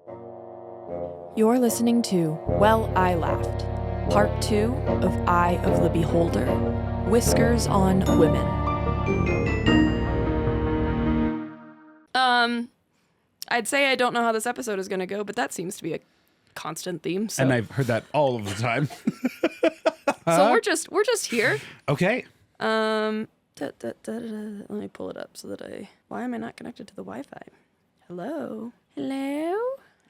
You're listening to Well, I Laughed, Part 2 of Eye of the Beholder, Whiskers on Women. I'd say I don't know how this episode is going to go, but that seems to be a constant theme. So. And I've heard that all of the time. So we're just here. Okay. Let me pull it up so that why am I not connected to the Wi-Fi? Hello?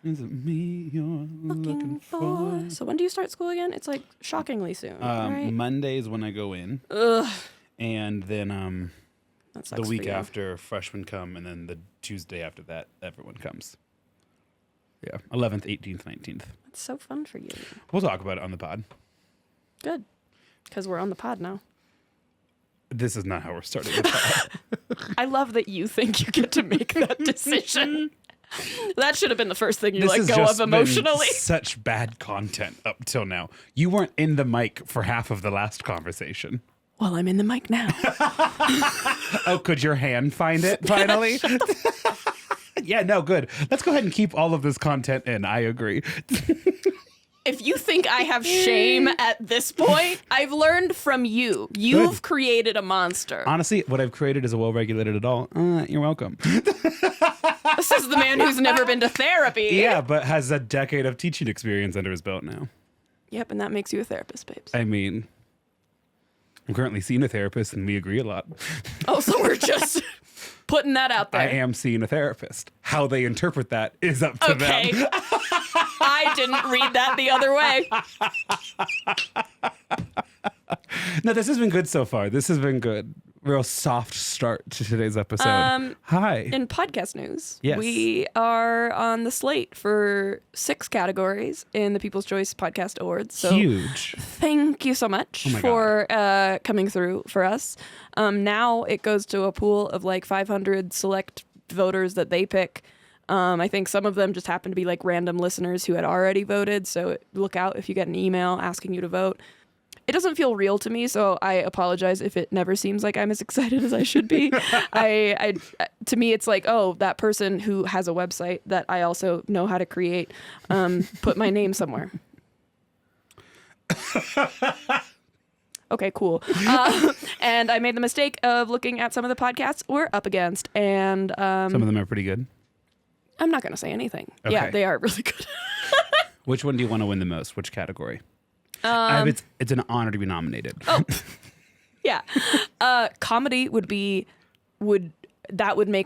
Is it me you're looking for? So when do you start school again? It's like shockingly soon, right? Mondays when I go in. Ugh. And then That sucks the week for you. after freshmen come, and then the Tuesday after that, everyone comes. Yeah, 11th, 18th, 19th. That's so fun for you. We'll talk about it on the pod. Good. Because we're on the pod now. This is not how we're starting the pod. I love that you think you get to make that decision. That should have been the first thing you This let has go just of emotionally. been such bad content up till now. You weren't in the mic for half of the last conversation. Well, I'm in the mic now. Oh, could your hand find it finally? Yeah, no, good. Let's go ahead and keep all of this content in. I agree. If you think I have shame at this point, I've learned from you. You've created a monster. Honestly, what I've created is a well-regulated adult. You're welcome. This is the man who's never been to therapy. Yeah, but has a decade of teaching experience under his belt now. Yep, and that makes you a therapist, babes. I mean, I'm currently seeing a therapist, and we agree a lot. Oh, so we're just putting that out there. I am seeing a therapist. How they interpret that is up to Okay. them. I didn't read that the other way. No, this has been good so far. This has been good. Real soft start to today's episode. Hi. In podcast news, Yes. we are on the slate for 6 categories in the People's Choice Podcast Awards. So Huge. thank you so much for coming through for us. Now it goes to a pool of like 500 select voters that they pick. I think some of them just happen to be like random listeners who had already voted. So look out if you get an email asking you to vote. It doesn't feel real to me, so I apologize if it never seems like I'm as excited as I should be. To me, it's like, oh, that person who has a website that I also know how to create, put my name somewhere. Okay, cool. And I made the mistake of looking at some of the podcasts we're up against, and Some of them are pretty good. I'm not going to say anything. Okay. Yeah, they are really good. Which one do you want to win the most? Which category? It's an honor to be nominated. Oh, yeah. Comedy would make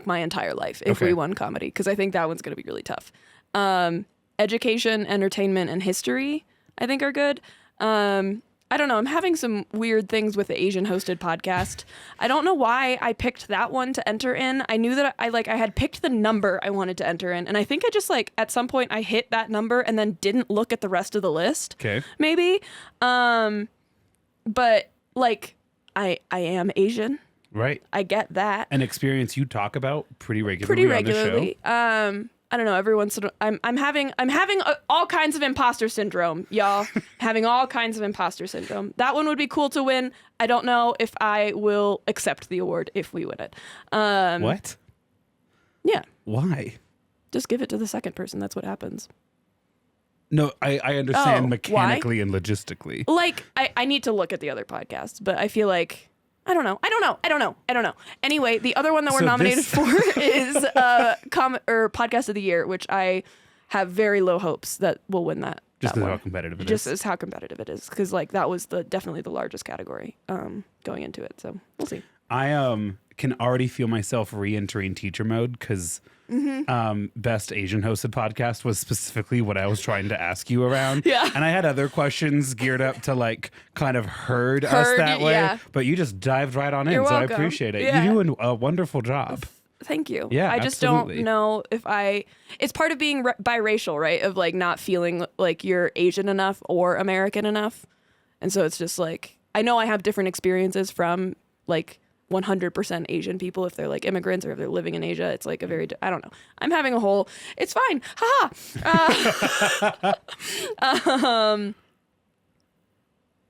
my entire life if we won comedy, because I think that one's going to be really tough. Education, entertainment, and history, I think, are good. I don't know. I'm having some weird things with the Asian hosted podcast. I don't know why I picked that one to enter in. I knew that I had picked the number I wanted to enter in. And I think I just at some point I hit that number and then didn't look at the rest of the list. Okay. Maybe. But I am Asian. Right. I get that. An experience you talk about pretty regularly. On the show. I don't know. Every once in a I'm having all kinds of imposter syndrome, y'all. Having all kinds of imposter syndrome. That one would be cool to win. I don't know if I will accept the award if we win it. What? Yeah. Why? Just give it to the second person. That's what happens. No, I understand mechanically why? And logistically. I need to look at the other podcasts, but I feel like I don't know. Anyway, the other one that we're nominated for is Podcast of the Year, which I have very low hopes that we'll win that. Just as how competitive it is. Just as how competitive it is, because that was definitely the largest category going into it. So we'll see. I can already feel myself re-entering teacher mode because best Asian hosted podcast was specifically what I was trying to ask you around. Yeah. And I had other questions geared up to kind of herd us that way. Yeah. But you just dived right on in, You're so welcome. I appreciate it. Yeah. You're doing a wonderful job. Thank you. Yeah, I just absolutely. don't know if it's part of being biracial, right? Of not feeling like you're Asian enough or American enough. And so it's just I know I have different experiences from 100% Asian people if they're immigrants or if they're living in Asia. It's I don't know. I'm having a whole, it's fine. Ha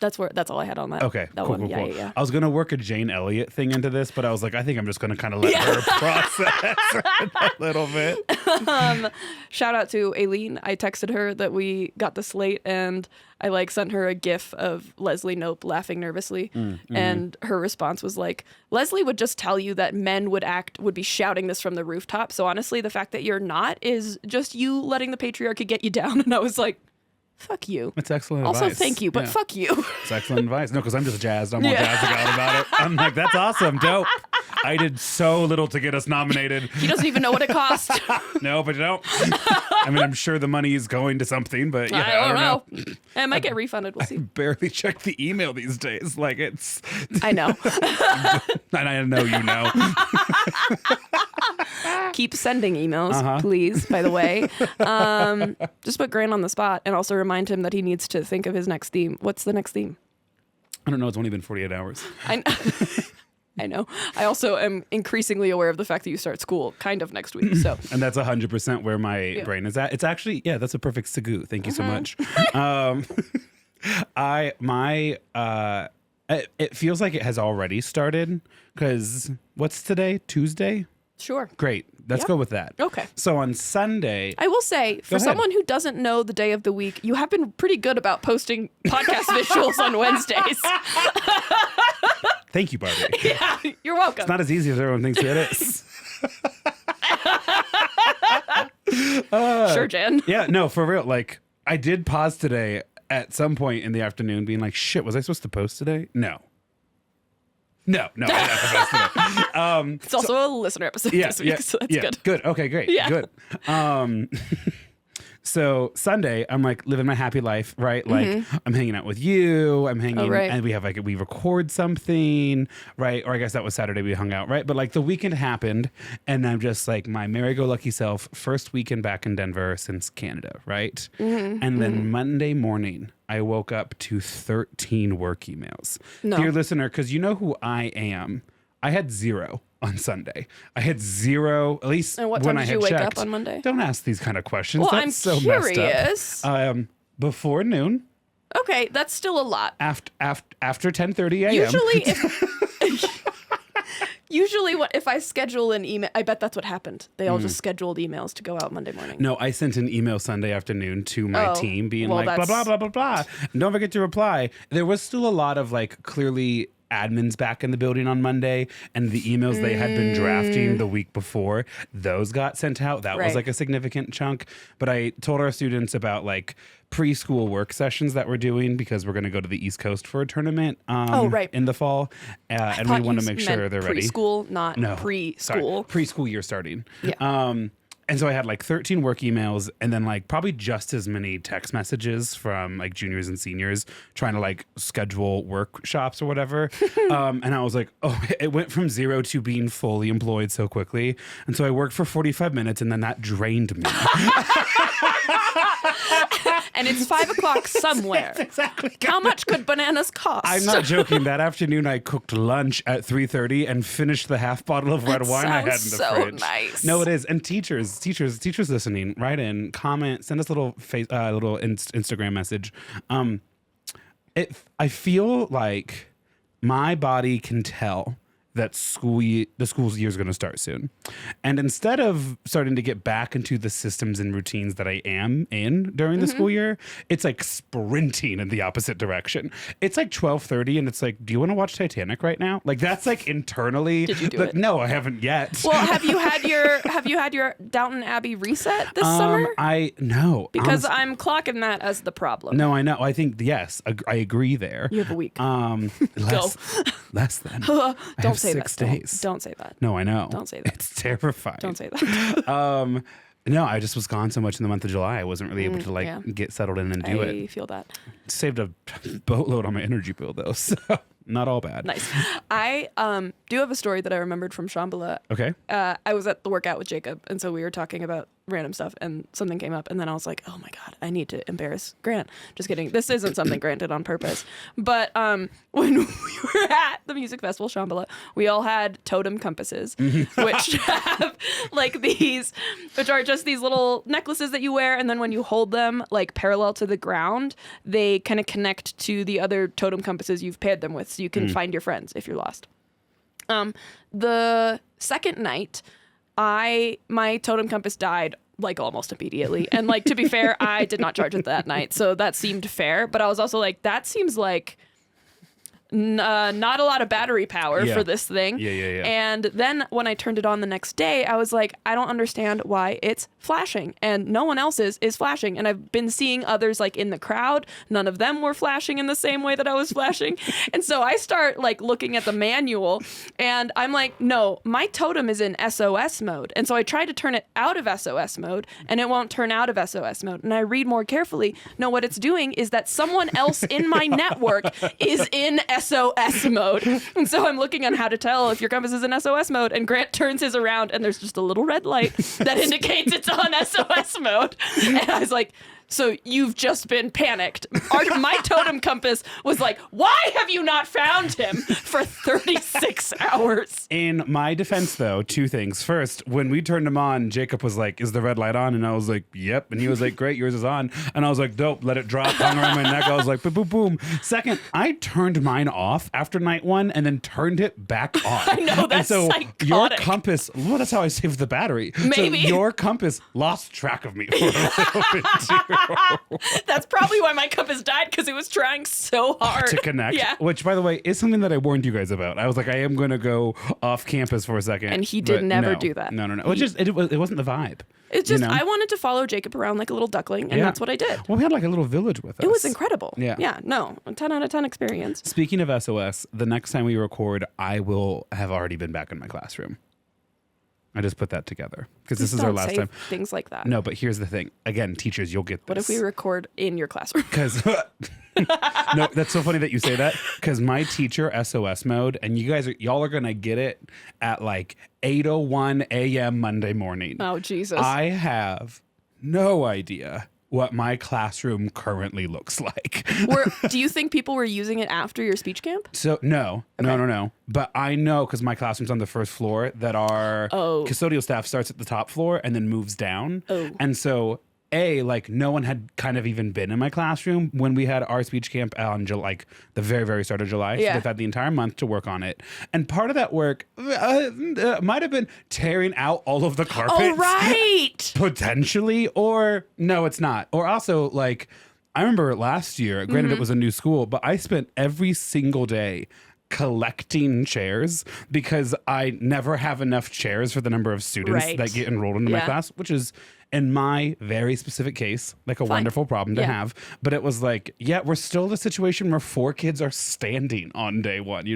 That's all I had on that. Okay, that cool, one. cool, Yeah, cool. yeah. I was going to work a Jane Elliott thing into this, but I was I think I'm just going to kind of let her process a little bit. Shout out to Aileen. I texted her that we got the slate, and I like sent her a gif of Leslie Knope laughing nervously. And her response was like, Leslie would just tell you that men would be shouting this from the rooftop. So honestly, the fact that you're not is just you letting the patriarchy get you down. And I was like, fuck you. It's excellent also, advice. thank you, but fuck you. It's excellent advice. No, because I'm just jazzed. I'm all jazzed about it. I'm like, that's awesome. Dope. I did so little to get us nominated. He doesn't even know what it cost. No, but you don't. I mean, I'm sure the money is going to something, but yeah, I don't know. It might get refunded. We'll see. I barely check the email these days. Like it's. I know. And I know you know. Keep sending emails, please, by the way. Just put Grant on the spot and also remind him that he needs to think of his next theme. What's the next theme? I don't know. It's only been 48 hours. I know. I also am increasingly aware of the fact that you start school kind of next week. So, and that's 100% where my brain is at. It's actually, that's a perfect segue. Thank you so much. It feels like it has already started because what's today? Tuesday? Sure. Great. Let's go with that. Okay. So on Sunday, I will say, for someone who doesn't know the day of the week, you have been pretty good about posting podcast visuals on Wednesdays. Thank you, Barbie. Yeah, you're welcome. It's not as easy as everyone thinks it is. Sure, Jen. Yeah, no, for real. Like, I did pause today at some point in the afternoon being like, shit, was I supposed to post today? No, I didn't have to post today. It's also a listener episode this week, so that's good. Good. Okay, great. Yeah. Good. So Sunday, I'm like living my happy life, right? Like I'm hanging out with you. I'm hanging, and we record something, right? Or I guess that was Saturday we hung out, right? But like the weekend happened, and I'm just like my merry-go-lucky self. First weekend back in Denver since Canada, right? And then Monday morning, I woke up to 13 work emails. No. Dear listener, because you know who I am. I had 0 on Sunday. I had 0, at least and what when time I did had you wake checked. up on Monday? Don't ask these kind of questions. Well, That's I'm so curious. messed up. Before noon. Okay, that's still a lot. After 10:30 a.m. Usually, if I schedule an email, I bet that's what happened. They all just scheduled emails to go out Monday morning. No, I sent an email Sunday afternoon to my team being like, blah, blah, blah, blah, blah. And don't forget to reply. There was still a lot of like clearly admins back in the building on Monday, and the emails they had been drafting the week before, those got sent out. That was like a significant chunk. But I told our students about like preschool work sessions that we're doing because we're going to go to the East Coast for a tournament in the fall. And we want to make sure they're ready. Preschool, not preschool. Sorry, preschool year starting. Yeah. And so I had like 13 work emails and then like probably just as many text messages from like juniors and seniors trying to like schedule workshops or whatever. And I was like, oh, it went from 0 to being fully employed so quickly. And so I worked for 45 minutes and then that drained me. And it's 5 o'clock somewhere. Exactly. How much could bananas cost? I'm not joking. That afternoon, I cooked lunch at 3:30 and finished the half bottle of red wine I had in the fridge. Nice. No, it is. And teachers listening, write in, comment, send us a little Instagram message. I feel like my body can tell that the school's year is going to start soon. And instead of starting to get back into the systems and routines that I am in during the school year, it's like sprinting in the opposite direction. It's like 12:30 and it's like, do you want to watch Titanic right now? Like that's like internally. Did you do it? No, I haven't yet. Well, have you had your Downton Abbey reset this summer? No. Because I'm clocking that as the problem. No, I know. I think, yes, I agree there. You have a week. Less than. Don't say 6 that. days. Don't say that. No, I know. Don't say that. It's terrifying. Don't say that. No, I just was gone so much in the month of July. I wasn't really able to get settled in and do it. I feel that. Saved a boatload on my energy bill though, so not all bad. Nice. I do have a story that I remembered from Shambhala. Okay. I was at the workout with Jacob, and so we were talking about random stuff, and something came up, and then I was like, oh my God, I need to embarrass Grant. Just kidding. This isn't something Grant did on purpose. But when we were at the music festival, Shambhala, we all had totem compasses, which have like these, which are just these little necklaces that you wear, and then when you hold them like parallel to the ground, they kind of connect to the other totem compasses you've paired them with, so you can find your friends if you're lost. The second night, my totem compass died like almost immediately. And like, to be fair, I did not charge it that night. So that seemed fair. But I was also like, that seems like not a lot of battery power for this thing. Yeah. And then when I turned it on the next day, I was like, I don't understand why it's flashing, and no one else is flashing. And I've been seeing others like in the crowd. None of them were flashing in the same way that I was flashing. And so I start like looking at the manual, and I'm like, no, my totem is in SOS mode. And so I try to turn it out of SOS mode, and it won't turn out of SOS mode. And I read more carefully. No, what it's doing is that someone else in my network is in SOS mode. And so I'm looking on how to tell if your compass is in SOS mode, and Grant turns his around and there's just a little red light that indicates it's on SOS mode. And I was like, so you've just been panicked. My totem compass was like, why have you not found him for 36 hours? In my defense, though, two things. First, when we turned him on, Jacob was like, is the red light on? And I was like, yep. And he was like, great, yours is on. And I was like, dope, let it drop, hung around my neck. I was like, boom, boom, boom. Second, I turned mine off after night one and then turned it back on. I know, that's psychotic. Your compass, well, that's how I saved the battery. Maybe. So your compass lost track of me for a little bit, too. That's probably why my compass died, because it was trying so hard to connect. Yeah. Which, by the way, is something that I warned you guys about. I was like, I am going to go off campus for a second. And he did never do that. No. It wasn't the vibe. It's just, I wanted to follow Jacob around like a little duckling, and that's what I did. Well, we had like a little village with us. It was incredible. Yeah. No, a 10 out of 10 experience. Speaking of SOS, the next time we record, I will have already been back in my classroom. I just put that together because this is our last time. Things like that. No, but here's the thing. Again, teachers, you'll get this. What if we record in your classroom? Because no, that's so funny that you say that. Because my teacher SOS mode, and y'all are gonna get it at like 8:01 a.m. Monday morning. Oh Jesus! I have no idea what my classroom currently looks like. Do you think people were using it after your speech camp? So no. But I know, because my classroom's on the first floor, that our custodial staff starts at the top floor and then moves down. Oh. And so no one had kind of even been in my classroom when we had our speech camp on the very, very start of July. Yeah. So they've had the entire month to work on it. And part of that work might have been tearing out all of the carpets. Oh, right. Potentially. Or no, it's not. Or also, like, I remember last year, granted it was a new school, but I spent every single day collecting chairs because I never have enough chairs for the number of students that get enrolled into my class, which is, in my very specific case, like a wonderful problem to have. But it was like, we're still in a situation where 4 kids are standing on day one,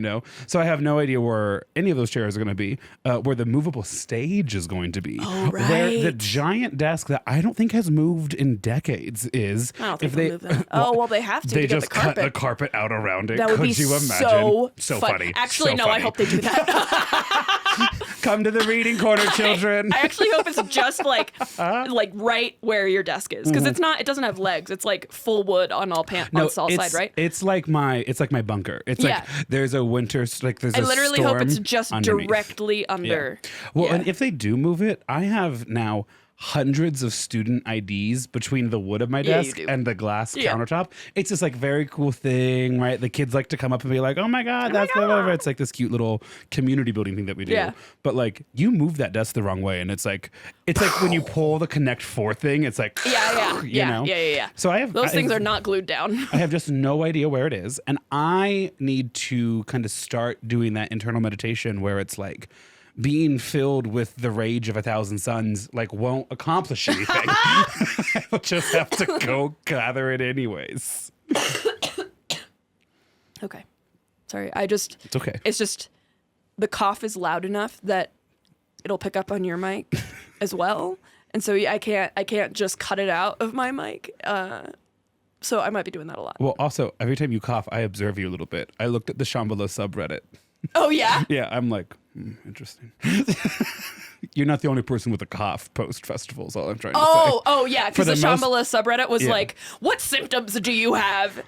So I have no idea where any of those chairs are going to be, where the movable stage is going to be, where the giant desk that I don't think has moved in decades is. I don't think they'll move that. They have to. They just cut the carpet out around it. That would Could be you imagine? So funny. Actually, so no, funny. I hope they do that. Come to the reading corner, children. I actually hope it's just like right where your desk is, because it doesn't have legs. It's like full wood on all sides, right? It's like my bunker. It's like there's a winter, there's I literally hope it's just underneath. Directly under. Yeah. Well, and if they do move it, I have now hundreds of student IDs between the wood of my desk and the glass countertop. It's this like very cool thing, right? The kids like to come up and be like, oh my God, that's whatever. It's like this cute little community building thing that we do. Yeah. But like, you move that desk the wrong way, and it's like when you pull the Connect 4 thing, it's like, you know? Yeah. So those things are not glued down. I have just no idea where it is. And I need to kind of start doing that internal meditation where it's like, being filled with the rage of 1,000 suns won't accomplish anything. I'll just have to go gather it anyways. Okay. Sorry. It's okay. It's just the cough is loud enough that it'll pick up on your mic as well. And so I can't just cut it out of my mic. So I might be doing that a lot. Well, also, every time you cough, I observe you a little bit. I looked at the Shambhala subreddit. Oh, yeah? Yeah, I'm like, interesting. You're not the only person with a cough post-festival is all I'm trying to say. Oh, yeah, because the Shambhala subreddit was like, what symptoms do you have?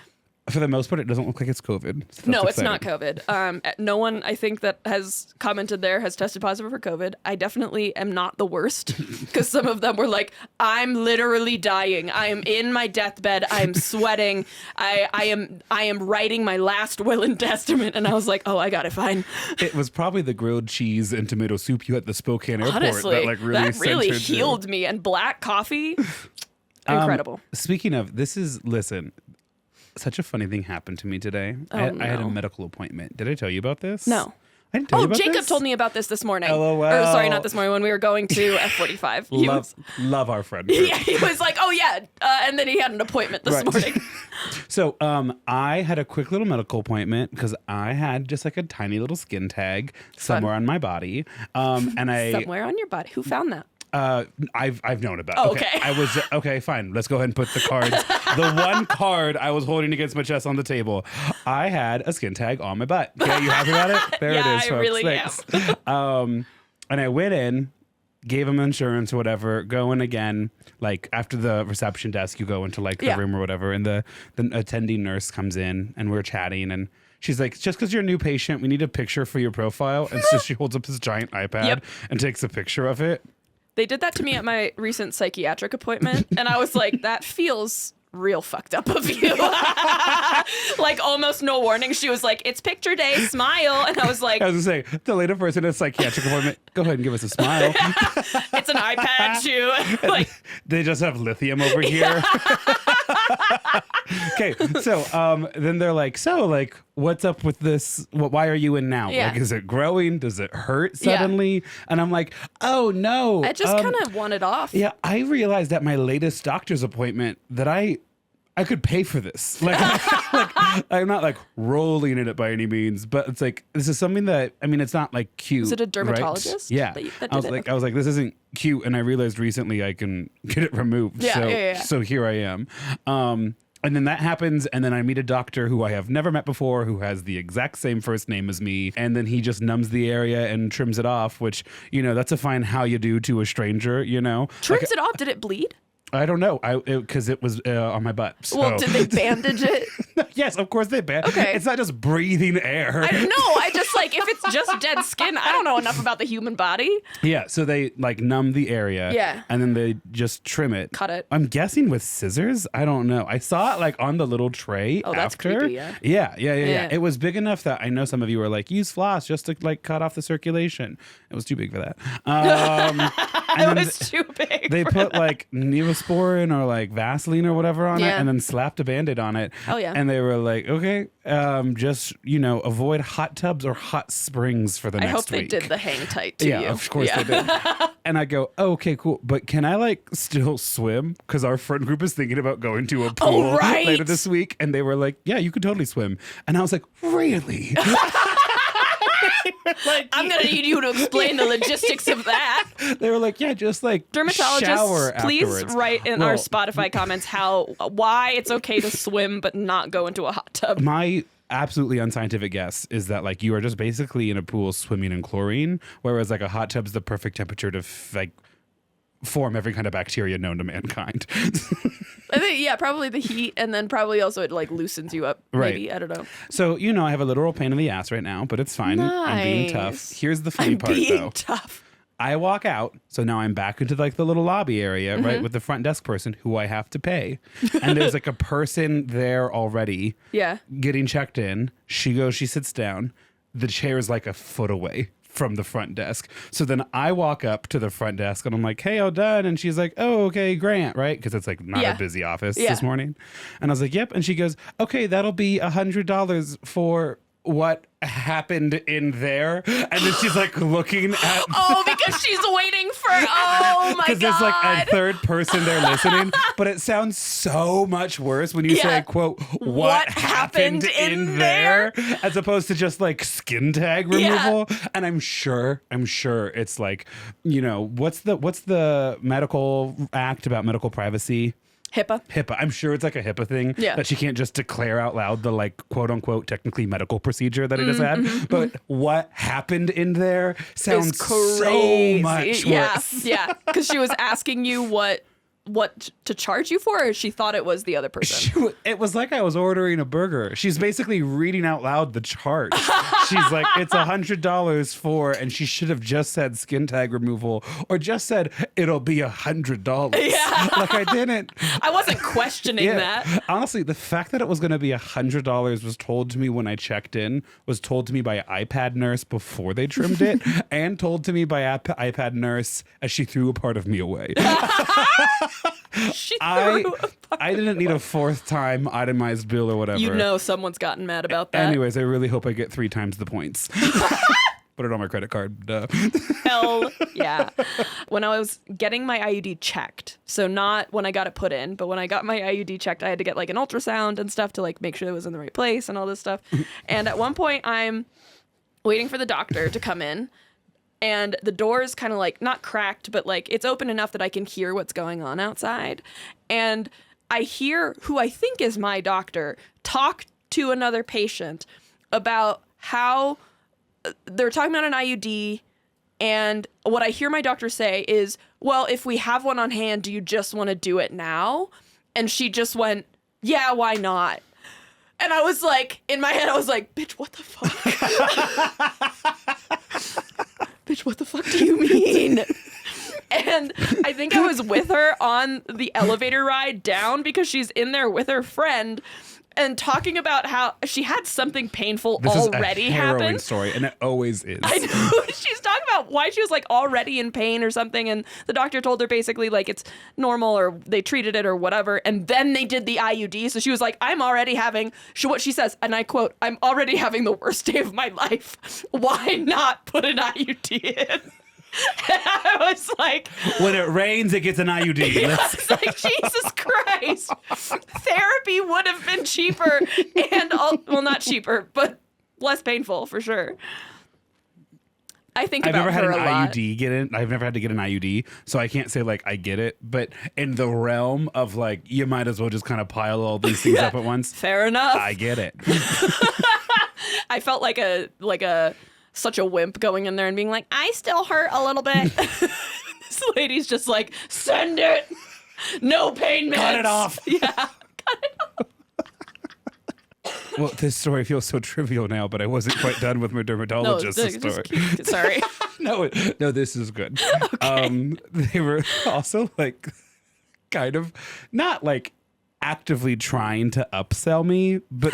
For the most part, it doesn't look like it's COVID. So no, it's not COVID. No one, I think, that has commented there has tested positive for COVID. I definitely am not the worst because some of them were like, I'm literally dying. I am in my deathbed. I am sweating. I am writing my last will and testament. And I was like, oh, I got it fine. It was probably the grilled cheese and tomato soup you had at the Spokane airport Honestly, that really healed me. And black coffee, incredible. Speaking of, listen. Such a funny thing happened to me today. I had a medical appointment. Did I tell you about this? No. I didn't tell you about Jacob this? told me about this morning. LOL. Or sorry, not this morning, when we were going to F45. Love our friend group. Yeah, he was like, oh yeah. And then he had an appointment this morning. So I had a quick little medical appointment because I had just like a tiny little skin tag somewhere on my body. Somewhere on your body. Who found that? I've known about. Oh, okay. I was okay. Fine. Let's go ahead and put the cards. The one card I was holding against my chest on the table. I had a skin tag on my butt. Okay, you happy about it? There it is, folks. I really Thanks. And I went in, gave him insurance or whatever. Go in again. Like after the reception desk, you go into like the room or whatever, and the attending nurse comes in, and we're chatting and. She's like, just because you're a new patient, we need a picture for your profile. And so she holds up this giant iPad and takes a picture of it. They did that to me at my recent psychiatric appointment, and I was like, that feels real fucked up of you. Like almost no warning. She was like, it's picture day, smile. And I was like, I was gonna say, the later person in a psychiatric appointment, go ahead and give us a smile. It's an iPad too. Like they just have lithium over here. Okay, so then they're like, so like, what's up with this? Why are you in now? Yeah. Like, is it growing? Does it hurt suddenly? Yeah. And I'm like, oh no. I just kind of want it off. Yeah, I realized at my latest doctor's appointment that I could pay for this. Like, I'm not like rolling in it by any means, but it's like, this is something that, I mean, it's not like cute. Is it a dermatologist? Right? Yeah. I was like, this isn't cute. And I realized recently I can get it removed. So here I am. And then that happens, and then I meet a doctor who I have never met before, who has the exact same first name as me, and then he just numbs the area and trims it off, which, you know, that's a fine how you do to a stranger, you know? Trims it off? Did it bleed? I don't know, because it was on my butt. So. Well, did they bandage it? Yes, of course they bandage. Okay. It's not just breathing air. I just like, if it's just dead skin, I don't know enough about the human body. Yeah, so they like numb the area. Yeah. And then they just trim it. Cut it. I'm guessing with scissors. I don't know. I saw it like on the little tray. Oh, that's after. creepy, yeah. Yeah. It was big enough that I know some of you were like, use floss just to like cut off the circulation. It was too big for that. It was too big. They put like Neosporin or like Vaseline or whatever on it, and then slapped a Band-Aid on it. Oh yeah. And they were like, okay, just avoid hot tubs or hot springs for the next week. I hope they did the hang tight to you. Yeah, of course they did. And I go, oh, okay, cool. But can I like still swim? Because our friend group is thinking about going to a pool later this week. And they were like, yeah, you could totally swim. And I was like, really? Like, I'm gonna need you to explain the logistics of that. They were like, yeah, just like dermatologists, please afterwards. write in our Spotify comments why it's okay to swim but not go into a hot tub. My absolutely unscientific guess is that like you are just basically in a pool swimming in chlorine, whereas like a hot tub's the perfect temperature to like form every kind of bacteria known to mankind. I think, probably the heat, and then probably also it like loosens you up. Maybe, I don't know. So, I have a literal pain in the ass right now, but it's fine. Nice. I'm being tough. Here's the funny part, though. Tough. I walk out, so now I'm back into like the little lobby area, right, with the front desk person who I have to pay. And there's like a person there already getting checked in. She sits down. The chair is like a foot away from the front desk. So then I walk up to the front desk and I'm like, hey, all done. And she's like, oh, okay, Grant, right? Because it's like not a busy office this morning. And I was like, yep. And she goes, okay, that'll be $100 for what happened in there. And then she's like looking at because she's waiting for my god, because there's like a third person there listening, but it sounds so much worse when you say, quote, what happened in there, as opposed to just like skin tag removal. And I'm sure it's like, what's the medical act about medical privacy? HIPAA. I'm sure it's like a HIPAA thing that she can't just declare out loud the like quote unquote technically medical procedure that it has had. But what happened in there sounds so much worse. Yeah. Because she was asking you what what to charge you for, or she thought it was the other person? It was like I was ordering a burger. She's basically reading out loud the chart. She's like, it's $100 for, and she should have just said skin tag removal or just said it'll be $100. Yeah. Like I didn't. I wasn't questioning that. Honestly, the fact that it was going to be $100 was told to me when I checked in, was told to me by an iPad nurse before they trimmed it, and told to me by iPad nurse as she threw a part of me away. I didn't need a fourth time itemized bill or whatever. You know someone's gotten mad about that. Anyways, I really hope I get 3 times the points. Put it on my credit card. Duh. Hell yeah. When I was getting my IUD checked, so not when I got it put in, but when I got my IUD checked, I had to get like an ultrasound and stuff to like make sure it was in the right place and all this stuff. And at one point I'm waiting for the doctor to come in, and the door is kind of like not cracked, but like it's open enough that I can hear what's going on outside. And I hear who I think is my doctor talk to another patient about how they're talking about an IUD. And what I hear my doctor say is, well, if we have one on hand, do you just want to do it now? And she just went, yeah, why not? And I was like, in my head, I was like, bitch, what the fuck? Bitch, what the fuck do you mean? And I think I was with her on the elevator ride down because she's in there with her friend and talking about how she had something painful already This is a harrowing happen. story, and it always is. I know. She's talking about why she was like already in pain or something, and the doctor told her basically like it's normal or they treated it or whatever, and then they did the IUD. So she was like, I'm already having, what she says, and I quote, I'm already having the worst day of my life. Why not put an IUD in? And I was like, when it rains, it gets an IUD. yeah, I was like, Jesus Christ. Therapy would have been cheaper and, well, not cheaper, but less painful for sure. I think about her a lot. I've never had to get an IUD, so I can't say like I get it. But in the realm of like, you might as well just kind of pile all these things up at once. Fair enough. I get it. I felt like such a wimp going in there and being like, I still hurt a little bit. This lady's just like, send it. No pain meds. Cut it off. Yeah. Cut it off. Well, this story feels so trivial now, but I wasn't quite done with my dermatologist story. Sorry. No, this is good. Okay. They were also like kind of not like actively trying to upsell me, but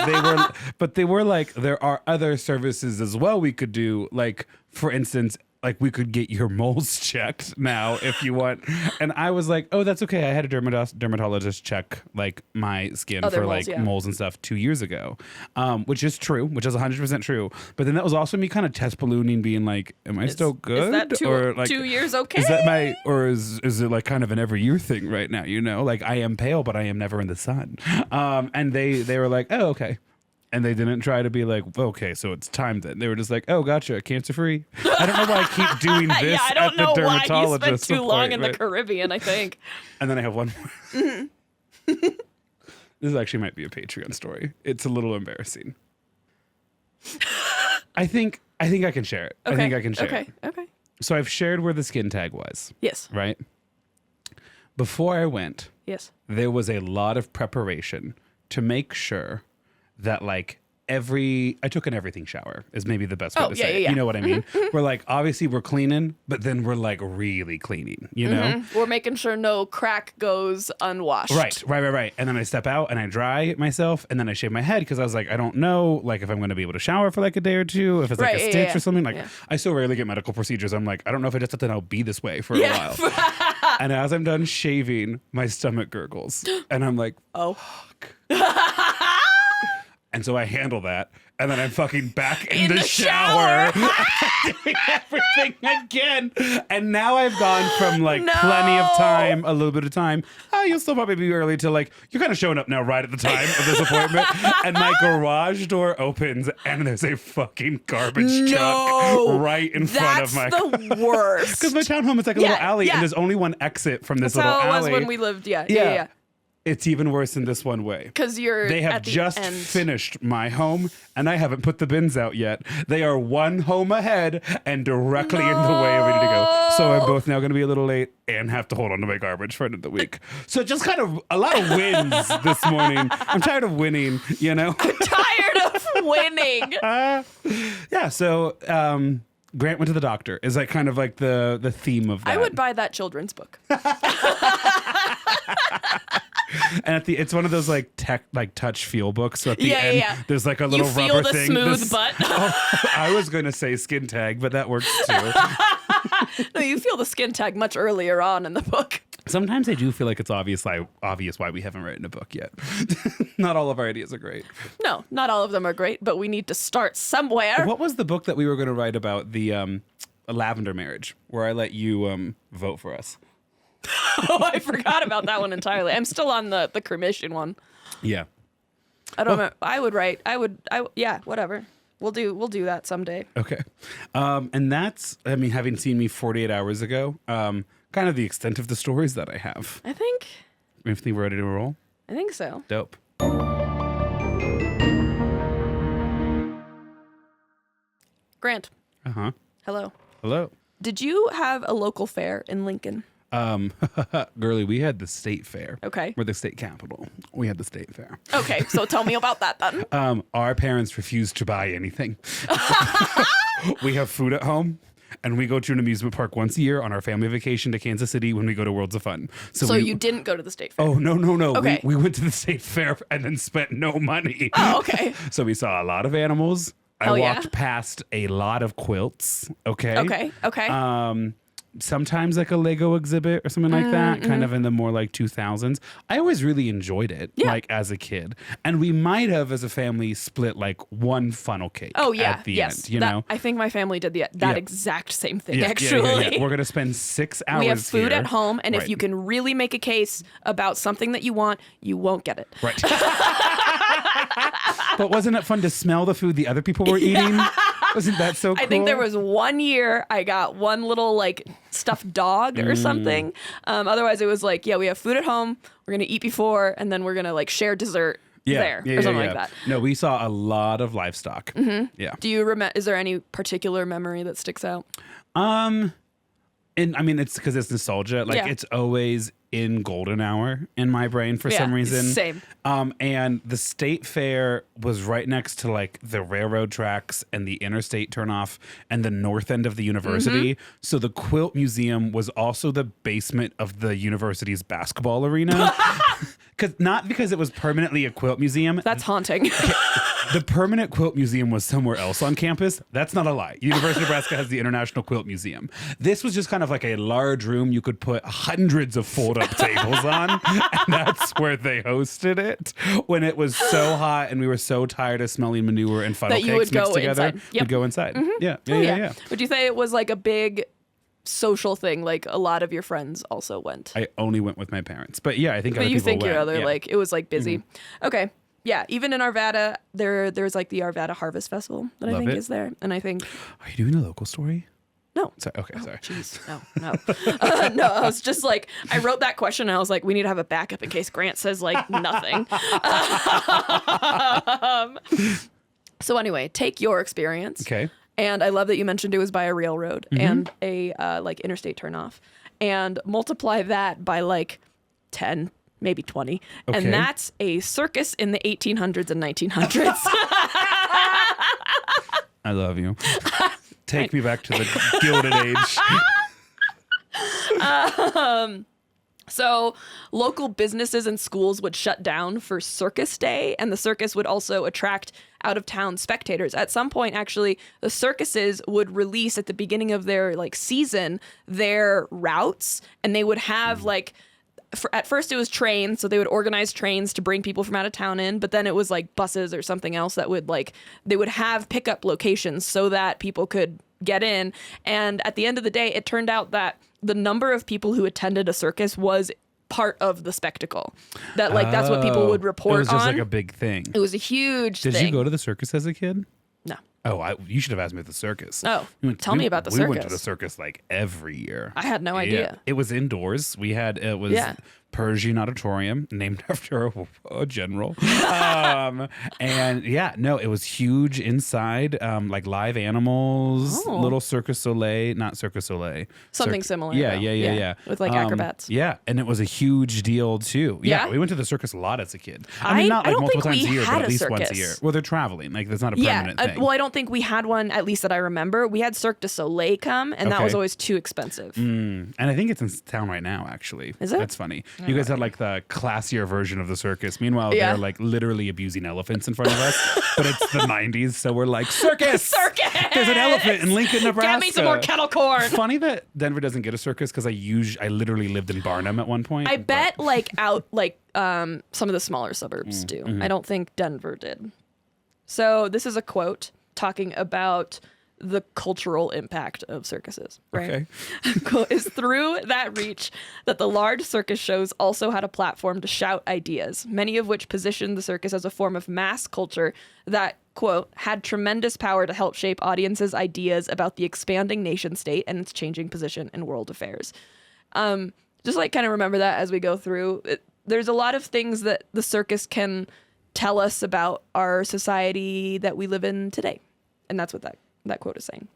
they were like, there are other services as well we could do, like for instance, like we could get your moles checked now if you want. And I was like, oh, that's okay. I had a dermatologist check like my skin Other for moles, like yeah. moles and stuff 2 years ago, which is true, which is 100% true. But then that was also me kind of test ballooning, being like, am I still good? Is that or like 2 years okay? Is that my, or is it like kind of an every year thing right now? You know, like I am pale, but I am never in the sun. And they were like, oh, okay. And they didn't try to be like, okay, so it's time then. They were just like, oh, gotcha, cancer free. I don't know why I keep doing this yeah, I don't at the know why dermatologist. you spent too long in the Caribbean, I think. And then I have one more. This actually might be a Patreon story. It's a little embarrassing. I think I can share it. Okay. I think I can share it. Okay. So I've shared where the skin tag was. Yes. Right? Before I went, Yes. there was a lot of preparation to make sure that like I took an everything shower is maybe the best way to say it. Yeah. You know what I mean? We're like, obviously we're cleaning, but then we're like really cleaning, you know? We're making sure no crack goes unwashed. Right. And then I step out and I dry myself and then I shave my head because I was like, I don't know like if I'm going to be able to shower for like a day or two, if it's like a stitch or something. Like I still rarely get medical procedures. I'm like, I don't know if I just thought I'll be this way for a while. And as I'm done shaving, my stomach gurgles and I'm like, oh, fuck. And so I handle that, and then I'm fucking back in the shower doing everything again. And now I've gone from like plenty of time, a little bit of time. You'll still probably be early to like, you're kind of showing up now right at the time of this appointment. And my garage door opens, and there's a fucking garbage truck right in front of my car. That's the worst. Because my townhome is like a little alley, and there's only one exit from this little alley. That's how it was when we lived, yeah. It's even worse in this one way. Because They have just finished my home, and I haven't put the bins out yet. They are one home ahead and directly in the way of me to go. So I'm both now going to be a little late and have to hold on to my garbage for another week. So just kind of a lot of wins this morning. I'm tired of winning, you know? I'm tired of winning. Yeah, so Grant went to the doctor. Is like kind of like the theme of that. I would buy that children's book. And it's one of those like touch feel books. So at the end, there's like a little rubber thing. You feel the smooth butt. I was going to say skin tag, but that works too. No, you feel the skin tag much earlier on in the book. Sometimes I do feel like it's obvious why we haven't written a book yet. Not all of our ideas are great. No, not all of them are great, but we need to start somewhere. What was the book that we were going to write about the lavender marriage, where I let you vote for us? Oh, I forgot about that one entirely. I'm still on the cremation one. Yeah. I don't know. Yeah, whatever. We'll do that someday. Okay. And that's, having seen me 48 hours ago, kind of the extent of the stories that I have. I think If we're ready to roll? I think so. Dope. Grant. Uh-huh. Hello. Hello. Did you have a local fair in Lincoln? Girly, we had the state fair. Okay. We're the state capital. We had the state fair. Okay, so tell me about that then. Our parents refused to buy anything. We have food at home, and we go to an amusement park once a year on our family vacation to Kansas City when we go to Worlds of Fun. So you didn't go to the state fair? Oh, no. Okay. We went to the state fair and then spent no money. Oh, okay. So we saw a lot of animals. I walked past a lot of quilts. Okay. Okay. Sometimes like a Lego exhibit or something like that, kind of in the more like 2000s. I always really enjoyed it, like as a kid. And we might have, as a family, split like one funnel cake at the end, you know? I think my family did that exact same thing, actually. We're going to spend 6 hours We have food here. at home, and if you can really make a case about something that you want, you won't get it. Right. But wasn't it fun to smell the food the other people were eating? Wasn't that so cool? I think there was one year I got one little like stuffed dog or something. Otherwise it was like, we have food at home. We're going to eat before, and then we're going to like share dessert there or something like that. No, we saw a lot of livestock. Mm-hmm. Yeah. Do you remember, is there any particular memory that sticks out? And it's because it's nostalgia. Like it's always in golden hour in my brain for some reason. Same. And the state fair was right next to like the railroad tracks and the interstate turnoff and the north end of the university. Mm-hmm. So the quilt museum was also the basement of the university's basketball arena. Not because it was permanently a quilt museum. That's haunting. The permanent quilt museum was somewhere else on campus. That's not a lie. University of Nebraska has the International Quilt Museum. This was just kind of like a large room you could put hundreds of fold-up tables on, and that's where they hosted it. When it was so hot and we were so tired of smelling manure and funnel cakes mixed together, inside. Yep. we'd go inside. Mm-hmm. Yeah. Would you say it was like a big social thing? Like a lot of your friends also went? I only went with my parents, but I think other you people think went. your other like it was like busy. Mm-hmm. Okay. Yeah, even in Arvada, there's like the Arvada Harvest Festival that I think is there, and I think. Are you doing a local story? No. Sorry. Okay, sorry. Jeez, no. No, I was just like, I wrote that question, and I was like, we need to have a backup in case Grant says like nothing. So anyway, take your experience. Okay. And I love that you mentioned it was by a railroad and a like interstate turnoff, and multiply that by like 10. Maybe 20. Okay. And that's a circus in the 1800s and 1900s. I love you. Take me back to the Gilded Age. So local businesses and schools would shut down for Circus Day, and the circus would also attract out-of-town spectators. At some point, actually, the circuses would release at the beginning of their like season their routes, and they would have like at first it was trains, so they would organize trains to bring people from out of town in, but then it was like buses or something else that would like, they would have pickup locations so that people could get in. And at the end of the day, it turned out that the number of people who attended a circus was part of the spectacle. That like, that's what people would report on. It was just like a big thing. It was a huge thing. Did you go to the circus as a kid? No. Oh, you should have asked me at the circus. Oh, tell me about the circus. We went to the circus like every year. I had no idea. It was indoors. We had, Persian auditorium, named after a general. And yeah, no, it was huge inside, like live animals, little Circus Soleil, not Circus Soleil. Something similar. Yeah. With like acrobats. Yeah, and it was a huge deal too. Yeah, we went to the circus a lot as a kid. I mean, not like multiple times a year, but at least once a year. Well, they're traveling. Like, that's not a permanent thing. Well, I don't think we had one, at least that I remember. We had Cirque du Soleil come, and that was always too expensive. And I think it's in town right now, actually. Is it? That's funny. You guys had like the classier version of the circus. Meanwhile, they're like literally abusing elephants in front of us. But it's the 90s, so we're like, circus! Circus! There's an elephant in Lincoln, Nebraska. Get me some more kettle corn. Funny that Denver doesn't get a circus, because I literally lived in Barnum at one point. I bet some of the smaller suburbs do. I don't think Denver did. So this is a quote talking about the cultural impact of circuses, right? Okay. Quote, is through that reach that the large circus shows also had a platform to shout ideas, many of which positioned the circus as a form of mass culture that, quote, had tremendous power to help shape audiences' ideas about the expanding nation state and its changing position in world affairs. Just like kind of remember that as we go through. There's a lot of things that the circus can tell us about our society that we live in today. And that's what that quote is saying.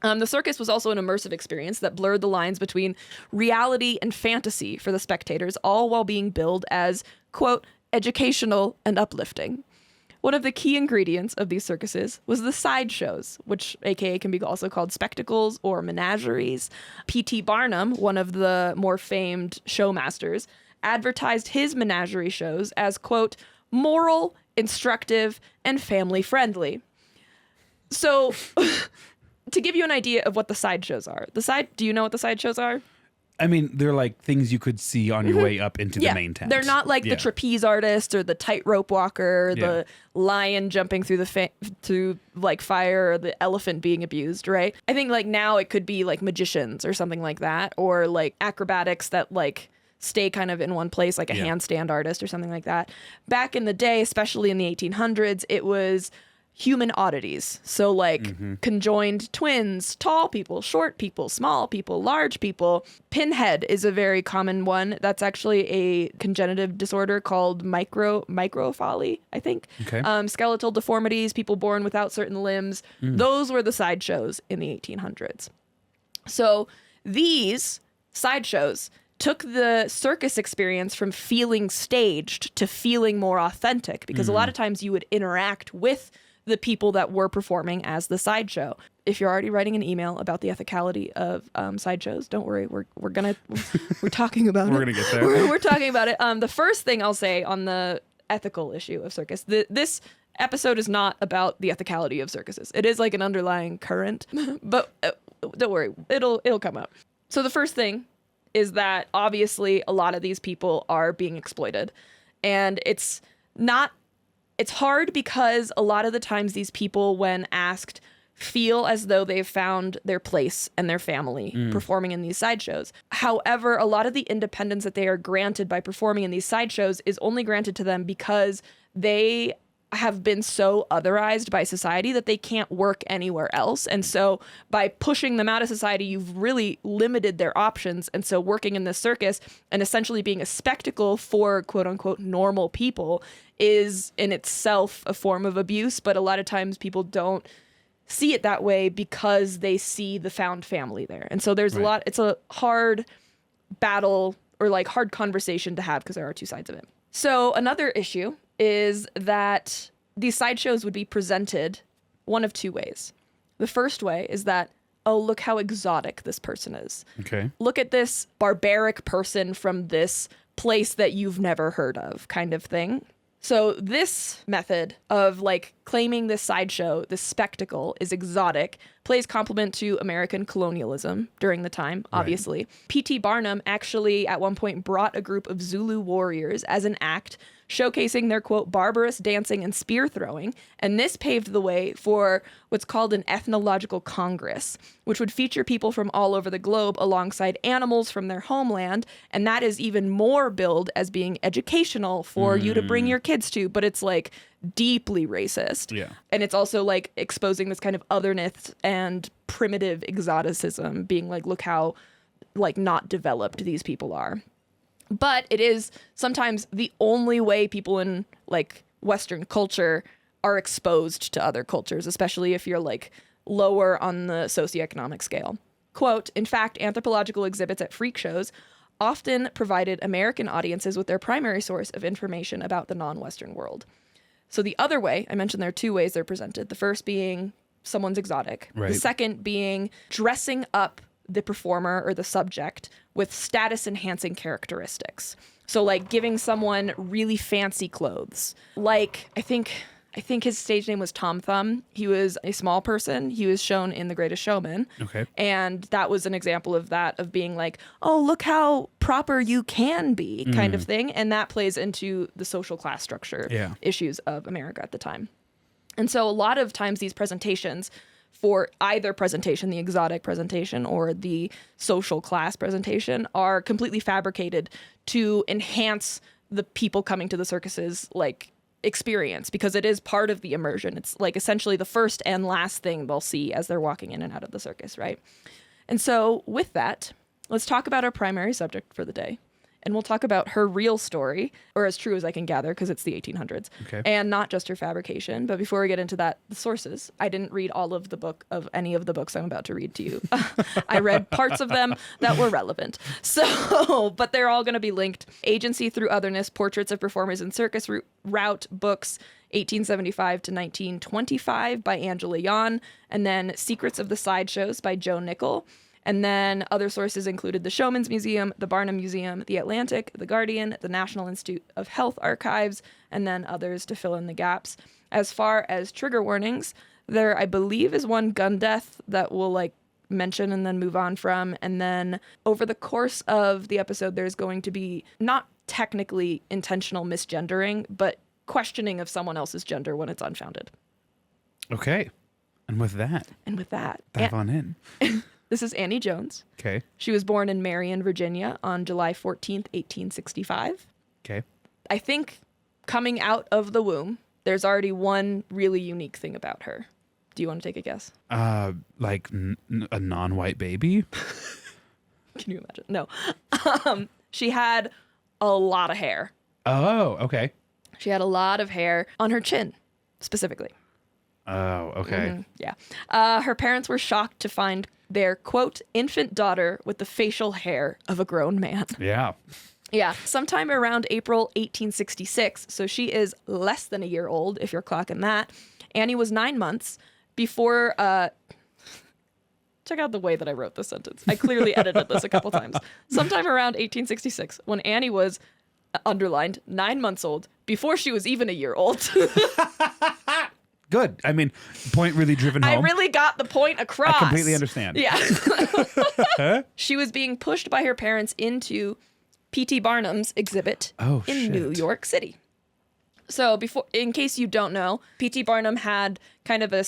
The circus was also an immersive experience that blurred the lines between reality and fantasy for the spectators, all while being billed as, quote, educational and uplifting. One of the key ingredients of these circuses was the sideshows, which aka can be also called spectacles or menageries. P.T. Barnum, one of the more famed showmasters, advertised his menagerie shows as, quote, moral, instructive, and family friendly. So, to give you an idea of what the sideshows are, do you know what the sideshows are? I mean, they're like things you could see on your way up into the main tent. They're not like the trapeze artist or the tightrope walker, the lion jumping through through like fire, or the elephant being abused, right? I think like now it could be like magicians or something like that, or like acrobatics that like stay kind of in one place, like a handstand artist or something like that. Back in the day, especially in the 1800s, it was human oddities. So like conjoined twins, tall people, short people, small people, large people. Pinhead is a very common one. That's actually a congenitive disorder called microphaly, I think. Okay. Skeletal deformities, people born without certain limbs. Those were the sideshows in the 1800s. So these sideshows took the circus experience from feeling staged to feeling more authentic, because a lot of times you would interact with the people that were performing as the sideshow. If you're already writing an email about the ethicality of sideshows, don't worry, we're talking about it. We're gonna get there. We're talking about it. The first thing I'll say on the ethical issue of circus, this episode is not about the ethicality of circuses. It is like an underlying current, but don't worry, it'll come up. So the first thing is that obviously a lot of these people are being exploited, and it's hard because a lot of the times these people, when asked, feel as though they've found their place and their family performing in these sideshows. However, a lot of the independence that they are granted by performing in these sideshows is only granted to them because they have been so otherized by society that they can't work anywhere else. And so by pushing them out of society, you've really limited their options. And so working in this circus and essentially being a spectacle for quote unquote normal people is in itself a form of abuse. But a lot of times people don't see it that way because they see the found family there. And so there's it's a hard battle or like hard conversation to have because there are two sides of it. So another issue is that these sideshows would be presented one of two ways. The first way is that, oh, look how exotic this person is. Okay. Look at this barbaric person from this place that you've never heard of, kind of thing. So this method of like claiming this sideshow, this spectacle is exotic, plays compliment to American colonialism during the time, obviously. Right. P.T. Barnum actually at one point brought a group of Zulu warriors as an act showcasing their, quote, barbarous dancing and spear throwing. And this paved the way for what's called an ethnological congress, which would feature people from all over the globe alongside animals from their homeland. And that is even more billed as being educational for you to bring your kids to, but it's like deeply racist. Yeah. And it's also like exposing this kind of otherness and primitive exoticism, being like, look how like not developed these people are. But it is sometimes the only way people in like Western culture are exposed to other cultures, especially if you're like lower on the socioeconomic scale. Quote, in fact, anthropological exhibits at freak shows often provided American audiences with their primary source of information about the non-Western world. So the other way, I mentioned there are two ways they're presented. The first being someone's exotic. Right. The second being dressing up the performer or the subject with status-enhancing characteristics. So like giving someone really fancy clothes. Like, I think his stage name was Tom Thumb. He was a small person. He was shown in The Greatest Showman. Okay. And that was an example of that, of being like, oh, look how proper you can be kind of thing. And that plays into the social class structure issues of America at the time. And so a lot of times these presentations for either presentation, the exotic presentation or the social class presentation, are completely fabricated to enhance the people coming to the circuses like experience, because it is part of the immersion. It's like essentially the first and last thing they'll see as they're walking in and out of the circus, right? And so with that, let's talk about our primary subject for the day. And we'll talk about her real story, or as true as I can gather, because it's the 1800s, and not just her fabrication. But before we get into that, the sources. I didn't read all of any of the books I'm about to read to you. I read parts of them that were relevant. So, but they're all going to be linked. Agency Through Otherness, Portraits of Performers in Circus Route Books, 1875 to 1925 by Angela Yon, and then Secrets of the Sideshows by Joe Nickel. And then other sources included the Showman's Museum, the Barnum Museum, the Atlantic, the Guardian, the National Institute of Health Archives, and then others to fill in the gaps. As far as trigger warnings, there, I believe, is one gun death that we'll like mention and then move on from. And then over the course of the episode, there's going to be not technically intentional misgendering, but questioning of someone else's gender when it's unfounded. Okay. And with that. Dive on in. This is Annie Jones. Okay. She was born in Marion, Virginia on July 14th, 1865. Okay. I think coming out of the womb, there's already one really unique thing about her. Do you want to take a guess? Like a non-white baby? Can you imagine? No. She had a lot of hair. Oh, okay. She had a lot of hair on her chin, specifically. Oh, okay. Mm-hmm. Yeah. Her parents were shocked to find their, quote, infant daughter with the facial hair of a grown man. Yeah. Yeah. Sometime around April 1866, so she is less than a year old, if you're clocking that. Annie was 9 months before... Check out the way that I wrote this sentence. I clearly edited this a couple times. Sometime around 1866, when Annie was, underlined, 9 months old, before she was even a year old... Good. I mean, point really driven home. I really got the point across. I completely understand. Yeah. She was being pushed by her parents into P.T. Barnum's exhibit in New York City. So in case you don't know, P.T. Barnum had kind of a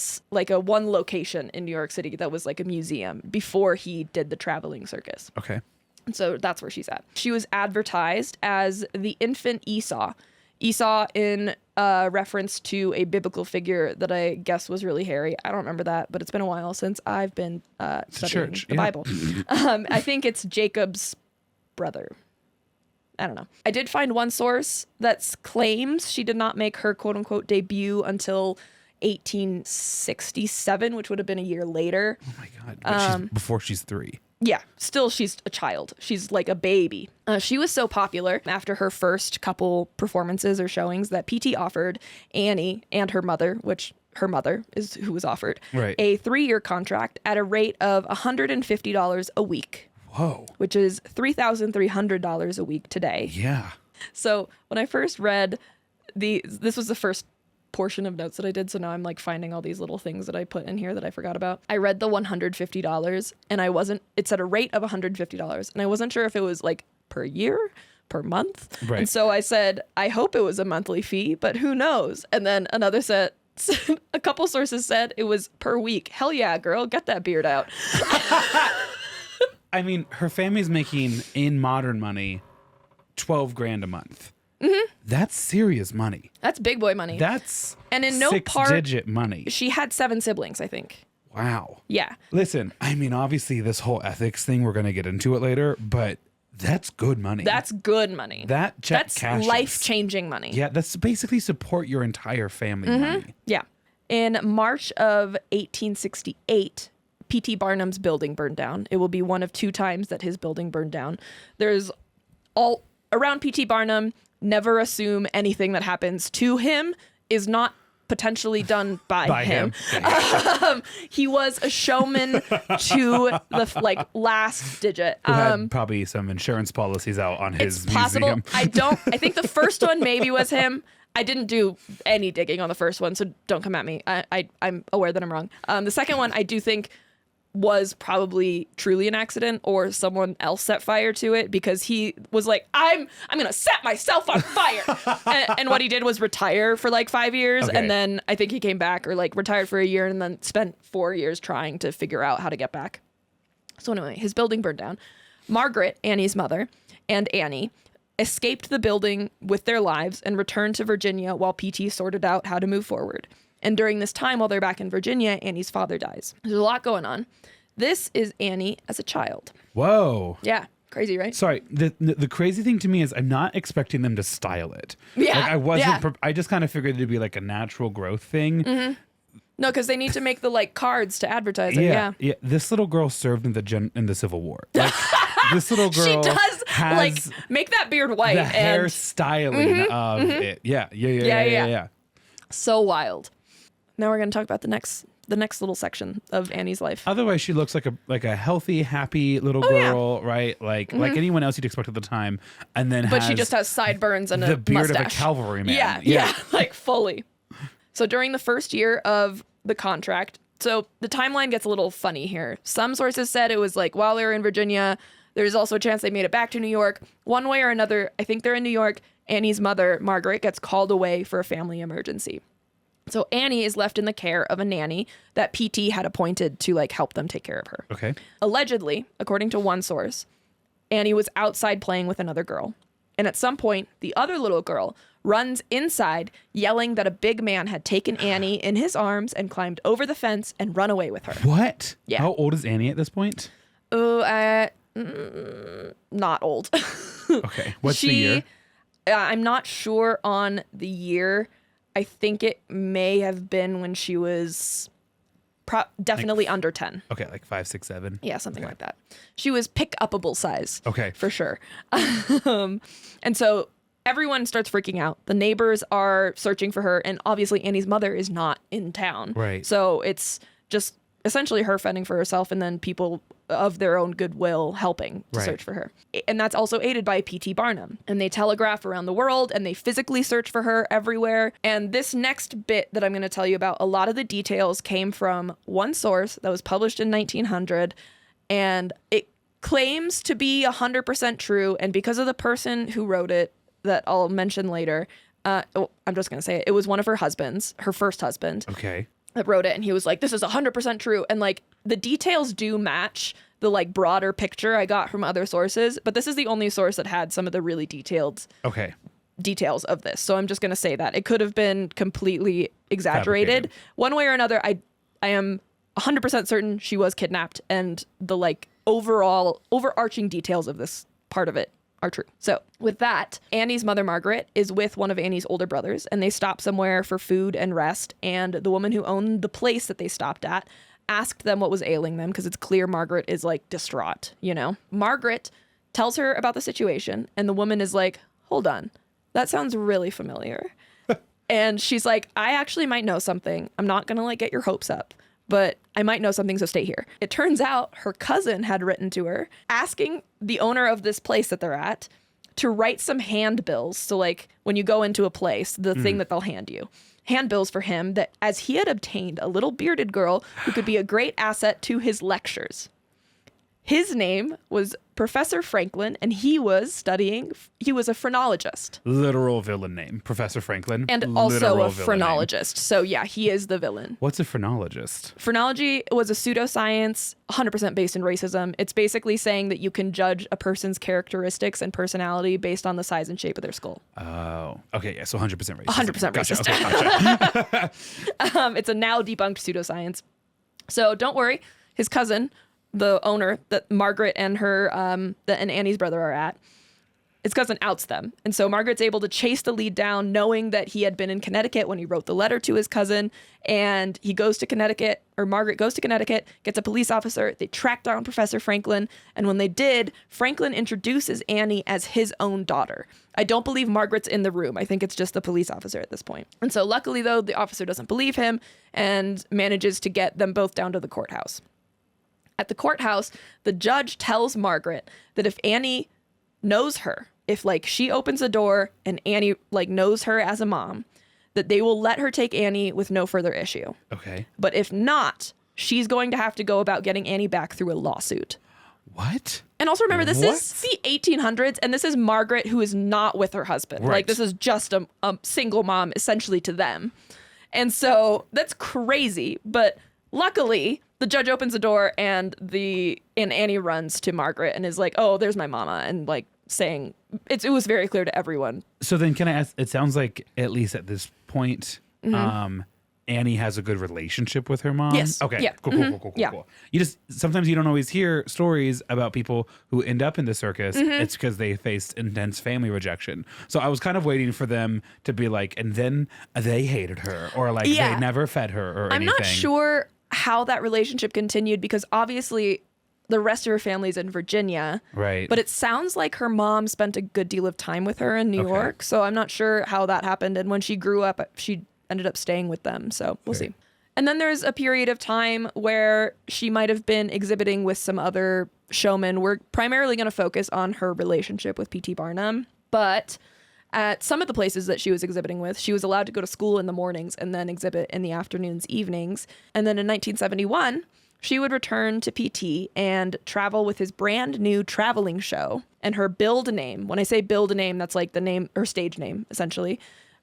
one location in New York City that was like a museum before he did the traveling circus. Okay. And so that's where she's at. She was advertised as the infant Esau. Esau in reference to a biblical figure that I guess was really hairy. I don't remember that, but it's been a while since I've been studying the Bible. I think it's Jacob's brother. I don't know. I did find one source that claims she did not make her quote-unquote debut until 1867, which would have been a year later. Oh my God. But before she's 3. Yeah, still she's a child. She's like a baby. She was so popular after her first couple performances or showings that PT offered Annie and her mother, which her mother is who was offered, a 3-year contract at a rate of $150 a week. Whoa. Which is $3,300 a week today. Yeah. So when I first read this was the first portion of notes that I did, so now I'm like finding all these little things that I put in here that I forgot about. I read the $150 and it said a rate of $150 and I wasn't sure if it was like per year, per month. Right. And so I said, I hope it was a monthly fee, but who knows? And then another set, a couple sources said it was per week. Hell yeah, girl, get that beard out. I mean, her family's making in modern money $12,000 a month. Mm-hmm. That's serious money. That's big boy money. That's and in no six-digit money. She had 7 siblings, I think. Wow. Yeah. Listen, I mean, obviously this whole ethics thing, we're going to get into it later, but That's good money. That's good money. That's life-changing money. Yeah, that's basically support your entire family money. Yeah. In March of 1868, P.T. Barnum's building burned down. It will be one of 2 times that his building burned down. There's all around P.T. Barnum, never assume anything that happens to him is not potentially done by him. Yeah. He was a showman to the last digit. Who had probably some insurance policies out on his museum. I think the first one maybe was him. I didn't do any digging on the first one, so don't come at me. I'm aware that I'm wrong. The second one I do think was probably truly an accident, or someone else set fire to it, because he was like, I'm gonna set myself on fire. and what he did was retire for 5 years. Okay. And then I think he came back, or retired for a year and then spent 4 years trying to figure out how to get back. So anyway, his building burned down. Margaret, Annie's mother, and Annie escaped the building with their lives and returned to Virginia while PT sorted out how to move forward. And during this time, while they're back in Virginia, Annie's father dies. There's a lot going on. This is Annie as a child. Whoa. Yeah. Crazy, right? Sorry. The crazy thing to me is I'm not expecting them to style it. Yeah. I wasn't. I just kind of figured it'd be a natural growth thing. Mm-hmm. No, because they need to make the cards to advertise it. Yeah. This little girl served in the Civil War. This little girl. She does make that beard white. The hairstyling of it. Yeah. So wild. Now we're going to talk about the next little section of Annie's life. Otherwise, she looks like a healthy, happy little girl, right? Like anyone else you'd expect at the time, and then she just has sideburns and the beard mustache. of a cavalryman. Yeah, fully. So during the first year of the contract, so the timeline gets a little funny here. Some sources said it was while they were in Virginia. There's also a chance they made it back to New York. One way or another, I think they're in New York. Annie's mother, Margaret, gets called away for a family emergency. So Annie is left in the care of a nanny that PT had appointed to help them take care of her. Okay. Allegedly, according to one source, Annie was outside playing with another girl. And at some point, the other little girl runs inside yelling that a big man had taken Annie in his arms and climbed over the fence and run away with her. What? Yeah. How old is Annie at this point? Not old. Okay. What's the year? I'm not sure on the year. I think it may have been when she was definitely under 10. Okay, 5, 6, 7. Yeah, something like that. She was pick-upable size. Okay. For sure. And so everyone starts freaking out. The neighbors are searching for her, and obviously Annie's mother is not in town. Right. So it's just essentially her fending for herself, and then people of their own goodwill helping to search for her. And that's also aided by P.T. Barnum. And they telegraph around the world, and they physically search for her everywhere. And this next bit that I'm going to tell you about, a lot of the details came from one source that was published in 1900, and it claims to be 100% true. And because of the person who wrote it, that I'll mention later, I'm just going to say it. It was one of her husbands, her first husband. Okay. That wrote it, and he was like, this is 100% true. And the details do match the broader picture I got from other sources, but this is the only source that had some of the really detailed details of this. So I'm just going to say that it could have been completely exaggerated. Fabricated. One way or another. I am 100% certain she was kidnapped, and the overall overarching details of this part of it are true. So with that, Annie's mother, Margaret, is with one of Annie's older brothers, and they stop somewhere for food and rest. And the woman who owned the place that they stopped at asked them what was ailing them, because it's clear Margaret is distraught, Margaret tells her about the situation, and the woman is like, hold on, that sounds really familiar. And she's like, I actually might know something. I'm not gonna get your hopes up, but I might know something, so stay here. It turns out her cousin had written to her asking the owner of this place that they're at to write some handbills. So when you go into a place, the thing that they'll hand you. Handbills for him, that as he had obtained a little bearded girl who could be a great asset to his lectures. His name was Professor Franklin, and he was a phrenologist. Literal villain name, Professor Franklin. And also a phrenologist. So yeah, he is the villain. What's a phrenologist? Phrenology was a pseudoscience 100% based in racism. It's basically saying that you can judge a person's characteristics and personality based on the size and shape of their skull. Oh, okay, yeah, so 100% racist. 100% gotcha. racist. Okay, gotcha. It's a now debunked pseudoscience. So don't worry, his cousin the owner that Margaret and and Annie's brother are at, his cousin outs them. And so Margaret's able to chase the lead down, knowing that he had been in Connecticut when he wrote the letter to his cousin. And he goes to Connecticut, or Margaret goes to Connecticut, gets a police officer. They track down Professor Franklin. And when they did, Franklin introduces Annie as his own daughter. I don't believe Margaret's in the room. I think it's just the police officer at this point. And so luckily, though, the officer doesn't believe him and manages to get them both down to the courthouse. At the courthouse, the judge tells Margaret that if Annie knows her, if like she opens a door and Annie like knows her as a mom, that they will let her take Annie with no further issue. Okay. But if not, she's going to have to go about getting Annie back through a lawsuit. What? And also remember, this is the 1800s, and this is Margaret who is not with her husband. Right. Like, this is just a single mom, essentially, to them. And so that's crazy. But luckily, the judge opens the door, and Annie runs to Margaret and is like, "Oh, there's my mama," and like saying it was very clear to everyone. So then, can I ask? It sounds like at least at this point, Annie has a good relationship with her mom. Yes. Okay. Yeah. Cool. Yeah. Cool. Sometimes you don't always hear stories about people who end up in the circus. It's because they faced intense family rejection. So I was kind of waiting for them to be like, and then they hated her, or like they never fed her, or I'm anything. not sure how that relationship continued, because obviously the rest of her family's in Virginia. Right. But it sounds like her mom spent a good deal of time with her in New York. So I'm not sure how that happened. And when she grew up, she ended up staying with them. So we'll see. And then there's a period of time where she might have been exhibiting with some other showmen. We're primarily going to focus on her relationship with P.T. Barnum. But at some of the places that she was exhibiting with, she was allowed to go to school in the mornings and then exhibit in the afternoons, evenings. And then in 1971, she would return to PT and travel with his brand new traveling show. And her build name, when I say build name, that's like the name, her stage name, essentially,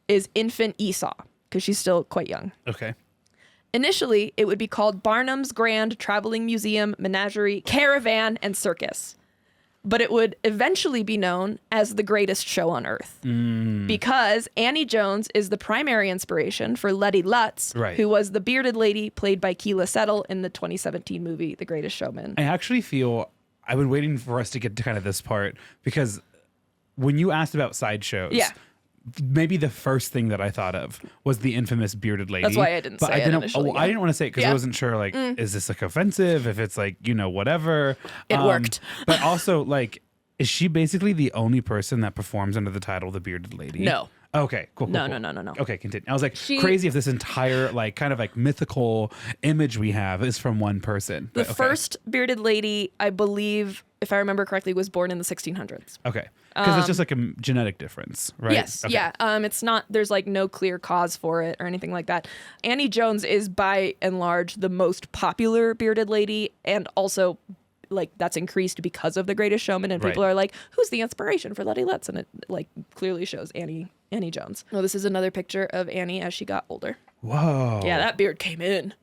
is Infant Esau, because she's still quite young. Okay. Initially, it would be called Barnum's Grand Traveling Museum, Menagerie, Caravan, and Circus. But it would eventually be known as the greatest show on earth. Because Annie Jones is the primary inspiration for Lettie Lutz, who was the bearded lady played by Keela Settle in the 2017 movie The Greatest Showman. I actually feel I've been waiting for us to get to kind of this part, because when you asked about sideshows, maybe the first thing that I thought of was the infamous bearded lady. That's why I didn't say it initially. I didn't want to say it because I wasn't sure, like, is this like offensive? If it's like, whatever. It worked. But also, like, is she basically the only person that performs under the title The Bearded Lady? No. Okay, cool. No. Okay, continue. I was like, crazy if this entire, like, kind of like mythical image we have is from one person. The first bearded lady, I believe, if I remember correctly, was born in the 1600s. Okay. Because it's just like a genetic difference, right? Yes. Okay. Yeah. It's not, there's like no clear cause for it or anything like that. Annie Jones is by and large the most popular bearded lady, and also like that's increased because of The Greatest Showman, and people are like, who's the inspiration for Lettie Lutz? And it like clearly shows Annie Jones. Oh, this is another picture of Annie as she got older. Whoa. Yeah, that beard came in.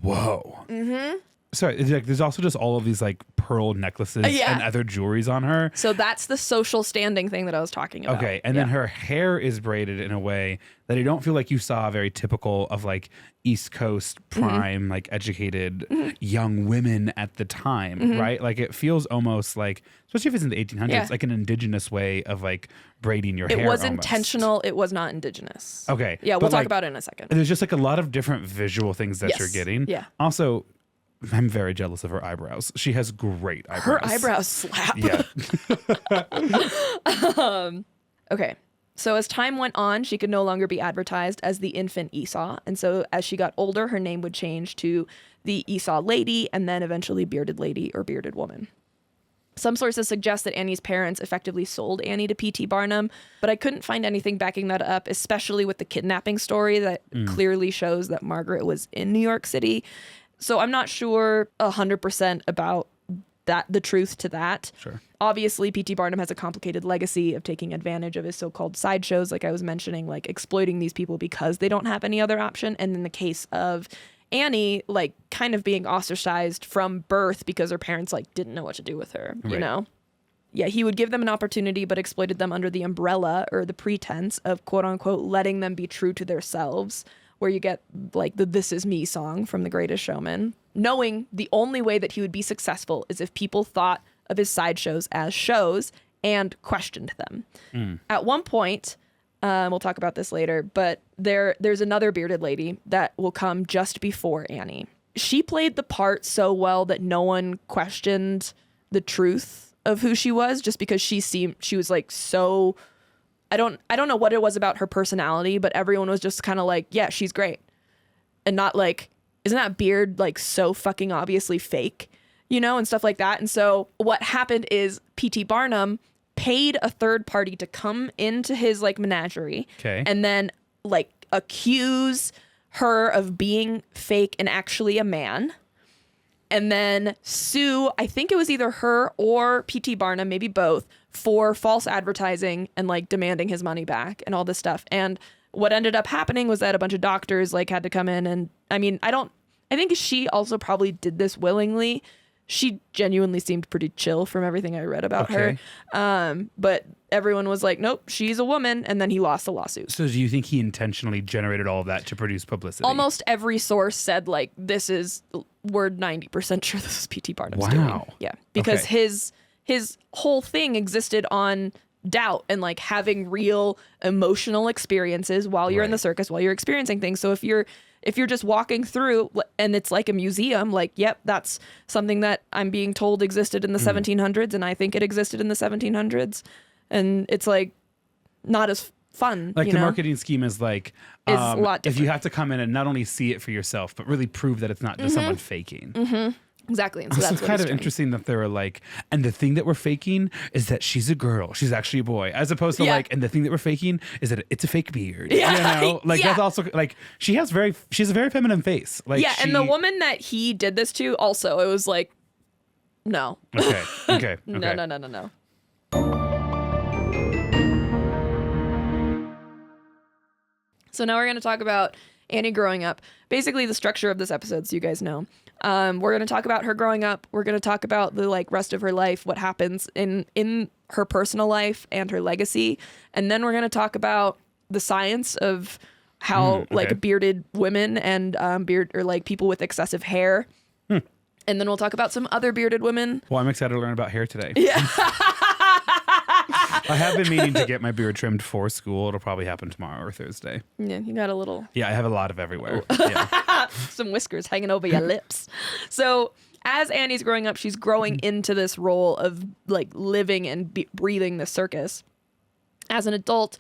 Whoa. Mm-hmm. Sorry, there's also just all of these like pearl necklaces and other jewelries on her. So that's the social standing thing that I was talking about. Okay, and then her hair is braided in a way that I don't feel like you saw very typical of like East Coast prime, like educated young women at the time, right? Like it feels almost like, especially if it's in the 1800s, like an indigenous way of like braiding your hair. It was almost intentional. It was not indigenous. Okay. Yeah, we'll talk about it in a second. There's just like a lot of different visual things that you're getting. Yeah. Also, I'm very jealous of her eyebrows. She has great eyebrows. Her eyebrows slap. Yeah. Okay. So as time went on, she could no longer be advertised as the infant Esau. And so as she got older, her name would change to the Esau Lady, and then eventually Bearded Lady or Bearded Woman. Some sources suggest that Annie's parents effectively sold Annie to P.T. Barnum, but I couldn't find anything backing that up, especially with the kidnapping story that clearly shows that Margaret was in New York City. So I'm not sure 100% about the truth to that. Sure. Obviously, P.T. Barnum has a complicated legacy of taking advantage of his so-called sideshows, like I was mentioning, like exploiting these people because they don't have any other option. And in the case of Annie, like kind of being ostracized from birth because her parents like didn't know what to do with her, you know? Yeah, he would give them an opportunity, but exploited them under the umbrella or the pretense of quote unquote letting them be true to themselves, where you get like the This Is Me song from The Greatest Showman, knowing the only way that he would be successful is if people thought of his sideshows as shows and questioned them. At one point, we'll talk about this later, but there's another bearded lady that will come just before Annie. She played the part so well that no one questioned the truth of who she was, just because she was like so, I don't know what it was about her personality, but everyone was just kind of like, yeah, she's great. And not like, isn't that beard like so fucking obviously fake, and stuff like that. And so what happened is P.T. Barnum paid a third party to come into his like menagerie and then like accuse her of being fake and actually a man, and then sue, I think it was either her or P.T. Barnum, maybe both, for false advertising and like demanding his money back and all this stuff. And what ended up happening was that a bunch of doctors like had to come in, and I think she also probably did this willingly. She genuinely seemed pretty chill from everything I read about her. But everyone was like, nope, she's a woman. And then he lost the lawsuit. So do you think he intentionally generated all of that to produce publicity? Almost every source said like, we're 90% sure this is P.T. Barnum's doing. Yeah. Because his whole thing existed on doubt and like having real emotional experiences while you're in the circus, while you're experiencing things. So if you're just walking through and it's like a museum, like, yep, that's something that I'm being told existed in the 1700s, and I think it existed in the 1700s, and it's like not as fun. Like the marketing scheme is like, a lot different. If you have to come in and not only see it for yourself, but really prove that it's not just someone faking. Exactly. And so that's kind of interesting that they were like, and the thing that we're faking is that she's a girl, she's actually a boy, as opposed to like, and the thing that we're faking is that it's a fake beard. That's also like she has a very feminine face. Like and the woman that he did this to also, it was like, no. Okay. No. So now we're going to talk about Annie growing up. Basically the structure of this episode, so you guys know. We're going to talk about her growing up. We're going to talk about the like rest of her life, what happens in her personal life and her legacy. And then we're going to talk about the science of how like bearded women and like people with excessive hair. And then we'll talk about some other bearded women. Well, I'm excited to learn about hair today. Yeah. I have been meaning to get my beard trimmed for school. It'll probably happen tomorrow or Thursday. Yeah, you got a little... Yeah, I have a lot of everywhere. Yeah. Some whiskers hanging over your lips. So as Annie's growing up, she's growing into this role of like living and breathing the circus. As an adult,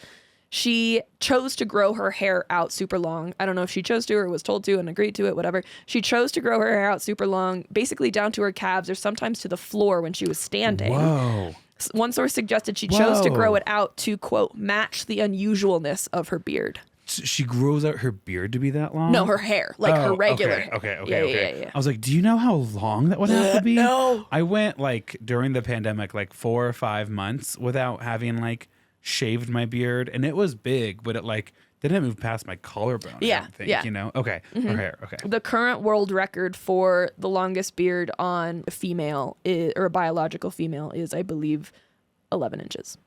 she chose to grow her hair out super long. I don't know if she chose to or was told to and agreed to it, whatever. She chose to grow her hair out super long, basically down to her calves or sometimes to the floor when she was standing. Whoa. One source suggested she chose to grow it out to, quote, match the unusualness of her beard. She grows out her beard to be that long? No, her hair, like her regular hair. Okay. Yeah. I was like, do you know how long that would have to be? No. I went like during the pandemic, like 4 or 5 months without having like shaved my beard, and it was big, but it like didn't move past my collarbone. I don't think, Okay. Her hair. Okay. The current world record for the longest beard on a female or a biological female is, I believe, 11 inches.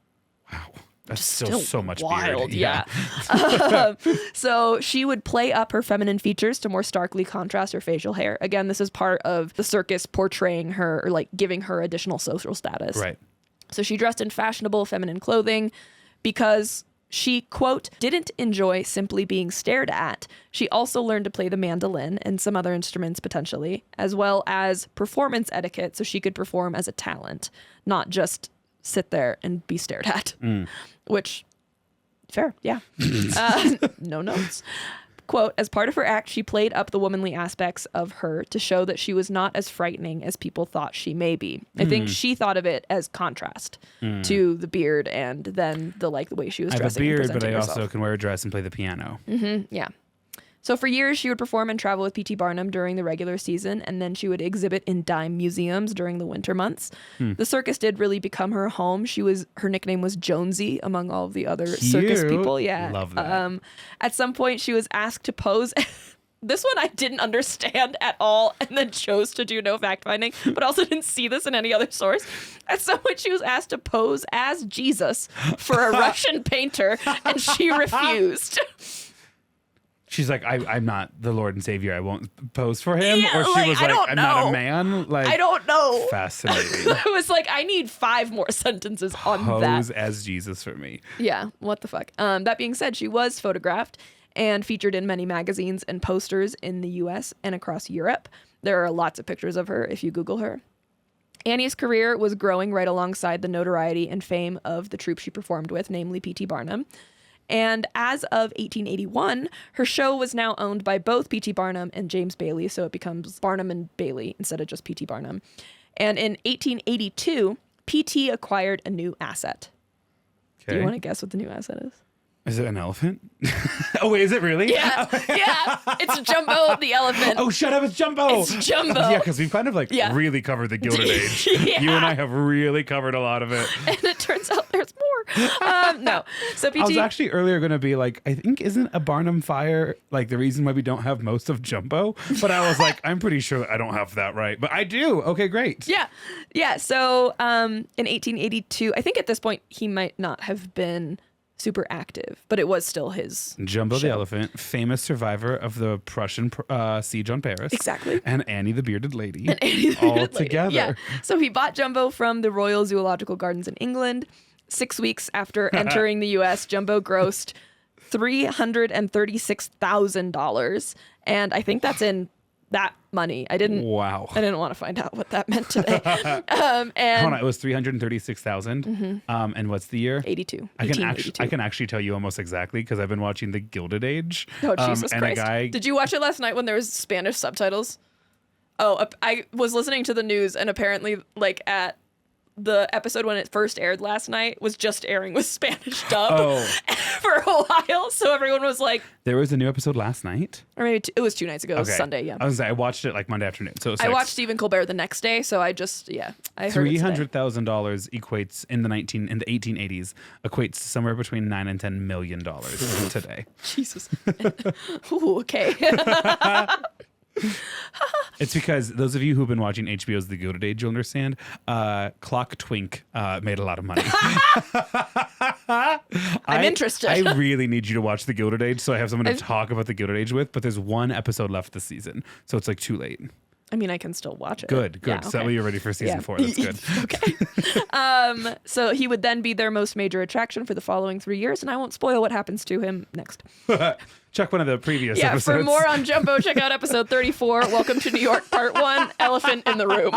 Wow. That's still so much wild, beard. Yeah. So she would play up her feminine features to more starkly contrast her facial hair. Again, this is part of the circus portraying her or like giving her additional social status. Right. So she dressed in fashionable feminine clothing because she, quote, didn't enjoy simply being stared at. She also learned to play the mandolin and some other instruments potentially, as well as performance etiquette so she could perform as a talent, not just sit there and be stared at. Which, fair, yeah. No notes. Quote, as part of her act, she played up the womanly aspects of her to show that she was not as frightening as people thought she may be. I think she thought of it as contrast to the beard and then the way she was dressing. I have a beard, and but I herself. also can wear a dress and play the piano. Yeah. So for years, she would perform and travel with P.T. Barnum during the regular season, and then she would exhibit in dime museums during the winter months. The circus did really become her home. Her nickname was Jonesy among all of the other circus people. Yeah. Love that. At some point, she was asked to pose. This one I didn't understand at all and then chose to do no fact finding, but also didn't see this in any other source. At some point, she was asked to pose as Jesus for a Russian painter, and she refused. she's like, I'm not the Lord and Savior. I won't pose for him. Yeah, or she like, was I like, don't I'm know. not a man. Like, I don't know. Fascinating. I was like, I need 5 more sentences on that. Pose as Jesus for me. Yeah, what the fuck? That being said, she was photographed and featured in many magazines and posters in the US and across Europe. There are lots of pictures of her if you Google her. Annie's career was growing right alongside the notoriety and fame of the troupe she performed with, namely P.T. Barnum. And as of 1881, her show was now owned by both P.T. Barnum and James Bailey, so it becomes Barnum and Bailey instead of just P.T. Barnum. And in 1882, P.T. acquired a new asset. Okay. Do you want to guess what the new asset is? Is it an elephant? Oh, wait, is it really? Yeah, yeah. It's Jumbo the elephant. Oh, shut up. It's Jumbo. It's Jumbo. Yeah, because we've kind of really covered the Gilded Age. Yeah. You and I have really covered a lot of it. And it turns out there's more. No. So PT... I was actually earlier going to be like, I think isn't a Barnum fire like the reason why we don't have most of Jumbo? But I was like, I'm pretty sure I don't have that right. But I do. Okay, great. Yeah. Yeah. So in 1882, I think at this point he might not have been super active, but it was still his Jumbo show. the elephant, famous survivor of the Prussian siege on Paris. Exactly. And Annie the bearded lady. And Annie the all bearded lady. together. Yeah. So he bought Jumbo from the Royal Zoological Gardens in England. 6 weeks after entering the U.S., Jumbo grossed $336,000, and I think that's in that money. I didn't want to find out what that meant today. And hold on, it was 336,000. Mm-hmm. And what's the year? 82. I can actually tell you almost exactly because I've been watching the Gilded Age. Oh, Jesus Christ! Did you watch it last night when there was Spanish subtitles? Oh, I was listening to the news, and apparently, like at the episode when it first aired last night was just airing with Spanish dub for a while. So everyone was like, there was a new episode last night? Or maybe it was 2 nights ago. It was Sunday, yeah. I watched it like Monday afternoon. So I watched Stephen Colbert the next day. So I just, I heard $300,000 equates in the 1880s equates to somewhere between $9 and $10 million today. Jesus. Ooh, okay. It's because those of you who've been watching HBO's The Gilded Age, you'll understand. Clock Twink made a lot of money. I'm interested. I really need you to watch The Gilded Age, so I have someone to talk about The Gilded Age with. But there's 1 episode left this season, so it's like too late. I mean, I can still watch it. Good. Yeah, okay. So that way you're ready for season 4. That's good. Okay. So he would then be their most major attraction for the following 3 years, and I won't spoil what happens to him next. Check one of the previous episodes. For more on Jumbo, check out episode 34, Welcome to New York, Part 1, Elephant in the Room.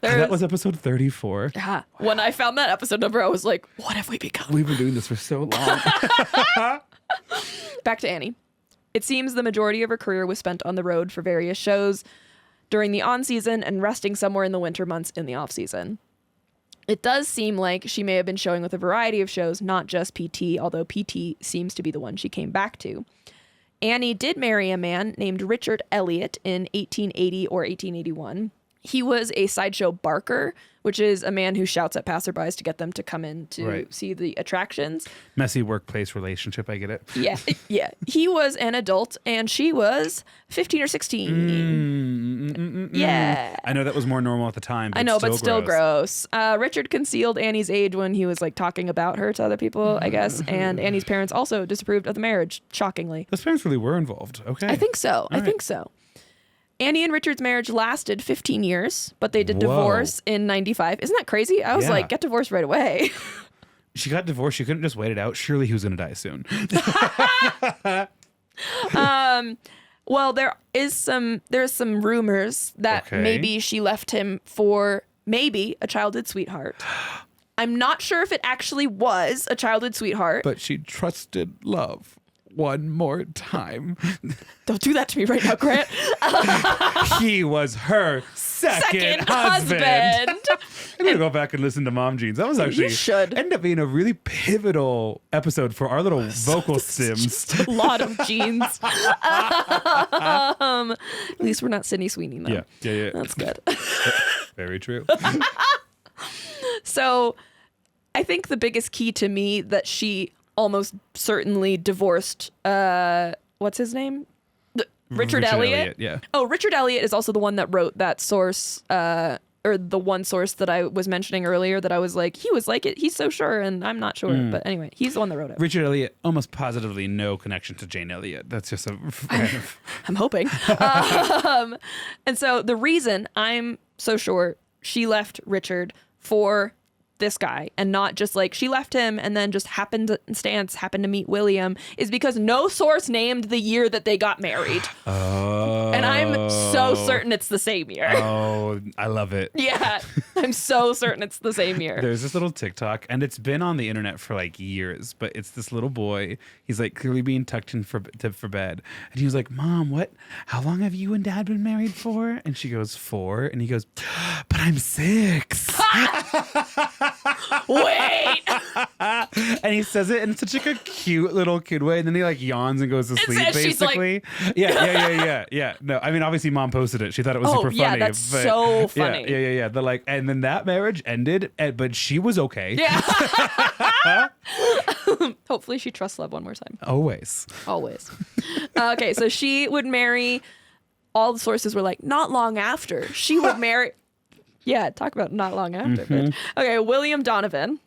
That was episode 34. Yeah. When I found that episode number, I was like, what have we become? We've been doing this for so long. Back to Annie. It seems the majority of her career was spent on the road for various shows during the on-season and resting somewhere in the winter months in the off-season. It does seem like she may have been showing with a variety of shows, not just PT, although PT seems to be the one she came back to. Annie did marry a man named Richard Elliott in 1880 or 1881. He was a sideshow barker, which is a man who shouts at passerbys to get them to come in to see the attractions. Messy workplace relationship, I get it. Yeah. He was an adult and she was 15 or 16. Yeah. I know that was more normal at the time, but still gross. Richard concealed Annie's age when he was like talking about her to other people, I guess. And Annie's parents also disapproved of the marriage, shockingly. Those parents really were involved. Okay. I think so. I think so. Annie and Richard's marriage lasted 15 years, but they did divorce in 95. Isn't that crazy? I was like, get divorced right away. She got divorced. She couldn't just wait it out. Surely he was going to die soon. Well, there's some rumors that maybe she left him for maybe a childhood sweetheart. I'm not sure if it actually was a childhood sweetheart. But she trusted love. One more time. Don't do that to me right now, Grant. He was her second husband. I'm going to go back and listen to Mom Jeans. That was actually ended up being a really pivotal episode for our little vocal sims. Just a lot of jeans. At least we're not Sydney Sweeney, though. Yeah. That's good. Very true. So I think the biggest key to me that she almost certainly divorced, what's his name? Richard Elliott. Yeah. Oh, Richard Elliott is also the one that wrote that source, or or the one source that I was mentioning earlier that I was like, he was like it. He's so sure, and I'm not sure. But anyway, he's the one that wrote it. Richard Elliot, almost positively no connection to Jane Elliott. That's just a I'm hoping. And so the reason I'm so sure she left Richard for this guy and not just like she left him and then just happened to meet William is because no source named the year that they got married. Oh. And I'm so certain it's the same year. Oh, I love it. Yeah, I'm so certain it's the same year. There's this little TikTok, and it's been on the internet for like years, but it's this little boy. He's like clearly being tucked in for bed. And he was like, Mom, how long have you and Dad been married for? And she goes, 4. And he goes, but I'm 6. Wait. And he says it in such like a cute little kid way, and then he like yawns and goes to sleep, basically. Like... Yeah. No, I mean, obviously Mom posted it. She thought it was super funny. Yeah, that's so funny. Yeah. And then that marriage ended, but she was okay. Yeah. Hopefully she trusts love one more time. Always. Okay, so she would marry, all the sources were like, not long after. She would marry... Yeah, talk about not long after. Bitch. Okay, William Donovan,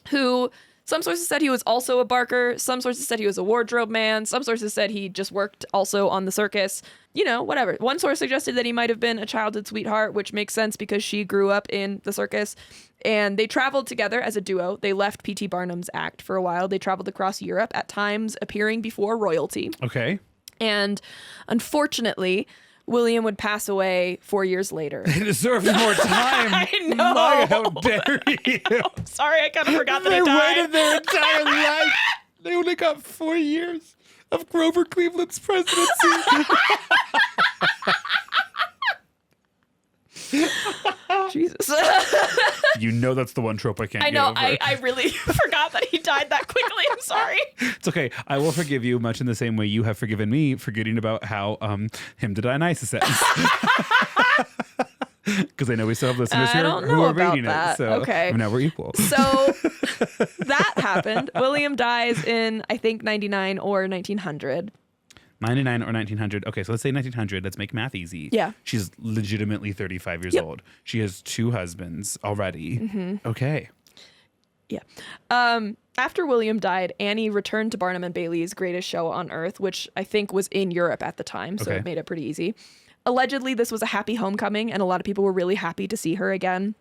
who some sources said he was also a barker. Some sources said he was a wardrobe man. Some sources said he just worked also on the circus. You know, whatever. One source suggested that he might have been a childhood sweetheart, which makes sense because she grew up in the circus. And they traveled together as a duo. They left P.T. Barnum's act for a while. They traveled across Europe, at times appearing before royalty. Okay. And unfortunately... William would pass away 4 years later. They deserved more time. I know. Maia, how dare you? Sorry, I kind of forgot that he died. They waited their entire life. They only got 4 years of Grover Cleveland's presidency. Jesus. You know that's the one trope I can't I know. get over. I really forgot that he died that quickly. I'm sorry. It's okay. I will forgive you much in the same way you have forgiven me, forgetting about how him to die nice is sentence. Because I know we still have listeners here who are reading it. So okay. Now we're equal. So that happened. William dies in, I think, 99 or 1900. 99 or 1900. Okay, so let's say 1900. Let's make math easy. Yeah. She's legitimately 35 years old. She has 2 husbands already. Mm-hmm. Okay. Yeah. After William died, Annie returned to Barnum and Bailey's Greatest Show on Earth, which I think was in Europe at the time, so it made it pretty easy. Allegedly, this was a happy homecoming, and a lot of people were really happy to see her again.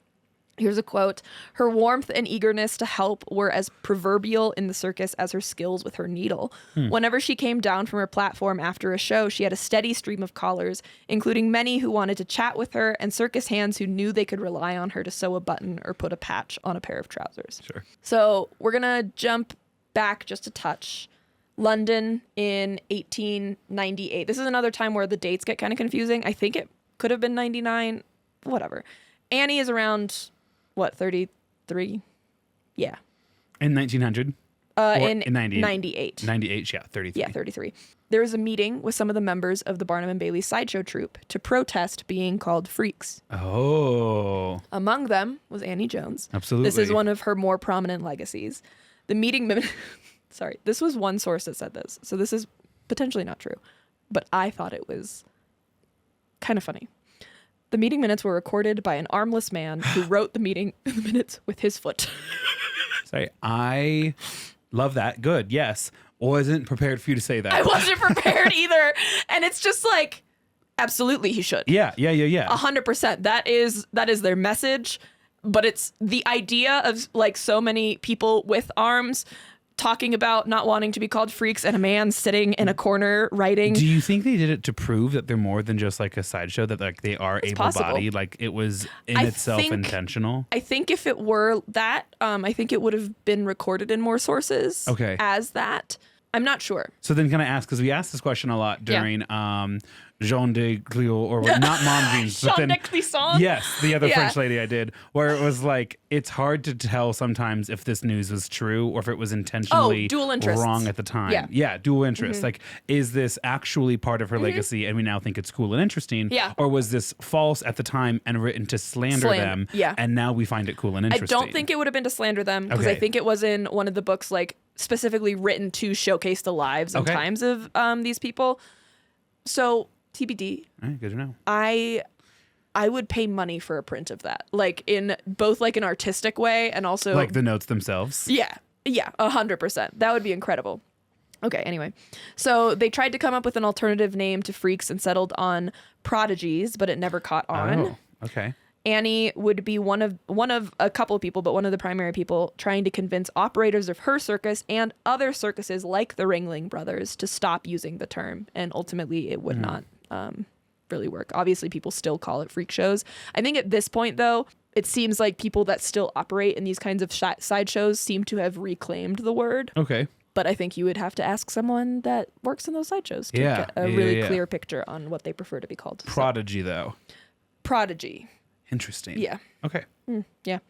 Here's a quote. Her warmth and eagerness to help were as proverbial in the circus as her skills with her needle. Whenever she came down from her platform after a show, she had a steady stream of callers, including many who wanted to chat with her and circus hands who knew they could rely on her to sew a button or put a patch on a pair of trousers. Sure. So we're going to jump back just a touch. London in 1898. This is another time where the dates get kind of confusing. I think it could have been 99, whatever. Annie is around... What, 33? Yeah. In 1900? In 98? 98. 98, yeah, 33. Yeah, 33. There was a meeting with some of the members of the Barnum and Bailey sideshow troupe to protest being called freaks. Oh. Among them was Annie Jones. Absolutely. This is one of her more prominent legacies. The meeting... Sorry, this was one source that said this, so this is potentially not true, but I thought it was kind of funny. The meeting minutes were recorded by an armless man who wrote the meeting minutes with his foot. Sorry, I love that. Good, yes. Wasn't prepared for you to say that. I wasn't prepared either. And it's just like, absolutely he should. Yeah. 100%. That is their message. But it's the idea of like so many people with arms talking about not wanting to be called freaks and a man sitting in a corner writing. Do you think they did it to prove that they're more than just like a sideshow, that like they are able-bodied, like it was intentional? I think if it were that, I think it would have been recorded in more sources as that. I'm not sure. So then can I ask, because we asked this question a lot during Jean de Cleo, or not Monvines. Jean de Clisson? Yes, the other French lady I did, where it was like, it's hard to tell sometimes if this news was true or if it was intentionally wrong at the time. Yeah, dual interest. Like, is this actually part of her legacy and we now think it's cool and interesting? Yeah. Or was this false at the time and written to slander them? Yeah. And now we find it cool and interesting? I don't think it would have been to slander them, because I think it was in one of the books, like specifically written to showcase the lives and times of these people. So TBD. All right, good to know. I I would pay money for a print of that, like in both like an artistic way and also like the notes themselves. Yeah, 100%. That would be incredible. Okay, anyway, so they tried to come up with an alternative name to freaks and settled on prodigies, but it never caught on. Oh, okay. Annie would be one of a couple of people, but one of the primary people trying to convince operators of her circus and other circuses like the Ringling Brothers to stop using the term, and ultimately it would not really work. Obviously, people still call it freak shows. I think at this point, though, it seems like people that still operate in these kinds of sideshows seem to have reclaimed the word. Okay. But I think you would have to ask someone that works in those sideshows to get a really clear picture on what they prefer to be called. Prodigy, though. Prodigy. Interesting. Yeah. Okay. Yeah.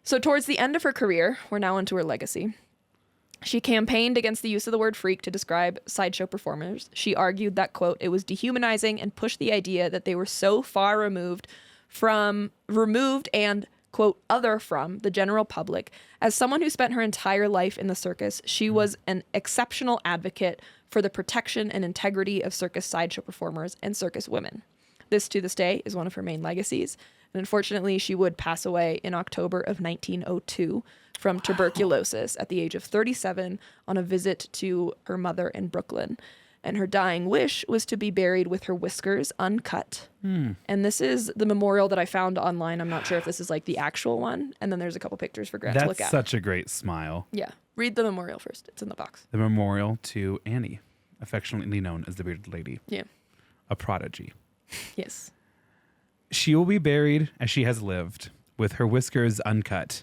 So towards the end of her career, we're now into her legacy. She campaigned against the use of the word freak to describe sideshow performers. She argued that, quote, it was dehumanizing and pushed the idea that they were so far removed and, quote, other from the general public. As someone who spent her entire life in the circus, she was an exceptional advocate for the protection and integrity of circus sideshow performers and circus women. This, to this day, is one of her main legacies. And unfortunately, she would pass away in October of 1902 from tuberculosis at the age of 37 on a visit to her mother in Brooklyn. And her dying wish was to be buried with her whiskers uncut. And this is the memorial that I found online. I'm not sure if this is like the actual one. And then there's a couple pictures for Grant to look at. That's such a great smile. Yeah. Read the memorial first. It's in the box. The memorial to Annie, affectionately known as the Bearded Lady. Yeah. A prodigy. Yes. She will be buried as she has lived, with her whiskers uncut.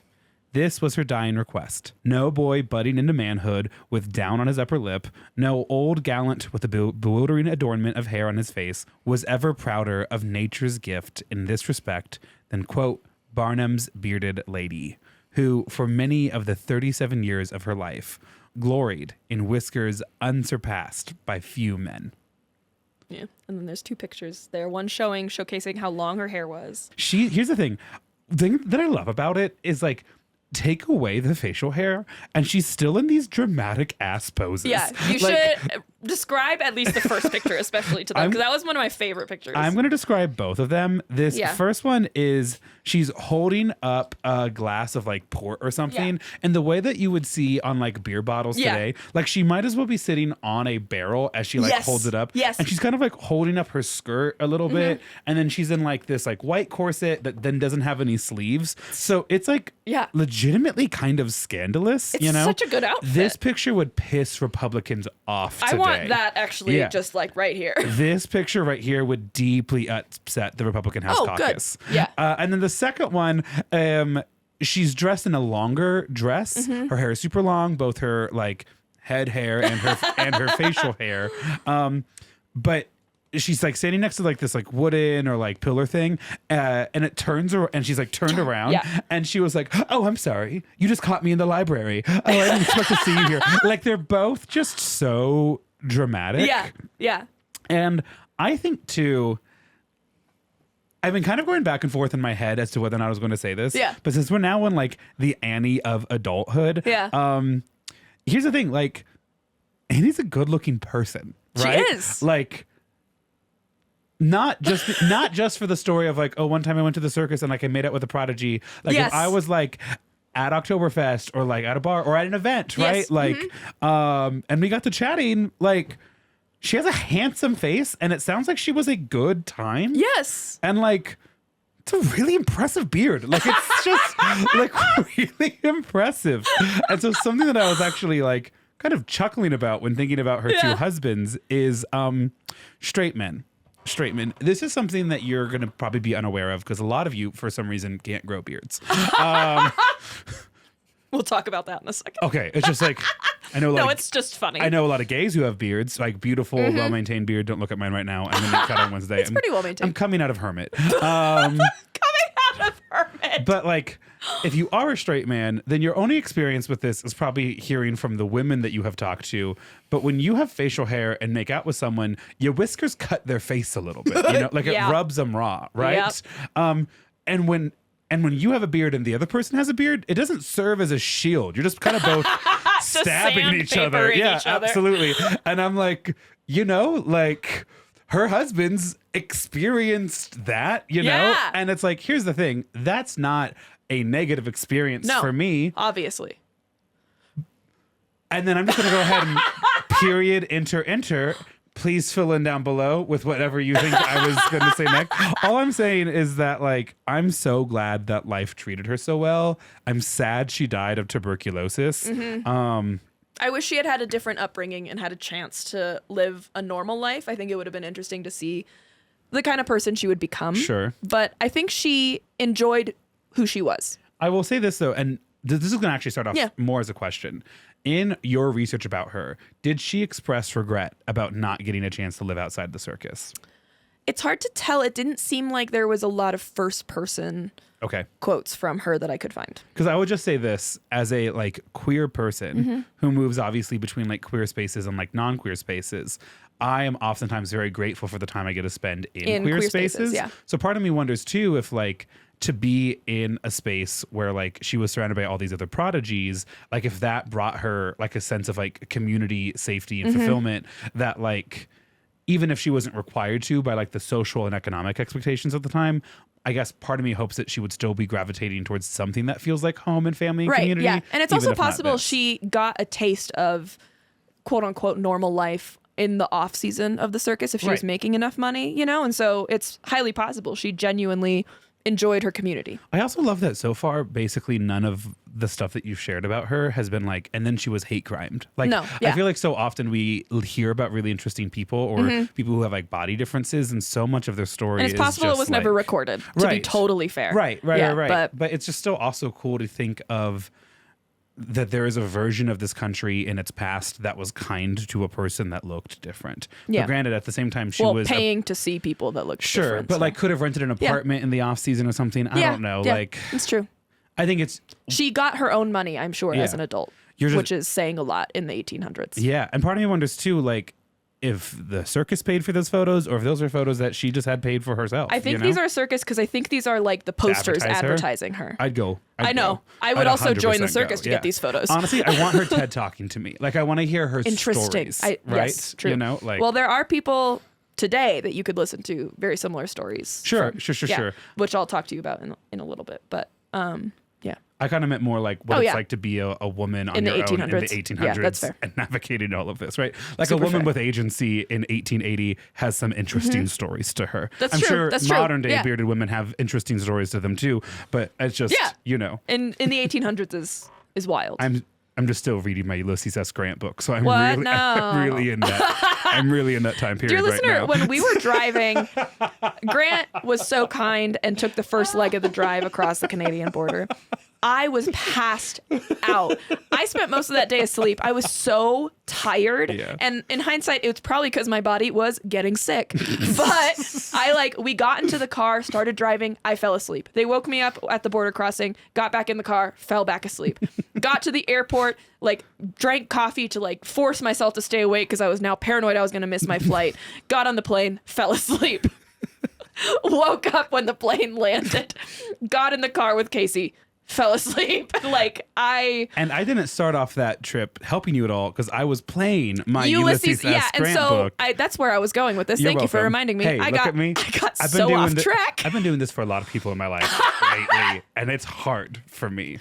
This was her dying request. No boy budding into manhood with down on his upper lip, no old gallant with a bewildering adornment of hair on his face, was ever prouder of nature's gift in this respect than, quote, Barnum's bearded lady, who, for many of the 37 years of her life, gloried in whiskers unsurpassed by few men. Yeah. And then there's two pictures there. One showcasing how long her hair was. Here's the thing that I love about it is like, take away the facial hair and she's still in these dramatic ass poses. Yeah, you should describe at least the first picture, especially to them, because that was one of my favorite pictures. I'm going to describe both of them. This first one is she's holding up a glass of like port or something, and the way that you would see on like beer bottles today, like she might as well be sitting on a barrel as she like holds it up. Yes. And she's kind of like holding up her skirt a little bit, and then she's in like this like white corset that then doesn't have any sleeves. So it's like legitimately kind of scandalous. It's you know, such a good outfit. This picture would piss Republicans off today. I want that actually just like right here. This picture right here would deeply upset the Republican House caucus. Good. Yeah. And then the second one, she's dressed in a longer dress. Her hair is super long, both her like head hair and her facial hair. But she's like standing next to like this like wooden or like pillar thing, and it turns her and she's like turned around and she was like, oh, I'm sorry, you just caught me in the library. Oh, I didn't expect to see you here. Like they're both just so dramatic. Yeah. And I think too, I've been kind of going back and forth in my head as to whether or not I was going to say this. Yeah. But since we're now in like the Annie of adulthood, here's the thing, like Annie's a good looking person, right? She is. Like not just for the story of like, oh, one time I went to the circus and like I made out with a prodigy. Like if I was like at Oktoberfest or like at a bar or at an event, right? Like, and we got to chatting, like she has a handsome face and it sounds like she was a good time. Yes. And like, it's a really impressive beard. Like it's just like really impressive. And so something that I was actually like kind of chuckling about when thinking about her two husbands is straight men. This is something that you're going to probably be unaware of because a lot of you, for some reason, can't grow beards. We'll talk about that in a second. Okay. It's just like, I know. Like, no, it's just funny. I know a lot of gays who have beards, like beautiful, well-maintained beard. Don't look at mine right now. I'm going to cut on Wednesday. It's pretty well-maintained. I'm coming out of hermit. Coming out of hermit. But like, if you are a straight man, then your only experience with this is probably hearing from the women that you have talked to. But when you have facial hair and make out with someone, your whiskers cut their face a little bit. You know, like it rubs them raw, right? Yep. And when you have a beard and the other person has a beard, it doesn't serve as a shield. You're just kind of both stabbing each other. Yeah, absolutely. And I'm like, you know, like her husband's experienced that, you know? And it's like, here's the thing. That's not a negative experience for me. Obviously. And then I'm just going to go ahead and period, enter. Please fill in down below with whatever you think I was going to say next. All I'm saying is that, like, I'm so glad that life treated her so well. I'm sad she died of tuberculosis. I wish she had had a different upbringing and had a chance to live a normal life. I think it would have been interesting to see the kind of person she would become. Sure. But I think she enjoyed who she was. I will say this, though, and this is going to actually start off more as a question. In your research about her, did she express regret about not getting a chance to live outside the circus? It's hard to tell. It didn't seem like there was a lot of first person quotes from her that I could find. Because I would just say this as a like queer person who moves obviously between like queer spaces and like non-queer spaces. I am oftentimes very grateful for the time I get to spend in queer spaces. So part of me wonders too if like to be in a space where like she was surrounded by all these other prodigies, like if that brought her like a sense of like community safety and fulfillment that like even if she wasn't required to by like the social and economic expectations at the time, I guess part of me hopes that she would still be gravitating towards something that feels like home and family and community. Yeah. And it's also possible she got a taste of quote unquote normal life in the off season of the circus if she was making enough money, you know? And so it's highly possible she genuinely enjoyed her community. I also love that so far, basically none of the stuff that you've shared about her has been like, and then she was hate crimed. Like, I feel like so often we hear about really interesting people or people who have like body differences, and so much of their story and it's possible just it was like, never recorded, to be totally fair. Right. But it's just still also cool to think of that there is a version of this country in its past that was kind to a person that looked different. But granted, at the same time, she was paying to see people that looked different. But like could have rented an apartment in the off season or something. I don't know. Like it's true. I think she got her own money, I'm sure, as an adult, which is saying a lot in the 1800s. Yeah. And part of me wonders too, like, if the circus paid for those photos or if those are photos that she just had paid for herself. I think these are circus because I think these are like the posters advertising her. I'd go. I know. I would also join the circus to get these photos. Honestly, I want her TED talking to me. Like I want to hear her stories. Right? Yes, true. You know, like well, there are people today that you could listen to very similar stories. Sure. Which I'll talk to you about in a little bit. But I kind of meant more like what it's like to be a woman on your own in the 1800s yeah, that's fair. and navigating all of this, right? Like Super a woman fair. with agency in 1880 has some interesting stories to her. That's I'm true. sure That's true. modern day Yeah. bearded women have interesting stories to them too, but it's just, you know. In the 1800s is wild. I'm just still reading my Ulysses S. Grant book, so I'm I'm really in that. I'm really in that time period. Dear listener, right now. when we were driving, Grant was so kind and took the first leg of the drive across the Canadian border. I was passed out. I spent most of that day asleep. I was so tired. Yeah. And in hindsight, it was probably because my body was getting sick. But we got into the car, started driving. I fell asleep. They woke me up at the border crossing, got back in the car, fell back asleep. Got to the airport, drank coffee to force myself to stay awake because I was now paranoid I was going to miss my flight. Got on the plane, fell asleep. Woke up when the plane landed. Got in the car with Casey. Fell asleep. And I didn't start off that trip helping you at all because I was playing my Ulysses S. Grant book. That's where I was going with this. You're Thank you for welcome. reminding me. Hey, I look at me. I got so off track. I've been doing this for a lot of people in my life lately, and it's hard for me.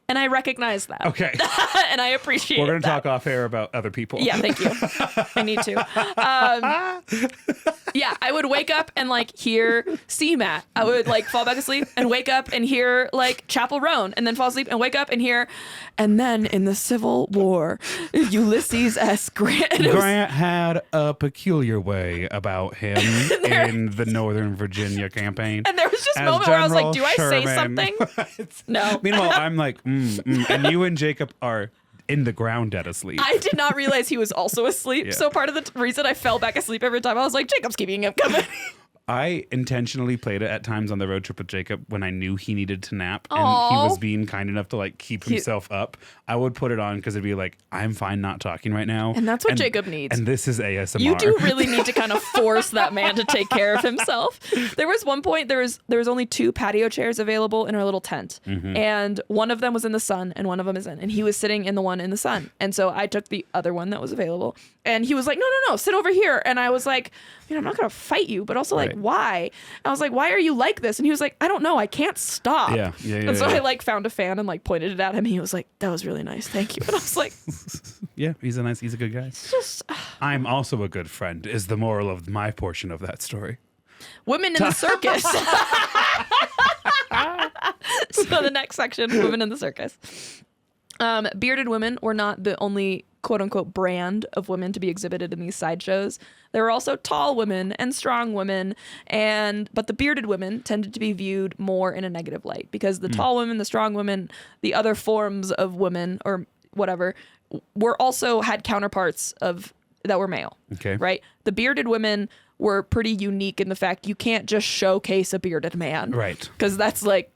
And I recognize that. Okay. And I appreciate We're going to that. talk off air about other people. Yeah, thank you. I need to. I would wake up and hear CMAT. I would fall back asleep and wake up and hear Chapel Roan, and then fall asleep and wake up and hear, and then in the Civil War, Ulysses S. Grant. Grant had a peculiar way about him in the Northern Virginia campaign. And there was just a moment where I was like, do I say something? No. Meanwhile, I'm like, and you and Jacob are in the ground dead asleep. I did not realize he was also asleep. Yeah. So part of the reason I fell back asleep every time, I was like, Jacob's keeping him company. I intentionally played it at times on the road trip with Jacob when I knew he needed to nap and Aww. he was being kind enough to like keep himself up. I would put it on because it'd be like, I'm fine not talking right now. And that's what Jacob needs. And this is ASMR. You do really need to kind of force that man to take care of himself. There was one point, there was only 2 patio chairs available in our little tent. Mm-hmm. And one of them was in the sun and one of them isn't. And he was sitting in the one in the sun. And so I took the other one that was available. And he was like, no, sit over here. And I was like, I'm not going to fight you, but also like, why? I was like, why are you like this? And he was like, I don't know. I can't stop. Yeah. And so I like found a fan and like pointed it at him. He was like, that was really nice. Thank you. And I was like, yeah, he's a good guy. It's just, I'm also a good friend is the moral of my portion of that story. Women in the circus. So the next section, women in the circus. Bearded women were not the only quote unquote brand of women to be exhibited in these sideshows. There were also tall women and strong women, but the bearded women tended to be viewed more in a negative light because the tall women, the strong women, the other forms of women or whatever were also had counterparts that were male. Okay. Right? The bearded women were pretty unique in the fact you can't just showcase a bearded man. Right. Because that's like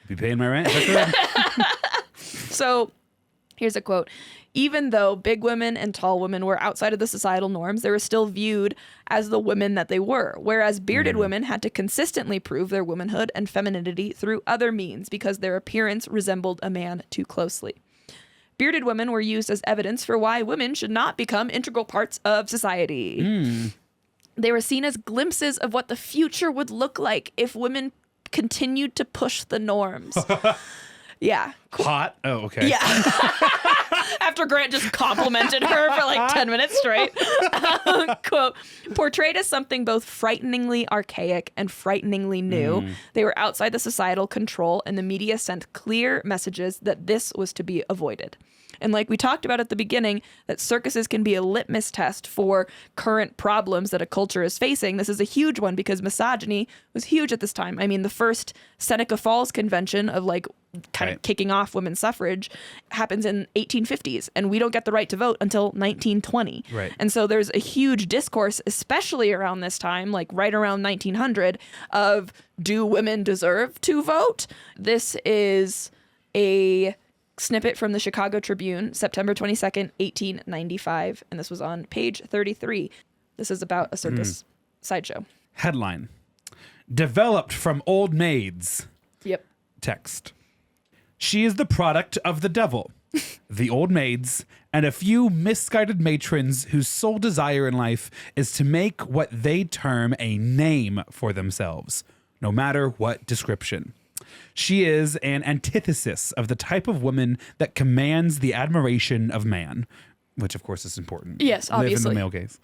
be paying my rent. So here's a quote. Even though big women and tall women were outside of the societal norms, they were still viewed as the women that they were, whereas bearded women had to consistently prove their womanhood and femininity through other means because their appearance resembled a man too closely. Bearded women were used as evidence for why women should not become integral parts of society. They were seen as glimpses of what the future would look like if women continued to push the norms. Yeah. Hot? Oh, okay. Yeah. After Grant just complimented her for like 10 minutes straight. Quote, portrayed as something both frighteningly archaic and frighteningly new, they were outside the societal control and the media sent clear messages that this was to be avoided. And like we talked about at the beginning, that circuses can be a litmus test for current problems that a culture is facing. This is a huge one because misogyny was huge at this time. I mean, the first Seneca Falls Convention of like kind of kicking off women's suffrage happens in 1850s, and we don't get the right to vote until 1920. Right. And so there's a huge discourse, especially around this time, like right around 1900, of do women deserve to vote? This is a snippet from the Chicago Tribune, September 22nd, 1895. And this was on page 33. This is about a circus sideshow. Headline, developed from old maids. Yep. Text. She is the product of the devil, the old maids, and a few misguided matrons whose sole desire in life is to make what they term a name for themselves, no matter what description. She is an antithesis of the type of woman that commands the admiration of man, which of course is important. Yes, obviously. Live in the male gaze.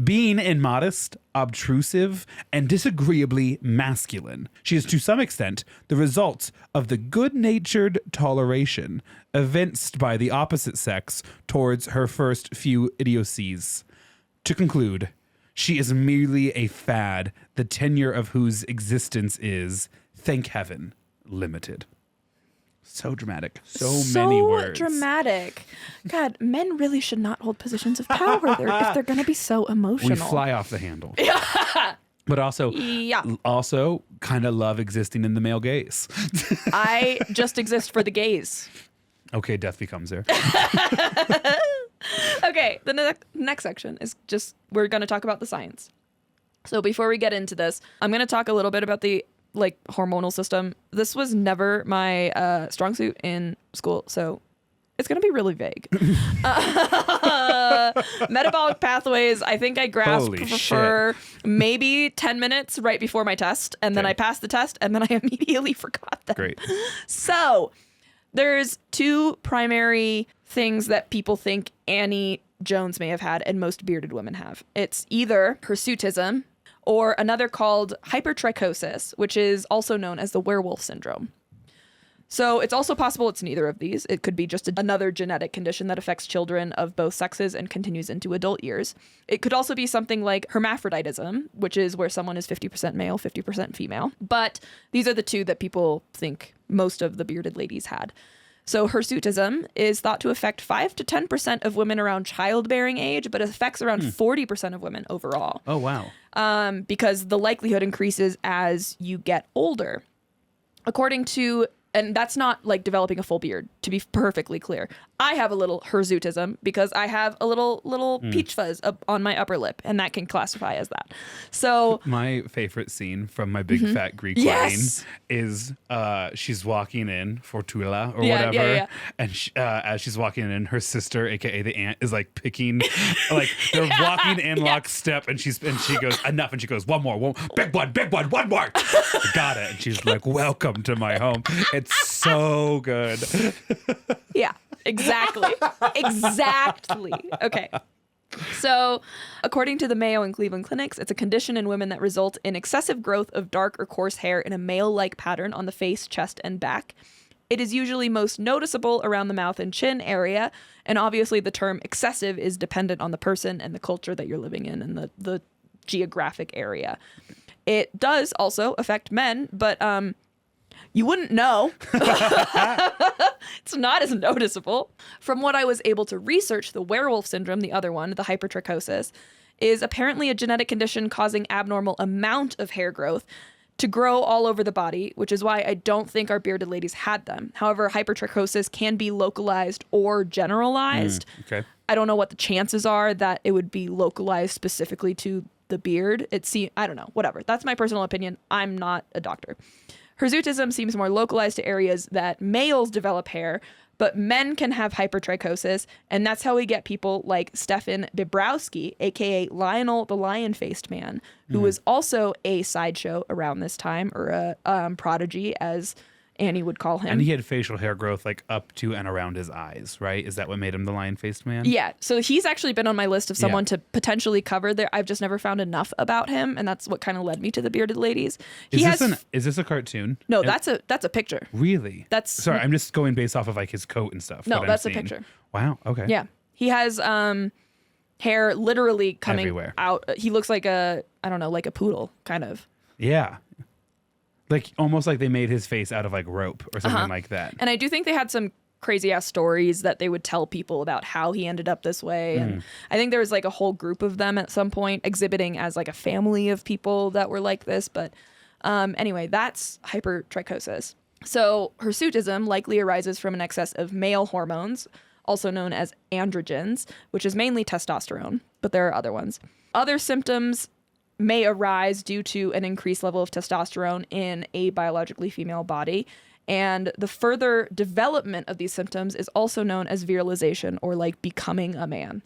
Being immodest, obtrusive, and disagreeably masculine, she is to some extent the result of the good-natured toleration evinced by the opposite sex towards her first few idiocies. To conclude, she is merely a fad, the tenure of whose existence is, thank heaven, limited. So dramatic. So many words. So dramatic. God, men really should not hold positions of power if they're going to be so emotional. We fly off the handle. But also kind of love existing in the male gaze. I just exist for the gaze. Okay, death becomes there. Okay, the next section is just, we're going to talk about the science. So before we get into this, I'm going to talk a little bit about the hormonal system. This was never my strong suit in school, so it's going to be really vague. Metabolic pathways, I think I grasped for maybe 10 minutes right before my test, and then I passed the test, and then I immediately forgot them. Great. So there's 2 primary things that people think Annie Jones may have had and most bearded women have. It's either hirsutism or another called hypertrichosis, which is also known as the werewolf syndrome. So it's also possible it's neither of these. It could be just another genetic condition that affects children of both sexes and continues into adult years. It could also be something like hermaphroditism, which is where someone is 50% male, 50% female. But these are the 2 that people think most of the bearded ladies had. So hirsutism is thought to affect 5 to 10% of women around childbearing age, but it affects around 40% of women overall. Oh, wow. Because the likelihood increases as you get older. According to, and that's not like developing a full beard, to be perfectly clear. I have a little hirsutism because I have a little peach fuzz up on my upper lip, and that can classify as that. So my favorite scene from My Big Fat Greek Wedding is she's walking in for Tula or whatever, and as she's walking in, her sister, aka the aunt, is like picking, like they're walking in lockstep, and she goes enough, and she goes one more, big one, one more. Got it. And she's like, welcome to my home. It's so good. Yeah. Exactly. Okay. So, according to the Mayo and Cleveland clinics, it's a condition in women that results in excessive growth of dark or coarse hair in a male-like pattern on the face, chest, and back. It is usually most noticeable around the mouth and chin area, and obviously the term excessive is dependent on the person and the culture that you're living in and the geographic area. It does also affect men, but you wouldn't know. It's not as noticeable. From what I was able to research, the werewolf syndrome, the other one, the hypertrichosis, is apparently a genetic condition causing abnormal amount of hair growth to grow all over the body, which is why I don't think our bearded ladies had them. However, hypertrichosis can be localized or generalized. Okay. I don't know what the chances are that it would be localized specifically to the beard. I don't know, whatever. That's my personal opinion. I'm not a doctor. Hirsutism seems more localized to areas that males develop hair, but men can have hypertrichosis, and that's how we get people like Stefan Bibrowski, aka Lionel the Lion-Faced Man, who was also a sideshow around this time, or a prodigy, as Annie would call him. And he had facial hair growth like up to and around his eyes, right? Is that what made him the lion-faced man? Yeah. So he's actually been on my list of someone to potentially cover there. I've just never found enough about him, and that's what kind of led me to the bearded ladies. Is this a cartoon? No, that's a picture. Really? Sorry, I'm just going based off of like his coat and stuff. No, that's a picture. Wow. Okay. Yeah. He has hair literally coming everywhere out. He looks like like a poodle kind of. Yeah. Like almost like they made his face out of like rope or something like that. And I do think they had some crazy ass stories that they would tell people about how he ended up this way. And I think there was like a whole group of them at some point exhibiting as like a family of people that were like this. But anyway, that's hypertrichosis. So hirsutism likely arises from an excess of male hormones, also known as androgens, which is mainly testosterone, but there are other ones. Other symptoms may arise due to an increased level of testosterone in a biologically female body. And the further development of these symptoms is also known as virilization, or like becoming a man.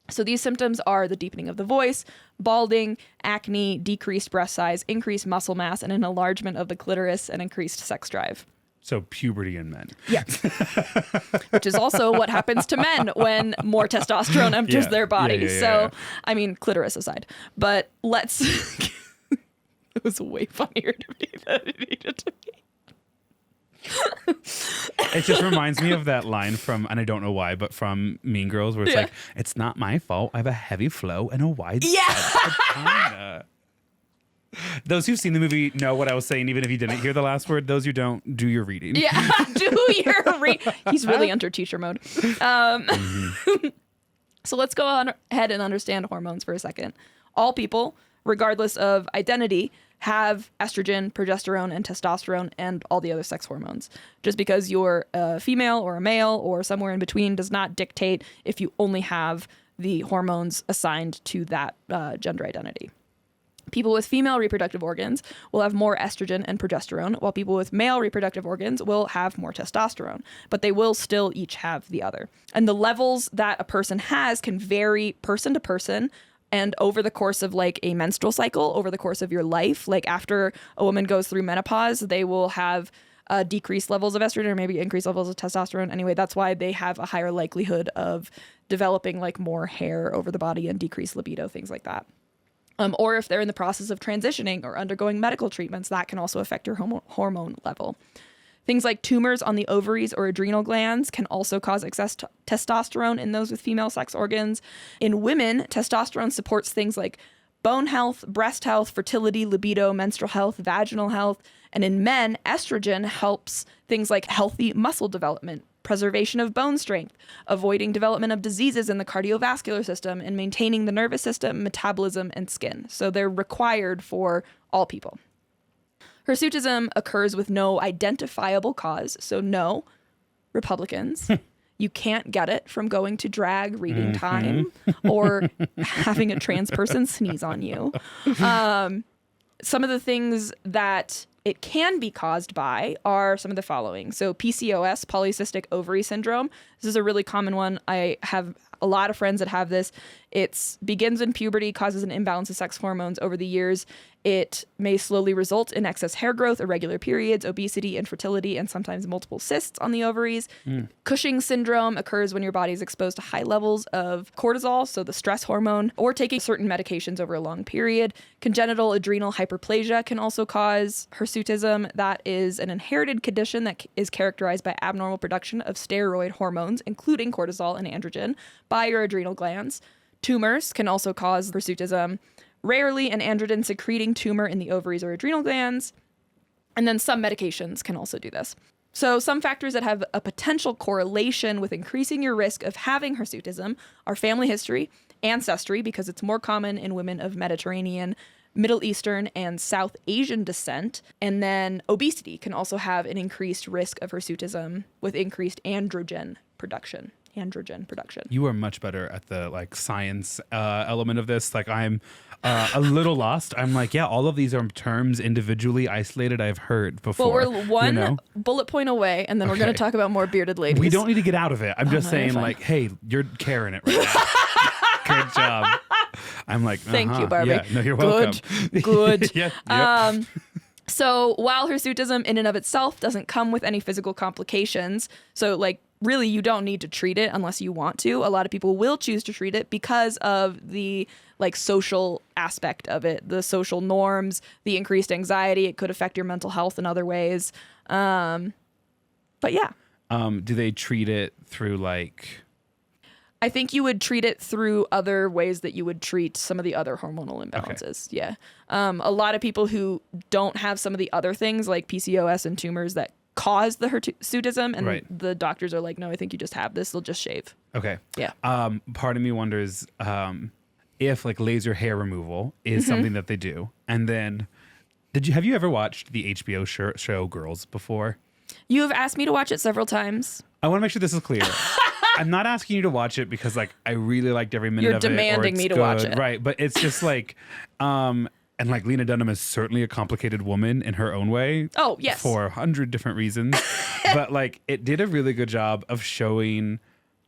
So these symptoms are the deepening of the voice, balding, acne, decreased breast size, increased muscle mass, and an enlargement of the clitoris and increased sex drive. So puberty in men. Yeah. Which is also what happens to men when more testosterone enters their body. I mean, clitoris aside. But let's... It was way funnier to me than it needed to be. It just reminds me of that line from, and I don't know why, but from Mean Girls, where it's like, it's not my fault. I have a heavy flow and a wide vagina. Those who've seen the movie know what I was saying, even if you didn't hear the last word. Those who don't, do your reading. Yeah, do your reading. He's really under teacher mode. So let's go on ahead and understand hormones for a second. All people, regardless of identity, have estrogen, progesterone, and testosterone, and all the other sex hormones. Just because you're a female or a male or somewhere in between does not dictate if you only have the hormones assigned to that gender identity. People with female reproductive organs will have more estrogen and progesterone, while people with male reproductive organs will have more testosterone, but they will still each have the other. And the levels that a person has can vary person to person, and over the course of like a menstrual cycle, over the course of your life, like after a woman goes through menopause, they will have decreased levels of estrogen or maybe increased levels of testosterone. Anyway, that's why they have a higher likelihood of developing like more hair over the body and decreased libido, things like that. Or if they're in the process of transitioning or undergoing medical treatments, that can also affect your hormone level. Things like tumors on the ovaries or adrenal glands can also cause excess testosterone in those with female sex organs. In women, testosterone supports things like bone health, breast health, fertility, libido, menstrual health, vaginal health. And in men, estrogen helps things like healthy muscle development, preservation of bone strength, avoiding development of diseases in the cardiovascular system, and maintaining the nervous system, metabolism, and skin. So they're required for all people. Hirsutism occurs with no identifiable cause. So no, Republicans, you can't get it from going to drag reading time or having a trans person sneeze on you. Some of the things that it can be caused by are some of the following. So PCOS, polycystic ovary syndrome. This is a really common one. I have a lot of friends that have this. It begins in puberty, causes an imbalance of sex hormones over the years. It may slowly result in excess hair growth, irregular periods, obesity, infertility, and sometimes multiple cysts on the ovaries. Cushing's syndrome occurs when your body is exposed to high levels of cortisol, so the stress hormone, or taking certain medications over a long period. Congenital adrenal hyperplasia can also cause hirsutism. That is an inherited condition that is characterized by abnormal production of steroid hormones, including cortisol and androgen, by your adrenal glands. Tumors can also cause hirsutism. Rarely an androgen secreting tumor in the ovaries or adrenal glands. And then some medications can also do this. So some factors that have a potential correlation with increasing your risk of having hirsutism are family history, ancestry, because it's more common in women of Mediterranean, Middle Eastern, and South Asian descent. And then obesity can also have an increased risk of hirsutism with increased androgen production. You are much better at the like science element of this. Like I'm a little lost. I'm like, yeah, all of these are terms individually isolated I've heard before. Well, we're one bullet point away, and then we're going to talk about more bearded ladies. We don't need to get out of it. I'm just saying, like, hey, you're carrying it right now. Good job. I'm like, thank you, Barbie. Yeah, no, you're welcome. Good. Yep. So while hirsutism in and of itself doesn't come with any physical complications, so like really you don't need to treat it unless you want to. A lot of people will choose to treat it because of the like social aspect of it, the social norms, the increased anxiety. It could affect your mental health in other ways. But yeah. Do they treat it through like... I think you would treat it through other ways that you would treat some of the other hormonal imbalances. Okay. Yeah. A lot of people who don't have some of the other things like PCOS and tumors that cause the hirsutism, and the doctors are like, no, I think you just have this. They'll just shave. Okay. Yeah. Part of me wonders if like laser hair removal is something that they do. And then have you ever watched the HBO show Girls before? You have asked me to watch it several times. I want to make sure this is clear. I'm not asking you to watch it because like I really liked every minute of it. You're demanding me to watch it. Right. But it's just like, and like Lena Dunham is certainly a complicated woman in her own way. Oh, yes. For 100 different reasons. But like it did a really good job of showing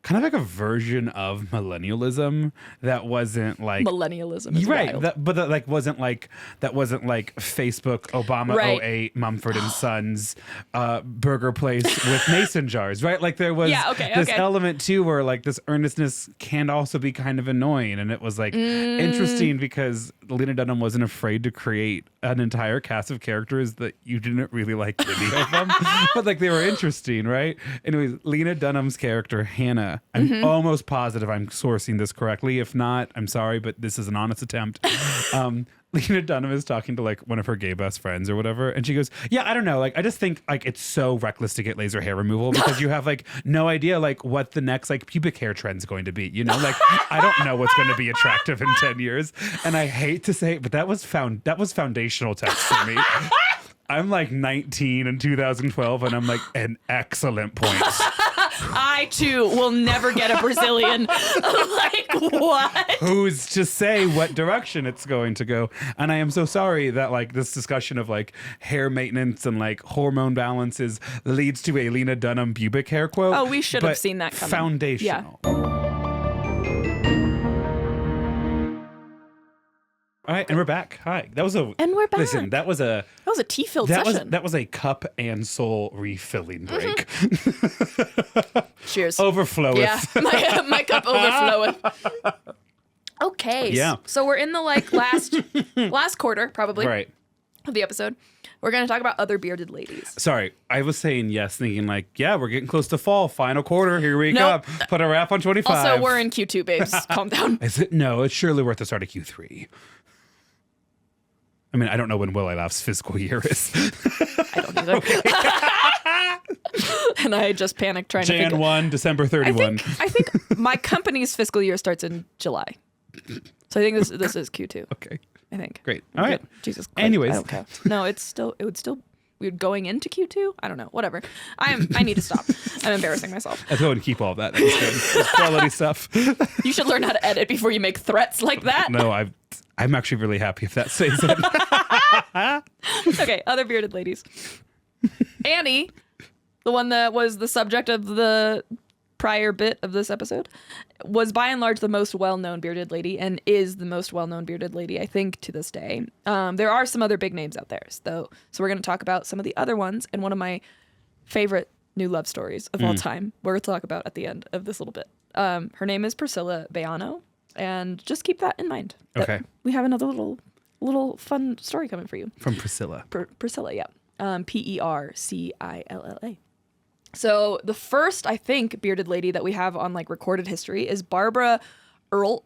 kind of like a version of millennialism that wasn't like millennialism is wild. That wasn't like Facebook Obama 08 Mumford and Sons burger place with mason jars, right? Like there was this element too where like this earnestness can also be kind of annoying, and it was like interesting because Lena Dunham wasn't afraid to create an entire cast of characters that you didn't really like any of them, but like they were interesting, right? Anyways, Lena Dunham's character Hannah, I'm almost positive I'm sourcing this correctly. If not, I'm sorry, but this is an honest attempt. Lena Dunham is talking to like one of her gay best friends or whatever, and she goes, yeah, I don't know, like I just think like it's so reckless to get laser hair removal because you have like no idea like what the next like pubic hair trend's going to be, you know, like I don't know what's going to be attractive in 10 years. And I hate to say it, but that was foundational text for me. I'm like 19 in 2012 and I'm like, an excellent point. I too will never get a Brazilian. Like what? Who's to say what direction it's going to go? And I am so sorry that like this discussion of like hair maintenance and like hormone balances leads to a Lena Dunham pubic hair quote. Oh, we should have seen that coming. Foundational. Yeah. All right, and we're back. Hi. And we're back. Listen, that was a tea-filled session. That was a cup and soul refilling break. Cheers. Overfloweth. Yeah, my cup overfloweth. Okay. Yeah. So we're in the like last quarter, probably. Right. Of the episode. We're going to talk about other bearded ladies. Sorry, I was saying yes, thinking like, yeah, we're getting close to fall. Final quarter, here we come. Put a wrap on 25. Also, we're in Q2, babes. Calm down. Is it? No, it's surely worth the start of Q3. I mean, I don't know when Will I Laugh's fiscal year is. I don't either. And I just panicked trying to Jan figure 1, December 31. I think my company's fiscal year starts in July. So I think this is Q2. Okay. I think. Great. All right. Jesus Christ. Anyways. I don't care. No, it would still we're going into Q2? I don't know. Whatever. I need to stop. I'm embarrassing myself. Let's go and keep all of that. That was good. It's quality stuff. You should learn how to edit before you make threats like that. No, I'm actually really happy if that stays in. Okay, other bearded ladies. Annie, the one that was the subject of the prior bit of this episode, was by and large the most well-known bearded lady and is the most well-known bearded lady, I think, to this day. There are some other big names out there, though, so we're going to talk about some of the other ones, and one of my favorite new love stories of all time we're going to talk about at the end of this little bit. Her name is Percilla Bejano, and just keep that in mind. Okay. We have another little fun story coming for you. From Percilla. Percilla, yeah. Percilla. So the first, I think, bearded lady that we have on like recorded history is Barbara Urslarin.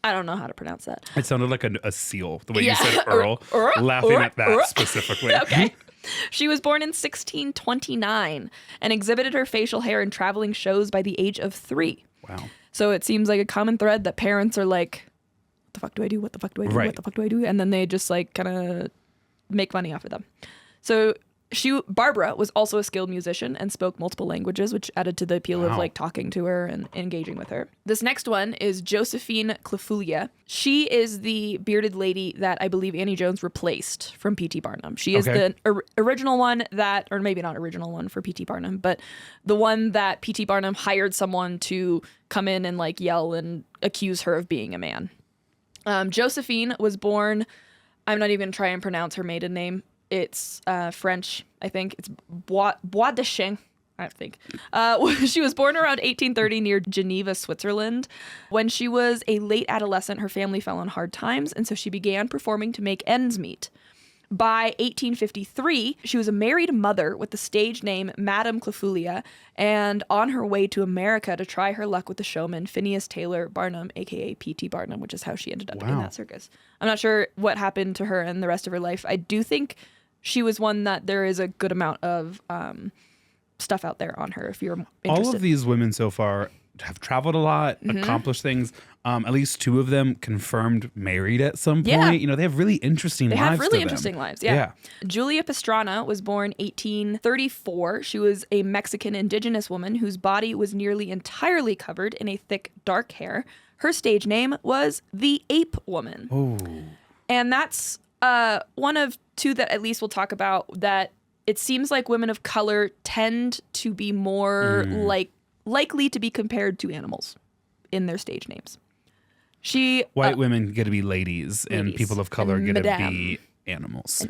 I don't know how to pronounce that. It sounded like a seal, the way you said Earl. Laughing at that specifically. Okay. She was born in 1629 and exhibited her facial hair in traveling shows by the age of 3. Wow. So it seems like a common thread that parents are like, what the fuck do I do? What the fuck do I do? Right. What the fuck do I do? And then they just like kind of make money off of them. So Barbara was also a skilled musician and spoke multiple languages, which added to the appeal of like talking to her and engaging with her. This next one is Josephine Clefoulia. She is the bearded lady that I believe Annie Jones replaced from P.T. Barnum. She is the original one that, or maybe not original one for P.T. Barnum, but the one that P.T. Barnum hired someone to come in and like yell and accuse her of being a man. Josephine was born, I'm not even going to try and pronounce her maiden name. It's French, I think. It's Bois de Chien, I think. She was born around 1830 near Geneva, Switzerland. When she was a late adolescent, her family fell on hard times, and so she began performing to make ends meet. By 1853, she was a married mother with the stage name Madame Clefoulia, and on her way to America to try her luck with the showman Phineas Taylor Barnum, a.k.a. P.T. Barnum, which is how she ended up in that circus. I'm not sure what happened to her and the rest of her life. I do think she was one that there is a good amount of stuff out there on her if you're interested. All of these women so far have traveled a lot, accomplished things. At least 2 of them confirmed married at some point. Yeah. You know, they have really interesting lives. They have really interesting lives, yeah. Julia Pastrana was born 1834. She was a Mexican indigenous woman whose body was nearly entirely covered in a thick, dark hair. Her stage name was the Ape Woman. Oh. And that's one of 2 that at least we'll talk about, that it seems like women of color tend to be more likely to be compared to animals in their stage names. White women get to be ladies and people of color get to be animals.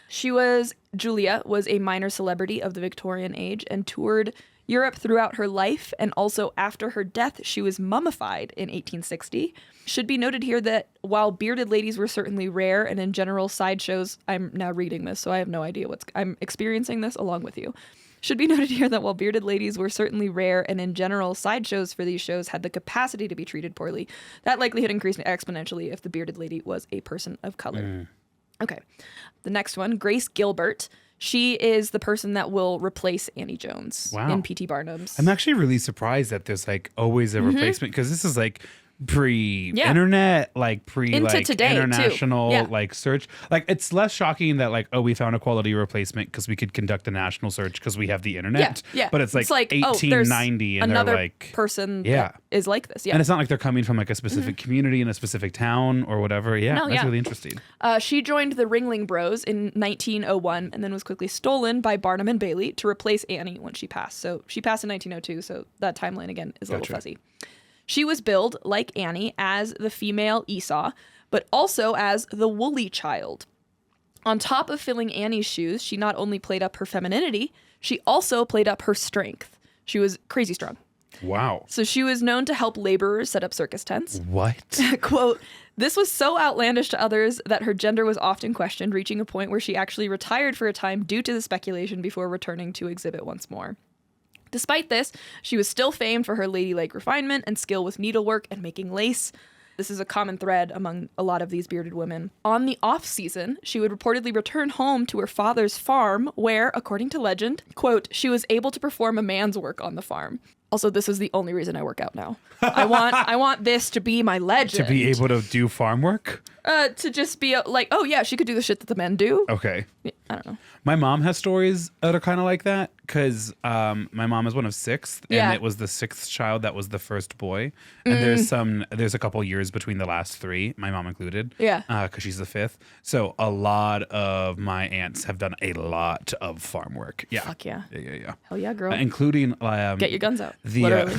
Julia was a minor celebrity of the Victorian age and toured Europe throughout her life, and also after her death, she was mummified in 1860. Should be noted here that while bearded ladies were certainly rare and in general sideshows, I'm now reading this, so I have no idea I'm experiencing this along with you. Should be noted here that while bearded ladies were certainly rare and in general sideshows for these shows had the capacity to be treated poorly, that likelihood increased exponentially if the bearded lady was a person of color. Okay. The next one, Grace Gilbert. She is the person that will replace Annie Jones in P.T. Barnum's. I'm actually really surprised that there's like always a replacement, because this is like pre-internet, like international like search. Like it's less shocking that like, oh, we found a quality replacement because we could conduct a national search because we have the internet. Yeah. But it's like 1890 and another they're like person that is like this. Yeah. And it's not like they're coming from like a specific community in a specific town or whatever. Yeah. That's really interesting. She joined the Ringling Bros in 1901 and then was quickly stolen by Barnum and Bailey to replace Annie when she passed. So she passed in 1902. So that timeline again is a little fuzzy. She was billed, like Annie, as the female Esau, but also as the woolly child. On top of filling Annie's shoes, she not only played up her femininity, she also played up her strength. She was crazy strong. Wow. So she was known to help laborers set up circus tents. What? Quote, this was so outlandish to others that her gender was often questioned, reaching a point where she actually retired for a time due to the speculation before returning to exhibit once more. Despite this, she was still famed for her ladylike refinement and skill with needlework and making lace. this is a common thread among a lot of these bearded women. On the off season, she would reportedly return home to her father's farm where, according to legend, quote, she was able to perform a man's work on the farm. Also, this is the only reason I work out now. I want this to be my legend. To be able to do farm work? To just be like, oh yeah, she could do the shit that the men do. Okay. I don't know. My mom has stories that are kind of like that because my mom is one of 6, and it was the 6th child that was the first boy. And there's a couple years between the last 3, my mom included. Yeah. Because she's the 5th. So a lot of my aunts have done a lot of farm work. Yeah. Fuck yeah. Yeah. Hell yeah, girl. Including get your guns out. Literally.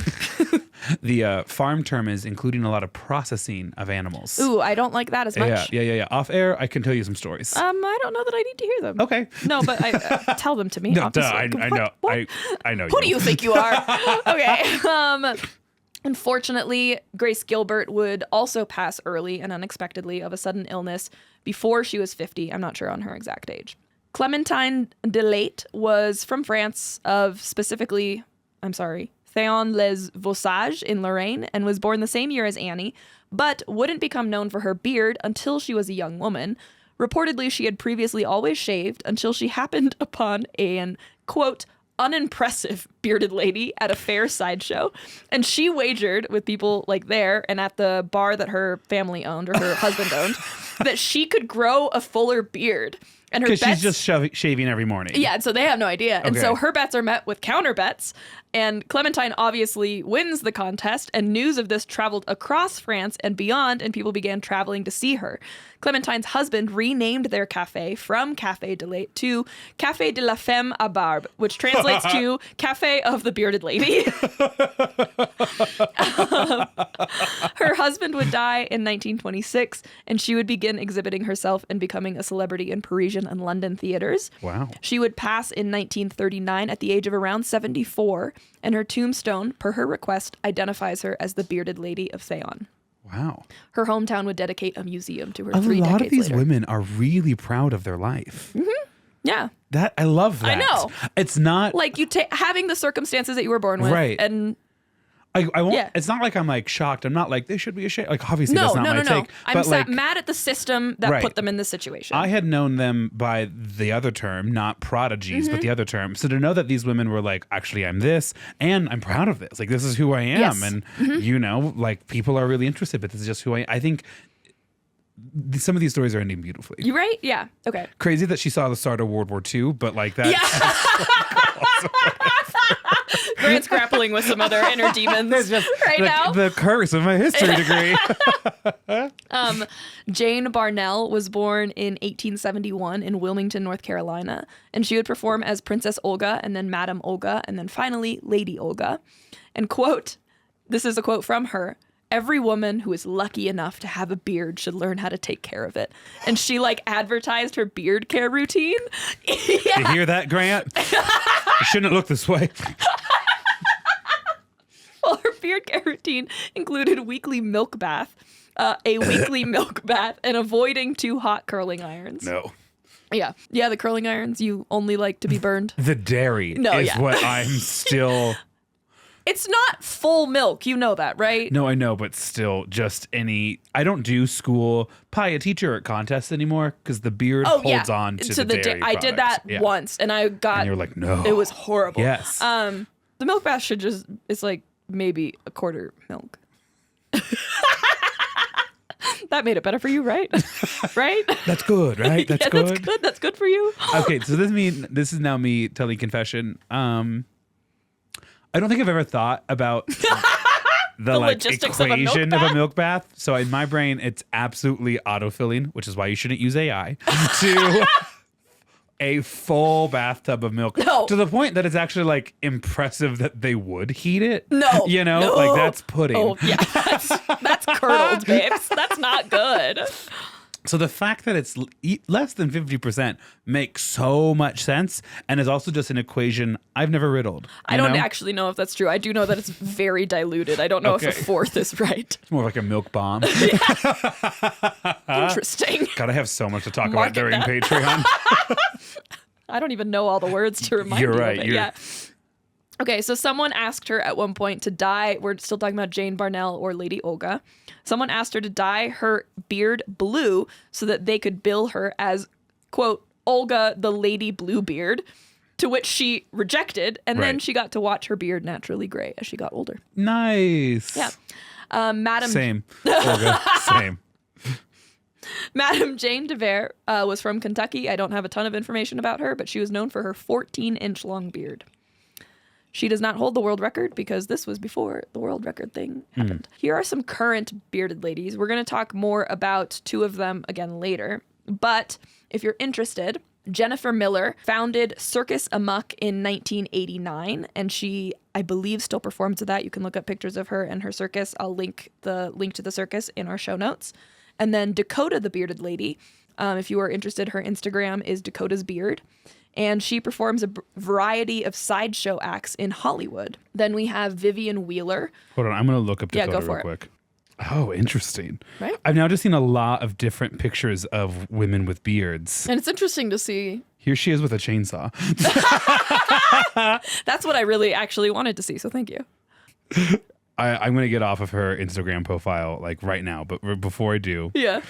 The farm term is including a lot of processing of animals. Ooh, I don't like that as much. Yeah. Off air, I can tell you some stories. I don't know that I need to hear them. Okay. No, but tell them to me. No, I know. What? I know. Who do you think you are? Okay. Unfortunately, Grace Gilbert would also pass early and unexpectedly of a sudden illness before she was 50. I'm not sure on her exact age. Clémentine Delate was from France, Théon-les-Vosges in Lorraine, and was born the same year as Annie, but wouldn't become known for her beard until she was a young woman. Reportedly, she had previously always shaved until she happened upon an, quote, unimpressive bearded lady at a fair sideshow. And she wagered with people like there and at the bar that her family owned or her husband owned that she could grow a fuller beard. And her bets, she's just shaving every morning. Yeah, and so they have no idea. Okay. And so her bets are met with counter bets. And Clémentine obviously wins the contest, and news of this traveled across France and beyond, and people began traveling to see her. Clémentine's husband renamed their cafe from Café de Lait to Café de la Femme à Barbe, which translates to Cafe of the Bearded Lady. Her husband would die in 1926, and she would begin exhibiting herself and becoming a celebrity in Parisian and London theaters. Wow. She would pass in 1939 at the age of around 74, and her tombstone, per her request, identifies her as the Bearded Lady of Théon. Wow. Her hometown would dedicate a museum to her 3 decades later. A lot of these women are really proud of their life. Mm-hmm. Yeah. I love that. I know. It's not... like you having the circumstances that you were born with. Right. And... I won't. Yeah. It's not like I'm like shocked. I'm not like they should be ashamed. Like obviously that's not my take. I'm mad at the system that put them in this situation. I had known them by the other term, not prodigies, but the other term. So to know that these women were like, actually, I'm this, and I'm proud of this. Like this is who I am, yes. And you know, like people are really interested. But this is just who I am. I think some of these stories are ending beautifully. You right? Yeah. Okay. Crazy that she saw the start of World War II, but like that. Yeah. Grant's grappling with some other inner demons now. The curse of my history degree. Jane Barnell was born in 1871 in Wilmington, North Carolina, and she would perform as Princess Olga and then Madame Olga and then finally Lady Olga. And quote, this is a quote from her, "Every woman who is lucky enough to have a beard should learn how to take care of it." And she like advertised her beard care routine. Yeah. You hear that, Grant? You shouldn't look this way. Well, her beard care routine included weekly milk bath, a weekly milk bath, and avoiding too hot curling irons. No. Yeah. Yeah, the curling irons you only like to be burned. The dairy is what I'm still... It's not full milk. You know that, right? No, I know, but still just any... I don't do school pie a teacher at contests anymore because the beard holds on to the dairy I did that once, and I got... And you're like, no. It was horrible. Yes. The milk bath should just... It's like maybe a quarter milk. That made it better for you, right? Right? That's good, right? That's good. That's good. That's good for you. Okay, so this is now me telling confession. I don't think I've ever thought about the like equation of a milk bath. So in my brain, it's absolutely autofilling, which is why you shouldn't use AI, to a full bathtub of milk. No. To the point that it's actually like impressive that they would heat it. No. You know, like that's pudding. Oh, yeah. That's curdled, babes. That's not good. So the fact that it's less than 50% makes so much sense and is also just an equation I've never riddled. I don't actually know if that's true. I do know that it's very diluted. I don't know if a fourth is right. It's more like a milk bomb. Interesting. God, I have so much to talk about during Patreon. I don't even know all the words to remind you of it. You're right. Okay, so someone asked her at one point to dye, we're still talking about Jane Barnell or Lady Olga. Someone asked her to dye her beard blue so that they could bill her as, quote, Olga the Lady Bluebeard, to which she rejected, and then she got to watch her beard naturally gray as she got older. Nice. Yeah. Madam... Same. Olga, same. Madam Jane DeVere was from Kentucky. I don't have a ton of information about her, but she was known for her 14-inch long beard. She does not hold the world record because this was before the world record thing happened. Here are some current bearded ladies. We're going to talk more about two of them again later. But if you're interested, Jennifer Miller founded Circus Amok in 1989, and she, I believe, still performs at that. You can look up pictures of her and her circus. I'll link to the circus in our show notes. And then Dakota the Bearded Lady, if you are interested, her Instagram is Dakota's Beard. And she performs a variety of sideshow acts in Hollywood. Then we have Vivian Wheeler. Hold on, I'm going to look up Dakota go for real quick. Oh, interesting. Right? I've now just seen a lot of different pictures of women with beards. And it's interesting to see. Here she is with a chainsaw. That's what I really actually wanted to see, so thank you. I'm going to get off of her Instagram profile like right now, but before I do. Yeah.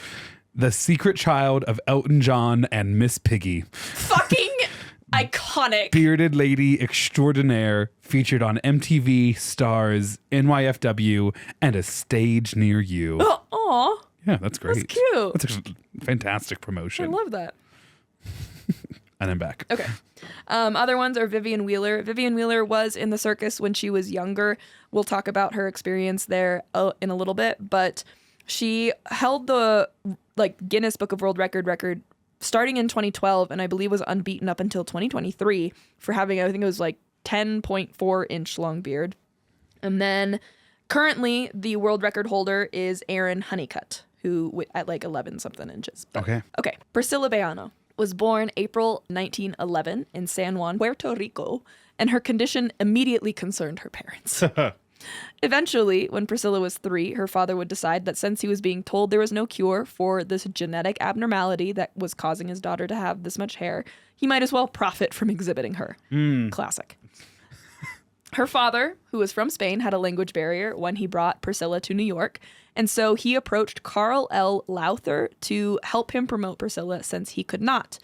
The secret child of Elton John and Miss Piggy. Fucking iconic. Bearded lady extraordinaire featured on MTV, Stars, NYFW, and a stage near you. Oh, aw. Yeah, that's great. That's cute. That's actually fantastic promotion. I love that. And I'm back. Okay. Other ones are Vivian Wheeler. Vivian Wheeler was in the circus when she was younger. We'll talk about her experience there in a little bit, but she held the Guinness Book of World Record starting in 2012, and I believe was unbeaten up until 2023 for having, I think it was 10.4 inch long beard. And then currently the world record holder is Aaron Honeycutt, who at 11 something inches. Okay. Percilla Bejano was born April 1911 in San Juan, Puerto Rico, and her condition immediately concerned her parents. Eventually, when Percilla was 3, her father would decide that since he was being told there was no cure for this genetic abnormality that was causing his daughter to have this much hair, he might as well profit from exhibiting her. Classic. Her father, who was from Spain, had a language barrier when he brought Percilla to New York, and so he approached Carl L. Lowther to help him promote Percilla since he could not.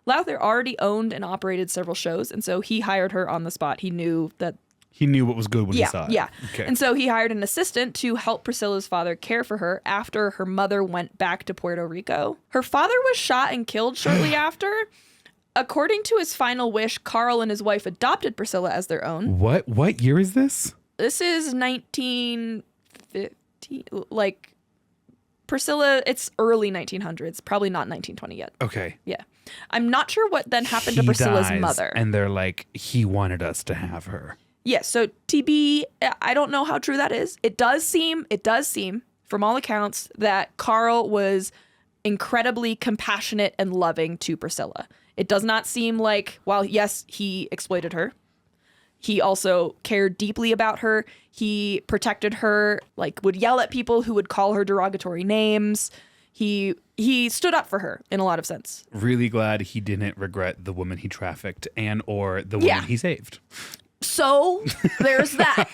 Lowther already owned and operated several shows, and so he hired her on the spot. He knew what was good when he saw it. Yeah. Okay. And so he hired an assistant to help Percilla's father care for her after her mother went back to Puerto Rico. Her father was shot and killed shortly after. According to his final wish, Carl and his wife adopted Percilla as their own. What year is this? This is 1950. Percilla, it's early 1900s, probably not 1920 yet. Okay. Yeah. I'm not sure what then happened to Percilla's mother. And they're like, he wanted us to have her. Yes, so TB, I don't know how true that is. It does seem, from all accounts, that Carl was incredibly compassionate and loving to Percilla. It does not seem like, while yes, he exploited her, he also cared deeply about her. He protected her, would yell at people who would call her derogatory names. He stood up for her in a lot of sense. Really glad he didn't regret the woman he trafficked or the woman he saved. So there's that,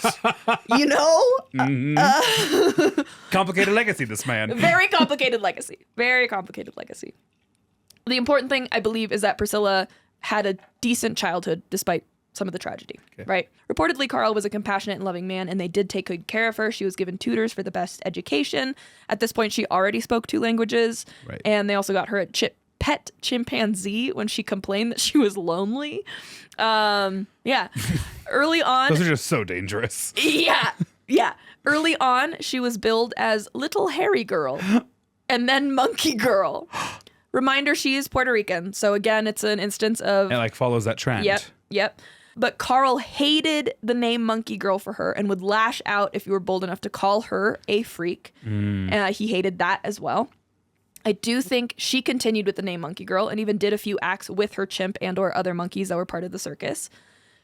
Mm-hmm. Complicated legacy, this man. Very complicated legacy. Very complicated legacy. The important thing, I believe, is that Percilla had a decent childhood despite some of the tragedy, right? Reportedly, Carl was a compassionate and loving man, and they did take good care of her. She was given tutors for the best education. At this point, she already spoke 2 languages, and they also got her a pet chimpanzee when she complained that she was lonely. Early on, those are just so dangerous. Yeah. Early on, she was billed as Little Hairy Girl and then Monkey Girl. Reminder, she is Puerto Rican. So again, it's an instance of... It follows that trend. Yep. But Carl hated the name Monkey Girl for her and would lash out if you were bold enough to call her a freak. He hated that as well. I do think she continued with the name Monkey Girl and even did a few acts with her chimp and or other monkeys that were part of the circus.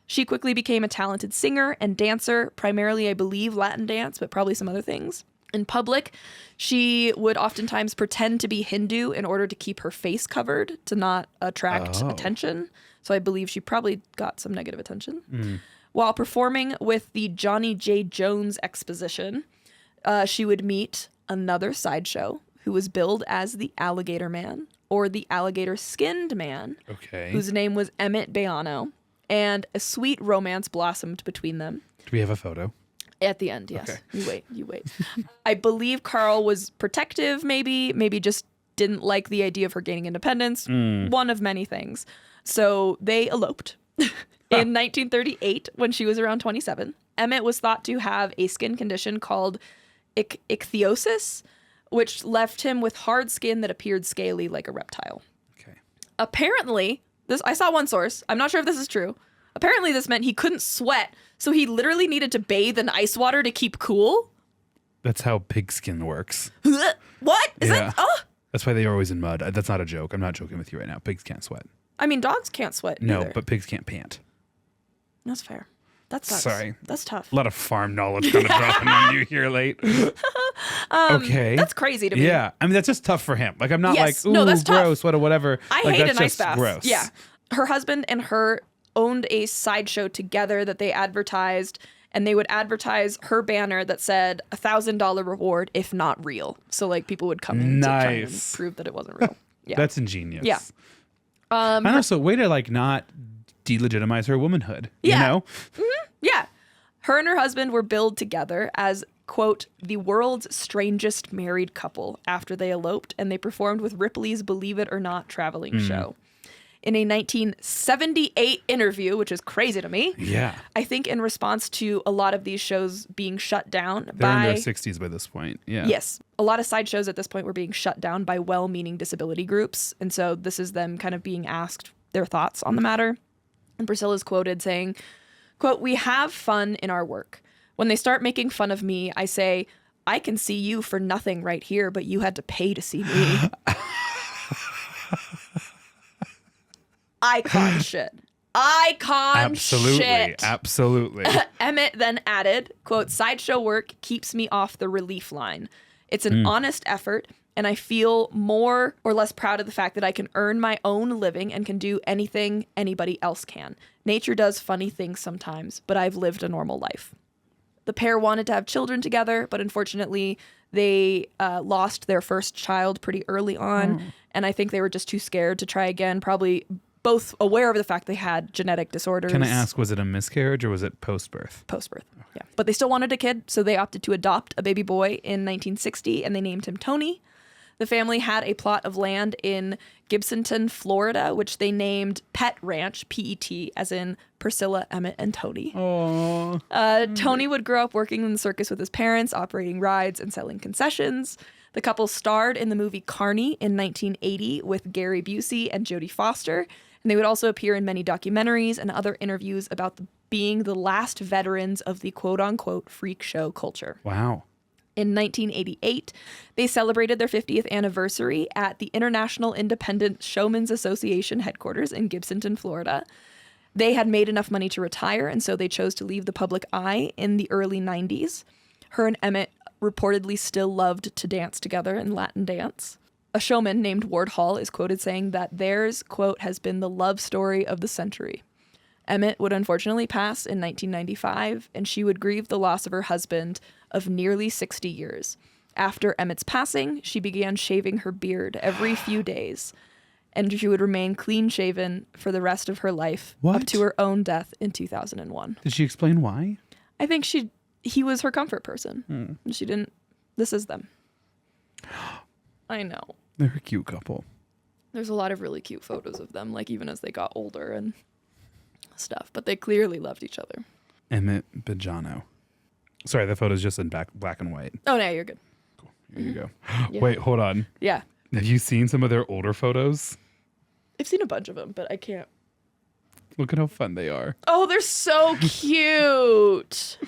She quickly became a talented singer and dancer, primarily, I believe, Latin dance, but probably some other things. In public, she would oftentimes pretend to be Hindu in order to keep her face covered to not attract attention. So I believe she probably got some negative attention. While performing with the Johnny J. Jones exposition, she would meet another sideshow who was billed as the Alligator Man or the Alligator Skinned Man, whose name was Emmett Bejano, and a sweet romance blossomed between them. Do we have a photo? At the end, yes. Okay. You wait. I believe Carl was protective, maybe just didn't like the idea of her gaining independence. One of many things. So they eloped. In 1938, when she was around 27, Emmett was thought to have a skin condition called ichthyosis, which left him with hard skin that appeared scaly like a reptile. Okay. Apparently, I saw one source. I'm not sure if this is true. Apparently, this meant he couldn't sweat, so he literally needed to bathe in ice water to keep cool. That's how pig skin works. What? Is that? Oh. That's why they are always in mud. That's not a joke. I'm not joking with you right now. Pigs can't sweat. I mean, dogs can't sweat either. But pigs can't pant. That's fair. That sucks. Sorry. That's tough. A lot of farm knowledge kind of dropping on you here late. Okay. That's crazy to me. Yeah. I mean, that's just tough for him. Like, I'm not like, ooh, no, that's gross, tough. whatever. I hate an ice bath. Gross. Yeah. Her husband and her owned a sideshow together that they advertised, and they would advertise her banner that said $1,000 reward if not real. So, like, people would come in to try and prove that it wasn't real. Yeah. That's ingenious. Yeah. And also, way to, like, not delegitimize her womanhood, you know? Mm-hmm. Yeah. Her and her husband were billed together as, quote, the world's strangest married couple after they eloped, and they performed with Ripley's Believe It or Not traveling show. In a 1978 interview, which is crazy to me. Yeah. I think in response to a lot of these shows being shut down They're in their 60s by this point. Yeah. Yes. A lot of sideshows at this point were being shut down by well-meaning disability groups. And so this is them kind of being asked their thoughts on the matter. And Percilla's quoted saying, quote, "We have fun in our work. When they start making fun of me, I say, I can see you for nothing right here, but you had to pay to see me." Icon shit. Icon shit. Absolutely. Emmett then added, quote, "Sideshow work keeps me off the relief line. It's an honest effort, and I feel more or less proud of the fact that I can earn my own living and can do anything anybody else can. Nature does funny things sometimes, but I've lived a normal life." The pair wanted to have children together, but unfortunately, they lost their first child pretty early on, and I think they were just too scared to try again, probably both aware of the fact they had genetic disorders. Can I ask, was it a miscarriage or was it post-birth? Post-birth, yeah. But they still wanted a kid, so they opted to adopt a baby boy in 1960, and they named him Tony. The family had a plot of land in Gibsonton, Florida, which they named Pet Ranch, P-E-T, as in Percilla, Emmett, and Tony. Tony would grow up working in the circus with his parents, operating rides and selling concessions. The couple starred in the movie Carney in 1980 with Gary Busey and Jodie Foster. And they would also appear in many documentaries and other interviews about being the last veterans of the quote-unquote freak show culture. Wow. In 1988, they celebrated their 50th anniversary at the International Independent Showman's Association headquarters in Gibsonton, Florida. They had made enough money to retire, and so they chose to leave the public eye in the early 90s. Her and Emmett reportedly still loved to dance together in Latin dance. A showman named Ward Hall is quoted saying that theirs, quote, has been the love story of the century. Emmett would unfortunately pass in 1995, and she would grieve the loss of her husband of nearly 60 years. After Emmett's passing, she began shaving her beard every few days, and she would remain clean-shaven for the rest of her life, up to her own death in 2001. Did she explain why? I think he was her comfort person. She didn't. This is them. I know. They're a cute couple. There's a lot of really cute photos of them, like even as they got older and stuff. But they clearly loved each other. Emmett Bejano. Sorry, the photo's just in black and white. Oh, no, you're good. Cool. Here you go. Yeah. Wait, hold on. Yeah. Have you seen some of their older photos? I've seen a bunch of them, but I can't. Look at how fun they are. Oh, they're so cute.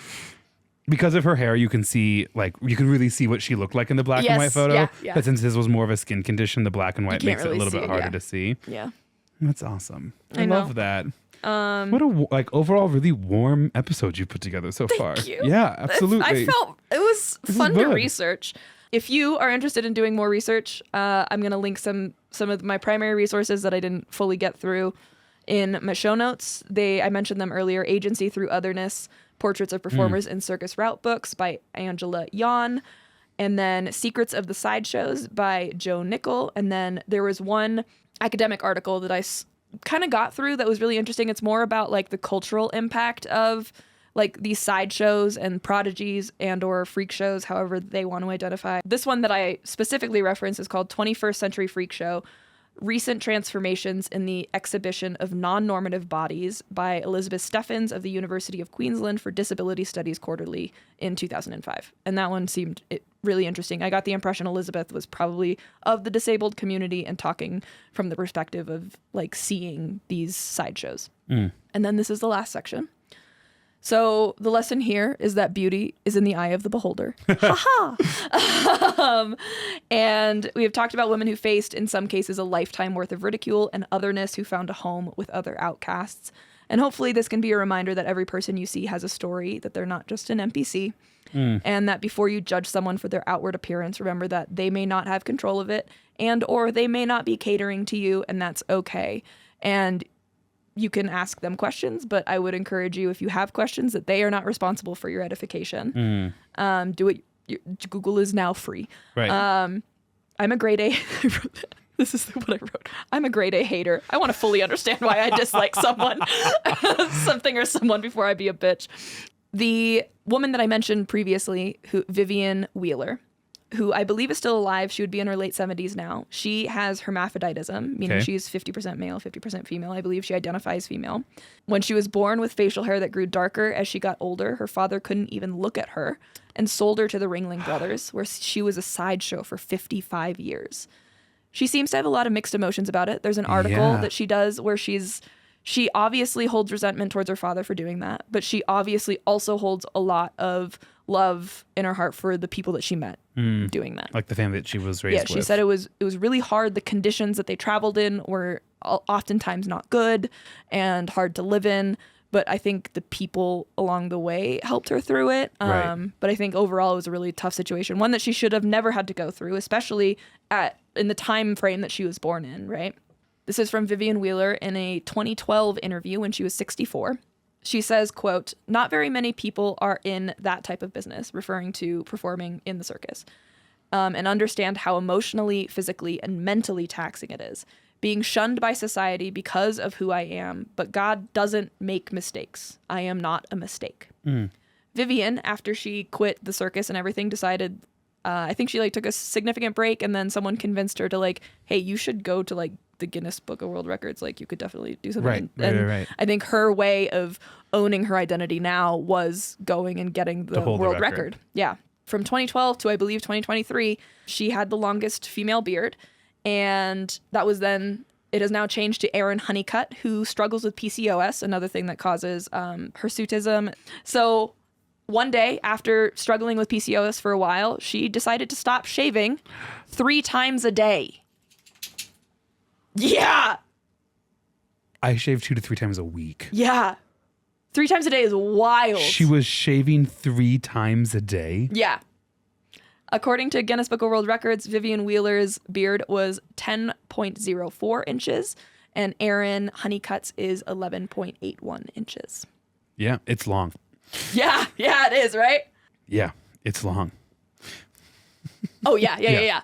Because of her hair, you can see, like, you can really see what she looked like in the black and white photo. Yeah. But since this was more of a skin condition, the black and white makes it a little bit harder to see. Yeah. That's awesome. I love that. What a overall really warm episode you put together so far. Thank you. Yeah, absolutely. I felt it was fun to research. If you are interested in doing more research, I'm going to link some of my primary resources that I didn't fully get through In my show notes, I mentioned them earlier, Agency Through Otherness, Portraits of Performers in Circus Route Books by Angela Yon, and then Secrets of the Sideshows by Joe Nickel. And then there was one academic article that I kind of got through that was really interesting. It's more about like the cultural impact of like these sideshows and prodigies and or freak shows, however they want to identify. This one that I specifically reference is called 21st Century Freak Show, Recent Transformations in the Exhibition of Non-Normative Bodies by Elizabeth Steffens of the University of Queensland for Disability Studies Quarterly in 2005. And that one seemed really interesting. I got the impression Elizabeth was probably of the disabled community and talking from the perspective of like seeing these sideshows. And then this is the last section. So the lesson here is that beauty is in the eye of the beholder. And we have talked about women who faced, in some cases, a lifetime worth of ridicule, and otherness who found a home with other outcasts. And hopefully this can be a reminder that every person you see has a story, that they're not just an NPC, and that before you judge someone for their outward appearance, remember that they may not have control of it, and or they may not be catering to you, and that's okay. And you can ask them questions, but I would encourage you, if you have questions, that they are not responsible for your edification. Do it. Google is now free. Right. I'm a grade A. This is what I wrote. I'm a grade A hater. I want to fully understand why I dislike someone, something or someone before I be a bitch. The woman that I mentioned previously, Vivian Wheeler, who I believe is still alive. She would be in her late 70s now. She has hermaphroditism, meaning she's 50% male, 50% female. I believe she identifies female. When she was born with facial hair that grew darker as she got older, her father couldn't even look at her and sold her to the Ringling Brothers, where she was a sideshow for 55 years. She seems to have a lot of mixed emotions about it. There's an article that she does where she obviously holds resentment towards her father for doing that, but she obviously also holds a lot of love in her heart for the people that she met doing that. Like the family that she was raised with. Yeah, she said it was really hard. The conditions that they traveled in were oftentimes not good and hard to live in, but I think the people along the way helped her through it. But I think overall it was a really tough situation, one that she should have never had to go through, especially in the time frame that she was born in, right? This is from Vivian Wheeler in a 2012 interview when she was 64. She says, quote, "Not very many people are in that type of business," referring to performing in the circus, "and understand how emotionally, physically, and mentally taxing it is. Being shunned by society because of who I am, but God doesn't make mistakes. I am not a mistake." Vivian, after she quit the circus and everything, decided, I think she took a significant break, and then someone convinced her to hey, you should go to the Guinness Book of World Records. You could definitely do something. Right. I think her way of owning her identity now was going and getting the world record. Yeah. From 2012 to I believe 2023, she had the longest female beard. And that was then, it has now changed to Erin Honeycutt, who struggles with PCOS, another thing that causes hirsutism. So one day, after struggling with PCOS for a while, she decided to stop shaving 3 times a day. Yeah. I shave 2 to 3 times a week. Yeah. 3 times a day is wild. She was shaving 3 times a day? Yeah. According to Guinness Book of World Records, Vivian Wheeler's beard was 10.04 inches, and Erin Honeycutt's is 11.81 inches. Yeah, it's long. Yeah, it is, right? Yeah, it's long. Oh, yeah.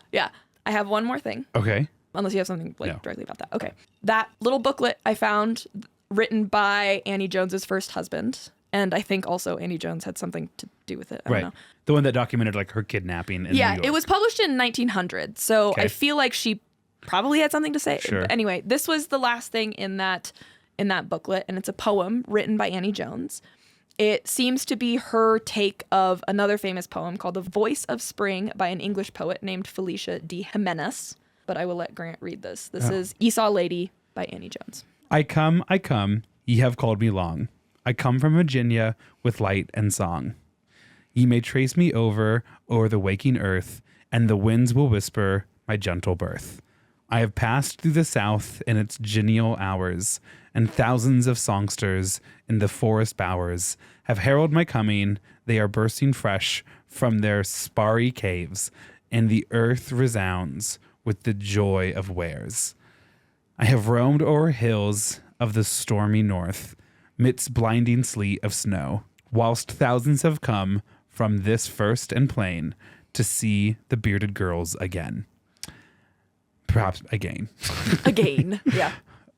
I have one more thing. Okay. Unless you have something directly about that. Okay. That little booklet I found, written by Annie Jones's first husband, and I think also Annie Jones had something to do with it. I don't know. The one that documented her kidnapping in New York. It was published in 1900, so I feel like she probably had something to say. Sure. But anyway, this was the last thing in that booklet, and it's a poem written by Annie Jones. It seems to be her take of another famous poem called The Voice of Spring by an English poet named Felicia D. Jimenez. But I will let Grant read this. This is Esau Lady by Annie Jones. I come, ye have called me long. I come from Virginia with light and song. Ye may trace me over the waking earth, and the winds will whisper my gentle birth. I have passed through the south in its genial hours, and thousands of songsters in the forest bowers have heralded my coming. They are bursting fresh from their sparry caves, and the earth resounds with the joy of wares. I have roamed o'er hills of the stormy north, midst blinding sleet of snow, whilst thousands have come from this first and plain to see the bearded girls again. Perhaps again. Again, yeah.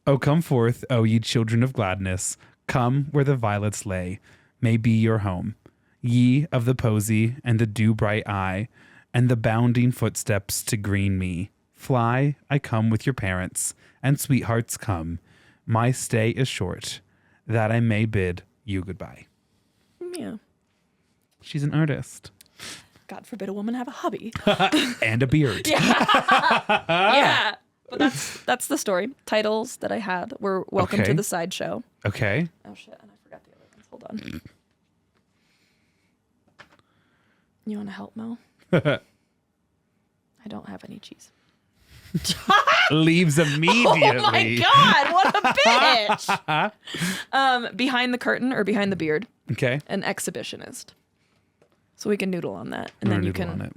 O come forth, O ye children of gladness, come where the violets lay, may be your home. Ye of the posy and the dew-bright eye, and the bounding footsteps to green me. Fly, I come with your parents, and sweethearts come. My stay is short, that I may bid you goodbye. Yeah. She's an artist. God forbid a woman have a hobby. And a beard. Yeah. But that's the story. Titles that I had were Welcome to the Sideshow. Okay. Oh, shit. And I forgot the other ones. Hold on. You want to help, Mo? I don't have any cheese. Leaves immediately. Oh, my God. What a bitch. Behind the curtain or behind the beard. Okay. An exhibitionist. So we can noodle on that. And then you can.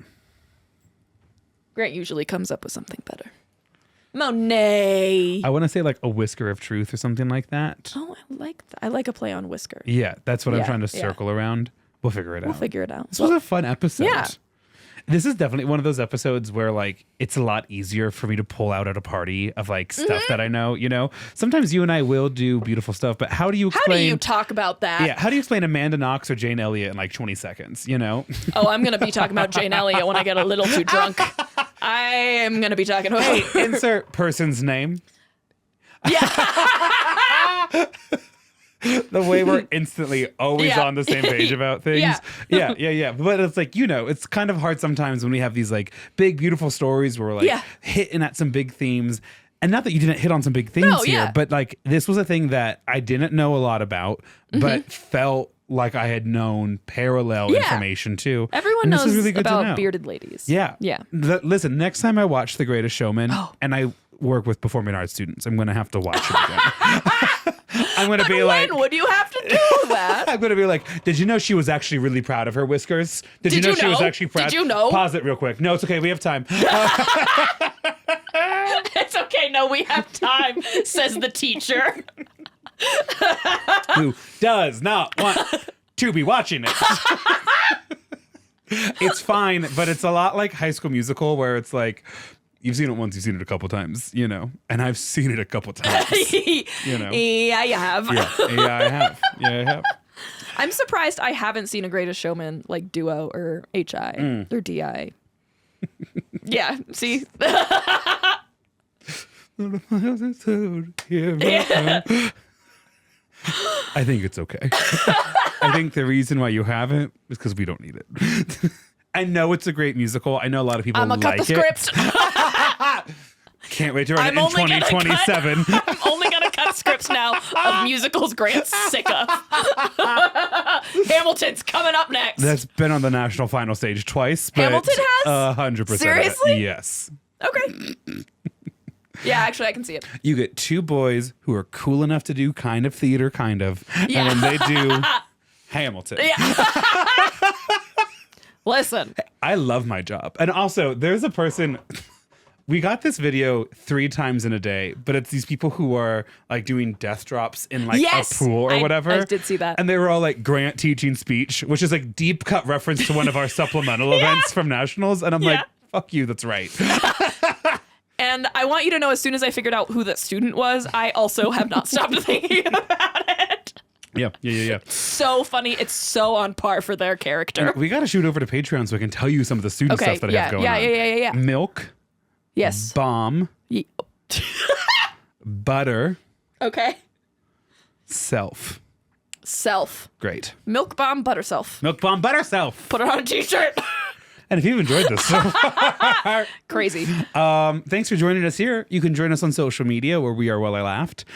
Grant usually comes up with something better. Monet. I want to say like a whisker of truth or something like that. Oh, I like a play on whisker. Yeah, that's what I'm trying to circle around. We'll figure it out. This was a fun episode. Yeah. This is definitely one of those episodes where like it's a lot easier for me to pull out at a party of like stuff that I know, you know. Sometimes you and I will do beautiful stuff, but how do you talk about that? Yeah, how do you explain Amanda Knox or Jane Elliott in like 20 seconds, you know? Oh, I'm going to be talking about Jane Elliott when I get a little too drunk. I am going to be talking about Hey, insert person's name. Yeah. The way we're instantly always on the same page about things. Yeah. But it's like, you know, it's kind of hard sometimes when we have these like big, beautiful stories where we're like hitting at some big themes. And not that you didn't hit on some big themes here, but like this was a thing that I didn't know a lot about, but felt like I had known parallel information too. Everyone knows really about bearded ladies. Yeah. Listen, next time I watch The Greatest Showman and I work with performing arts students, I'm going to have to watch it again. I'm going to be like, when would you have to do that? I'm going to be like, did you know she was actually really proud of her whiskers? Did you know she was actually proud? Did you know? Pause it real quick. No, it's okay. We have time. It's okay. No, we have time, says the teacher. Who does not want to be watching it. It's fine, but it's a lot like High School Musical where it's like, you've seen it once, you've seen it a couple times, you know, and I've seen it a couple times, you know. Yeah, you have. Yeah, I have. I'm surprised I haven't seen a Greatest Showman like duo or HI or DI. Yeah, see? I think it's okay. I think the reason why you haven't is because we don't need it. I know it's a great musical. I know a lot of people like it. I'm gonna cut the script. Can't wait to write it in 2027. I'm only gonna cut scripts now of musicals Grant's sick of. Hamilton's coming up next. That's been on the national final stage twice. But Hamilton has? 100%. Seriously? Yes. Okay. Yeah, actually, I can see it. You get two boys who are cool enough to do kind of theater, and then they do Hamilton. Yeah. Listen. I love my job. And also, there's a person... We got this video 3 times in a day, but it's these people who are like doing death drops in like a pool or whatever. I did see that. And they were all like Grant teaching speech, which is like deep cut reference to one of our supplemental events from nationals. And I'm like, fuck you, that's right. And I want you to know, as soon as I figured out who that student was, I also have not stopped thinking about it. Yeah. So funny. It's so on par for their character. And we got to shoot over to Patreon so I can tell you some of the student stuff that I have going on. Yeah. Milk. Yes. Bomb. Butter. Okay. Self. Great. Milk bomb, butter self. Milk bomb, butter self. Put it on a t-shirt. And if you've enjoyed this so far, crazy. Thanks for joining us here. You can join us on social media where we are Well I Laughed.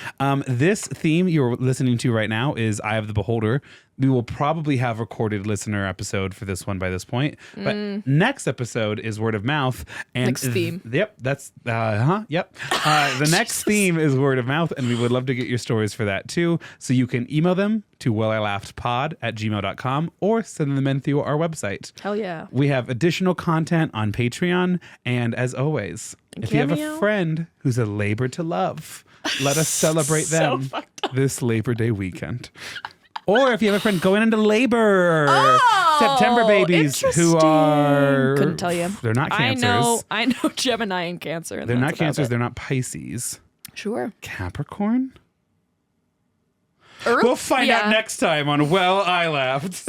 This theme you're listening to right now is Eye of the Beholder. We will probably have recorded listener episode for this one by this point. But next episode is word of mouth. And next theme. Yep. That's, yep. The next theme is word of mouth. And we would love to get your stories for that too. So you can email them to wellilaughdpod@gmail.com or send them in through our website. Hell yeah. We have additional content on Patreon. And as always, if you have a friend who's a labor to love, let us celebrate them this Labor Day weekend. Or if you have a friend going into labor, September babies who are... Couldn't tell you. They're not Cancers. I know Gemini and Cancer. And they're not Cancers. They're not Pisces. Sure. Capricorn? We'll find out next time on Well, I Laughed.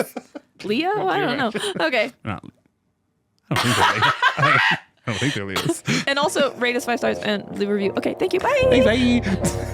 Leo? I don't know. Okay. I don't think they're Leo. I don't think they're Leos. And also rate us 5 stars and leave a review. Okay, thank you. Bye. Bye.